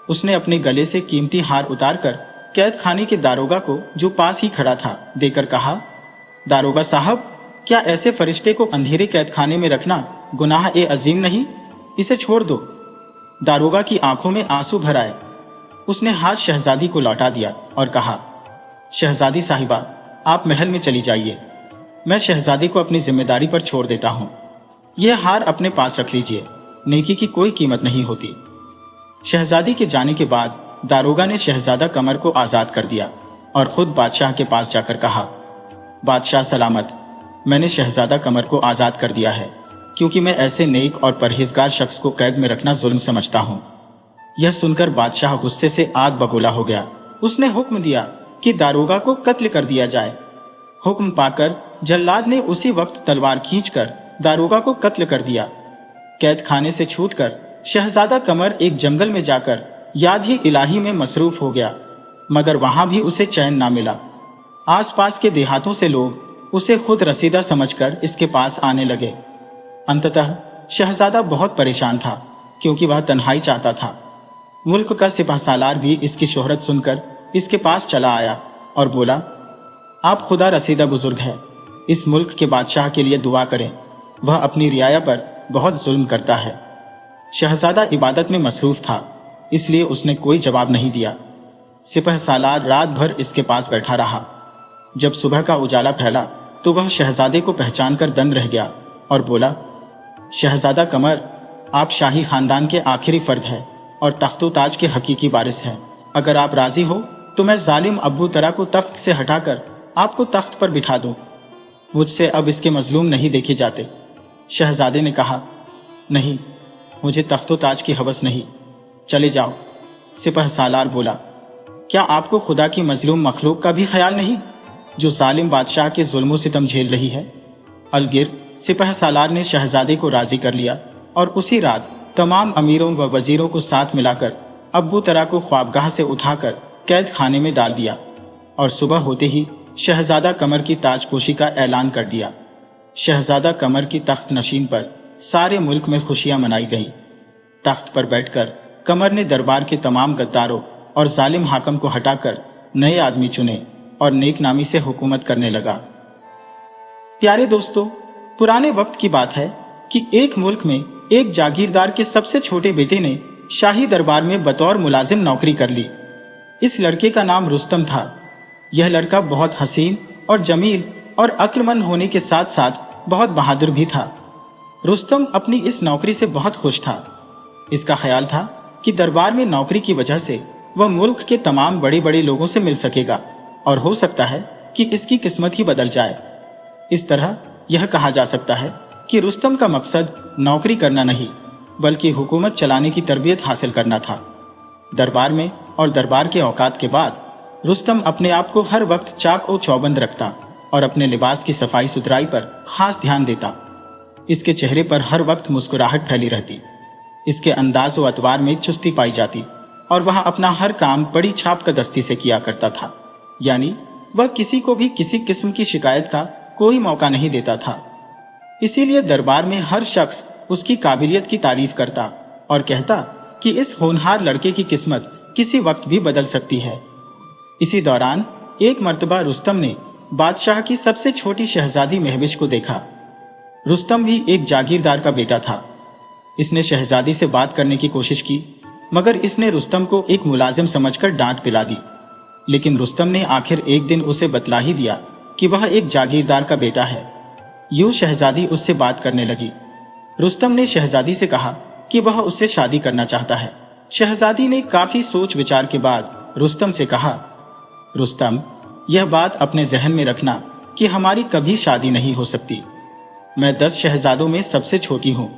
उसने अपने गले से कीमती हार उतारकर कैद खाने के दारोगा को, जो पास ही खड़ा था, देकर कहा, दारोगा साहब, क्या ऐसे फरिश्ते को अंधेरे कैद खाने में रखना गुनाह ए अजीम नहीं? इसे छोड़ दो। दारोगा की आंखों में आंसू भर आए। उसने हाथ शहजादी को लौटा दिया और कहा, शहजादी साहिबा, आप महल में चली जाइए। मैं शहजादी को अपनी जिम्मेदारी पर छोड़ देता हूं। यह हार अपने पास रख लीजिए, नेकी की कोई कीमत नहीं होती। शहजादी के जाने के बाद दारोगा ने शहजादा कमर को आजाद कर दिया और खुद बादशाह के पास जाकर कहा, बादशाह सलामत, मैंने शहजादा कमर को आजाद कर दिया है, क्योंकि मैं ऐसे नेक और परहेजगार शख्स को कैद में रखना जुल्म समझता हूं। यह सुनकर बादशाह गुस्से से आग बबूला हो गया। उसने हुक्म दिया कि दारोगा को कत्ल कर दिया जाए। हुक्म पाकर जल्लाद ने उसी वक्त तलवार खींचकर दारोगा को कत्ल कर दिया। कैद खाने से छूटकर शहजादा कमर एक जंगल में जाकर याद ही इलाही में मसरूफ हो गया, मगर वहां भी उसे चैन ना मिला। आसपास के देहातों से लोग उसे खुद रसीदा समझकर इसके पास आने लगे। अंततः शहजादा बहुत परेशान था, क्योंकि वह तन्हाई चाहता था। मुल्क का सिपहसालार भी इसकी शोहरत सुनकर इसके पास चला आया और बोला, आप खुदा रसीदा बुजुर्ग है, इस मुल्क के बादशाह के लिए दुआ करें, वह अपनी रियाया पर बहुत जुल्म करता है। शहजादा इबादत में मसरूफ था, इसलिए उसने कोई जवाब नहीं दिया। सिपहसालार रात भर इसके पास बैठा रहा। जब सुबह का उजाला फैला तो वह शहजादे को पहचानकर दंग रह गया और बोला, शहजादा कमर, आप शाही खानदान के आखिरी फर्द हैं और तख्तो ताज के हकीकी वारिस हैं। अगर आप राजी हो तो मैं जालिम अब्बू तरा को तख्त से हटाकर आपको तख्त पर बिठा दूं। मुझसे अब इसके मजलूम नहीं देखे जाते। शहजादे ने कहा, नहीं, मुझे तख्तो ताज की हवस नहीं, चले जाओ। सिपहसालार बोला, क्या आपको खुदा की मजलूम मखलूक का भी ख्याल नहीं, जो जालिम बादशाह के जुल्मों सितम झेल रही है? अलगिर सिपहसालार ने शहजादे को राजी कर लिया और उसी रात तमाम अमीरों व वजीरों को साथ मिलाकर अब्बू तरा को ख्वाबगाह से उठाकर कैद खाने में डाल दिया और सुबह होते ही शहजादा कमर की ताजपोशी का ऐलान कर दिया। शहजादा कमर की तख्त नशीन पर सारे मुल्क में खुशियां मनाई गई। तख्त पर बैठकर कमर ने दरबार के तमाम गद्दारों और जालिम हाकम को हटाकर नए आदमी चुने और नेकनामी से हुकूमत करने लगा। प्यारे दोस्तों, पुराने वक्त की बात है कि एक मुल्क में एक जागीरदार के सबसे छोटे बेटे ने शाही दरबार में बतौर मुलाजिम नौकरी कर ली। इस लड़के का नाम रुस्तम था। यह लड़का बहुत हसीन और जमील और अक्लमंद होने के साथ साथ बहुत बहादुर भी था। रुस्तम अपनी इस नौकरी से बहुत खुश था। इसका ख्याल था कि दरबार में नौकरी की वजह से वह मुल्क के तमाम बड़े बड़े लोगों से मिल सकेगा और हो सकता है कि इसकी किस्मत ही बदल जाए। इस तरह यह कहा जा सकता है कि रुस्तम का मकसद नौकरी करना नहीं बल्कि हुकूमत चलाने की तरबियत हासिल करना था। दरबार में और दरबार के औकात के बाद रुस्तम अपने आप को हर वक्त चाक और चौबंद रखता और अपने लिबास की सफाई सुथराई पर खास ध्यान देता। इसके चेहरे पर हर वक्त मुस्कुराहट फैली रहती। इसके अंदाज व अतवार में चुस्ती पाई जाती और वह अपना हर काम बड़ी छाप कदस्ती से किया करता था, यानी वह किसी को भी किसी किस्म की शिकायत का कोई मौका नहीं देता था। इसीलिए दरबार में हर शख्स उसकी काबिलियत की तारीफ करता और कहता कि इस होनहार लड़के की किस्मत किसी वक्त भी बदल सकती है। इसी दौरान एक मर्तबा रुस्तम ने बादशाह की सबसे छोटी शहजादी महविश को देखा। रुस्तम भी एक जागीरदार का बेटा था। इसने शहजादी से बात करने की कोशिश की, मगर इसने रुस्तम को एक मुलाजिम समझकर डांट पिला दी। लेकिन रुस्तम ने आखिर एक दिन उसे बतला ही दिया कि वह एक जागीरदार का बेटा है। यूं शहजादी उससे बात करने लगी। रुस्तम ने शहजादी से कहा कि वह उससे शादी करना चाहता है। शहजादी ने काफी सोच विचार के बाद रुस्तम से कहा, रुस्तम, यह बात अपने जहन में रखना कि हमारी कभी शादी नहीं हो सकती। मैं 10 शहजादों में सबसे छोटी हूं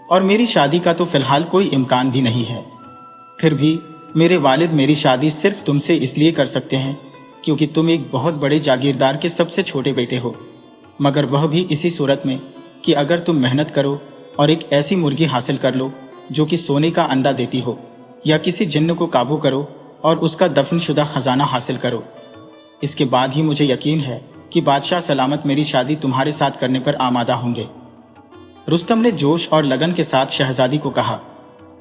और मेरी शादी का तो फिलहाल कोई इम्कान भी नहीं है। फिर भी मेरे वालिद मेरी शादी सिर्फ तुमसे इसलिए कर सकते हैं क्योंकि तुम एक बहुत बड़े जागीरदार के सबसे छोटे बेटे हो, मगर वह भी इसी सूरत में कि अगर तुम मेहनत करो और एक ऐसी मुर्गी हासिल कर लो जो कि सोने का अंडा देती हो, या किसी जिन्न को काबू करो और उसका दफनशुदा खजाना हासिल करो। इसके बाद ही मुझे यकीन है कि बादशाह सलामत मेरी शादी तुम्हारे साथ करने पर आमादा होंगे। रुस्तम ने जोश और लगन के साथ शहजादी को कहा,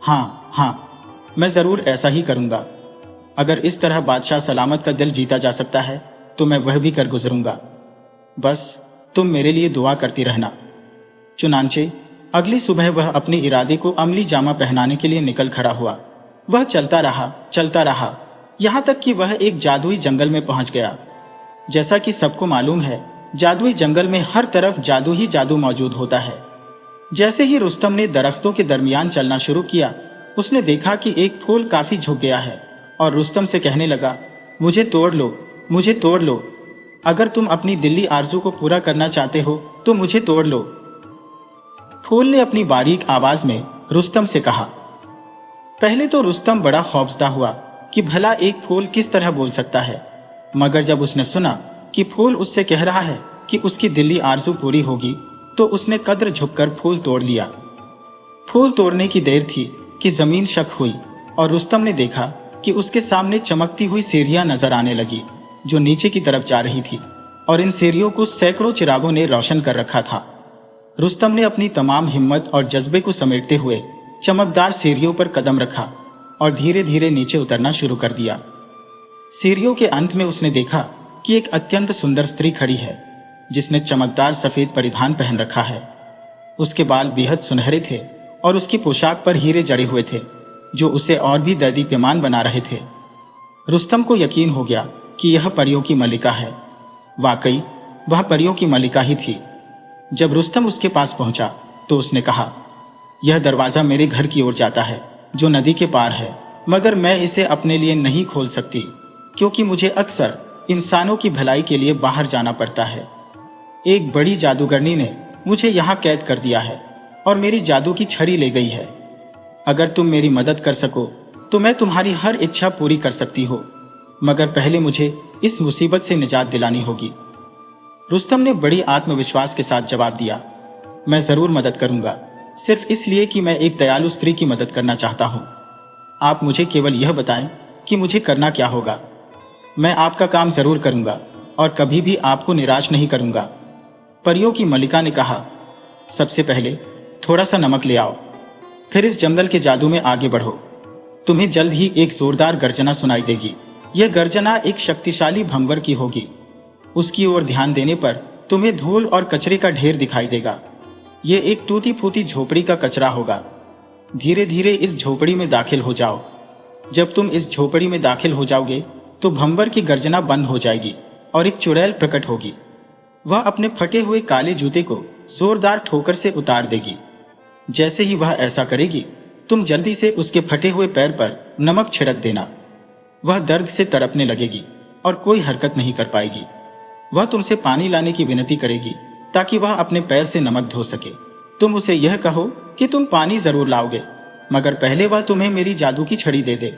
हाँ, मैं जरूर ऐसा ही करूंगा। अगर इस तरह बादशाह सलामत का दिल जीता जा सकता है तो मैं वह भी कर गुजरूंगा। बस तुम मेरे लिए दुआ करती रहना। चुनांचे अगली सुबह वह अपने इरादे को अमली जामा पहनाने के लिए निकल खड़ा हुआ। वह चलता रहा, यहां तक कि वह एक जादुई जंगल में पहुंच गया। जैसा कि सबको मालूम है, जादुई जंगल में हर तरफ जादू ही जादू मौजूद होता है। जैसे ही रुस्तम ने दरख्तों के दरमियान चलना शुरू किया, उसने देखा कि एक फूल काफी झुक गया है और रुस्तम से कहने लगा, मुझे तोड़ लो। अगर तुम अपनी दिल्ली आरज़ू को पूरा करना चाहते हो तो मुझे तोड़ लो। फूल ने अपनी बारीक आवाज में रुस्तम से कहा। पहले तो रुस्तम बड़ा खौफजदा हुआ कि भला एक फूल किस तरह बोल सकता है, मगर जब उसने सुना कि फूल उससे कह रहा है कि उसकी दिल्ली आरज़ू पूरी होगी तो उसने कद्र झुककर फूल तोड़ लिया। फूल तोड़ने की देर थी कि जमीन शक हुई और रुस्तम ने देखा कि उसके सामने चमकती हुई सीढ़ियां नजर आने लगी जो नीचे की तरफ जा रही थी, और इन सीढ़ियों को सैकड़ों चिरागों ने रोशन कर रखा था। रुस्तम ने अपनी तमाम हिम्मत और जज्बे को समेटते हुए चमकदार सीढ़ियों पर कदम रखा और धीरे धीरे नीचे उतरना शुरू कर दिया। सीढ़ियों के अंत में उसने देखा कि एक अत्यंत सुंदर स्त्री खड़ी है जिसने चमकदार सफेद परिधान पहन रखा है। उसके बाल बेहद सुनहरे थे और उसकी पोशाक पर हीरे जड़े हुए थे जो उसे और भी दीप्यमान बना रहे थे। रुस्तम को यकीन हो गया कि यह परियों की मलिका है। वाकई वह परियों की मलिका ही थी। जब रुस्तम उसके पास पहुंचा तो उसने कहा, यह दरवाजा मेरे घर की ओर जाता है जो नदी के पार है, मगर मैं इसे अपने लिए नहीं खोल सकती क्योंकि मुझे अक्सर इंसानों की भलाई के लिए बाहर जाना पड़ता है। एक बड़ी जादूगरनी ने मुझे यहाँ कैद कर दिया है और मेरी जादू की छड़ी ले गई है। अगर तुम मेरी मदद कर सको तो मैं तुम्हारी हर इच्छा पूरी कर सकती हो, मगर पहले मुझे इस मुसीबत से निजात दिलानी होगी। रुस्तम ने बड़ी आत्मविश्वास के साथ जवाब दिया, मैं जरूर मदद करूंगा, सिर्फ इसलिए कि मैं एक दयालु स्त्री की मदद करना चाहता हूं। आप मुझे केवल यह बताएं कि मुझे करना क्या होगा। मैं आपका काम जरूर करूंगा और कभी भी आपको निराश नहीं करूंगा। परियों की मलिका ने कहा, सबसे पहले थोड़ा सा नमक ले आओ। फिर इस जंगल के जादू में आगे बढ़ो। तुम्हें जल्द ही एक जोरदार गर्जना सुनाई देगी। यह गर्जना एक शक्तिशाली भंवर की होगी। उसकी ओर ध्यान देने पर तुम्हें धूल और कचरे का ढेर दिखाई देगा। यह एक टूटी फूटी झोपड़ी का कचरा होगा। धीरे धीरे इस झोपड़ी में दाखिल हो जाओ। जब तुम इस झोपड़ी में दाखिल हो जाओगे तो भंवर की गर्जना बंद हो जाएगी और एक चुड़ैल प्रकट होगी। वह अपने फटे हुए काले जूते को जोरदार ठोकर से उतार देगी। जैसे ही वह ऐसा करेगी, तुम जल्दी से उसके फटे हुए पैर पर नमक छिड़क देना। वह दर्द से तड़पने लगेगी और कोई हरकत नहीं कर पाएगी। वह तुमसे पानी लाने की विनती करेगी ताकि वह अपने पैर से नमक धो सके। तुम उसे यह कहो कि तुम पानी जरूर लाओगे, मगर पहले वह तुम्हें मेरी जादू की छड़ी दे दे।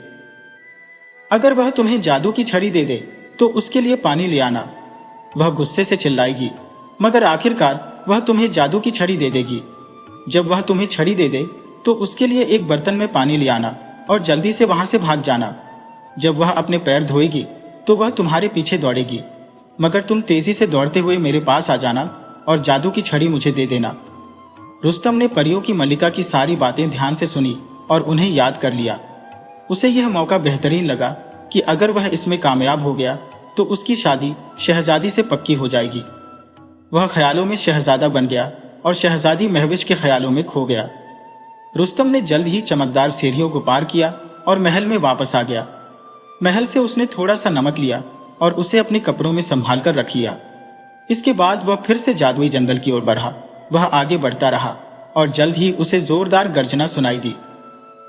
अगर वह तुम्हें जादू की छड़ी दे दे तो उसके लिए पानी ले आना। वह गुस्से से चिल्लाएगी, मगर आखिरकार वह तुम्हें जादू की छड़ी दे देगी। जब वह तुम्हें छड़ी दे दे तो उसके लिए एक बर्तन में पानी ले आना और जल्दी से वहां से भाग जाना। जब वह अपने पैर धोएगी तो वह तुम्हारे पीछे दौड़ेगी, मगर तुम तेजी से दौड़ते हुए मेरे पास आ जाना और जादू की छड़ी मुझे दे देना। रुस्तम ने परियों की मल्लिका की सारी बातें ध्यान से सुनी और उन्हें याद कर लिया। उसे यह मौका बेहतरीन लगा कि अगर वह इसमें कामयाब हो गया तो उसकी शादी शहजादी से पक्की हो जाएगी। वह ख्यालों में शहजादा बन गया और शहजादी महविश के ख्यालों में खो गया। रुस्तम ने जल्द ही चमकदार सीढ़ियों को पार किया और महल में वापस आ गया। महल से उसने थोड़ा सा नमक लिया और उसे अपने कपड़ों में संभाल कर रख लिया। इसके बाद वह फिर से जादुई जंगल की ओर बढ़ा। वह आगे बढ़ता रहा और जल्द ही उसे जोरदार गर्जना सुनाई दी।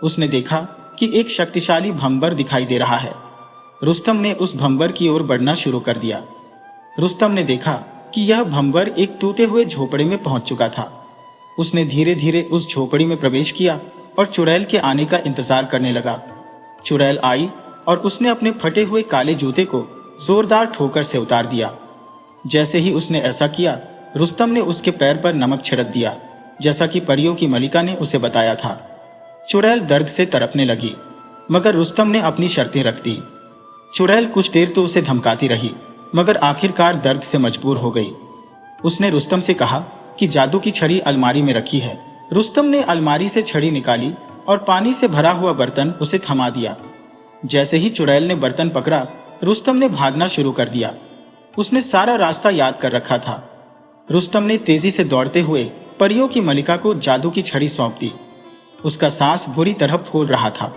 उसने देखा कि एक शक्तिशाली भंवर दिखाई दे रहा है। रुस्तम ने उस भंवर की ओर बढ़ना शुरू कर दिया। रुस्तम ने देखा कि यह भंवर एक टूटे हुए झोपड़े में पहुंच चुका था। उसने धीरे धीरे उस झोपड़ी में प्रवेश किया और चुड़ैल के आने का इंतजार करने लगा। चुड़ैल आई और उसने अपने फटे हुए काले जूते को जोरदार ठोकर से उतार दिया। जैसे ही उसने ऐसा किया, रुस्तम ने उसके पैर पर नमक छिड़क दिया, जैसा कि परियों की मलिका ने उसे बताया था। चुड़ैल दर्द से तड़पने लगी, मगर रुस्तम ने अपनी शर्तें रख दी। चुड़ैल कुछ देर तो उसे धमकाती रही, मगर आखिरकार दर्द से मजबूर हो गई। उसने रुस्तम से कहा कि जादू की छड़ी अलमारी में रखी है। रुस्तम ने अलमारी से छड़ी निकाली और पानी से भरा हुआ बर्तन उसे थमा दिया। जैसे ही चुड़ैल ने बर्तन पकड़ा, रुस्तम ने भागना शुरू कर दिया। उसने सारा रास्ता याद कर रखा था। रुस्तम ने तेजी से दौड़ते हुए परियों की मलिका को जादू की छड़ी सौंप दी। उसका सांस बुरी तरह फूल रहा था।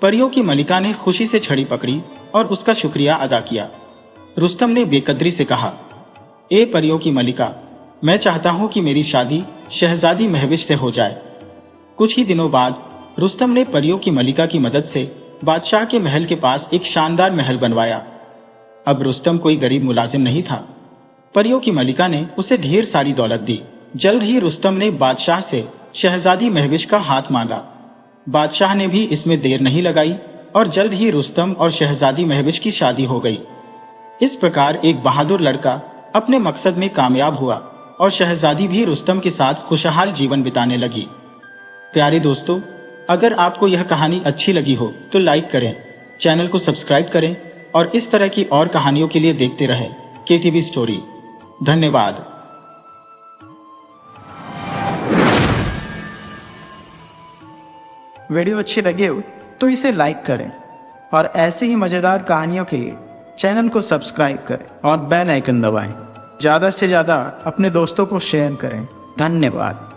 परियों की मलिका ने खुशी से छड़ी पकड़ी और उसका शुक्रिया अदा किया। रुस्तम ने बेकदरी से कहा, ए परियों की मलिका, मैं चाहता हूं कि मेरी शादी शहजादी महविश से हो जाए। कुछ ही दिनों बाद रुस्तम ने परियों की मलिका की मदद से बादशाह के महल के पास एक शानदार महल बनवाया। अब रुस्तम कोई गरीब मुलाजिम नहीं था। परियों की मलिका ने उसे ढेर सारी दौलत दी। जल्द ही रुस्तम ने बादशाह से शहजादी महविश का हाथ मांगा। बादशाह ने भी इसमें देर नहीं लगाई और जल्द ही रुस्तम और शहजादी महविश की शादी हो गई। इस प्रकार एक बहादुर लड़का अपने मकसद में कामयाब हुआ और शहजादी भी रुस्तम के साथ खुशहाल जीवन बिताने लगी। प्यारे दोस्तों, अगर आपको यह कहानी अच्छी लगी हो तो लाइक करें, चैनल को सब्सक्राइब करें और इस तरह की और कहानियों के लिए देखते रहें KTV स्टोरी। धन्यवाद। वीडियो अच्छी लगे हो तो इसे लाइक करें और ऐसे ही मज़ेदार कहानियों के लिए चैनल को सब्सक्राइब करें और बेल आइकन दबाएं। ज़्यादा से ज़्यादा अपने दोस्तों को शेयर करें। धन्यवाद।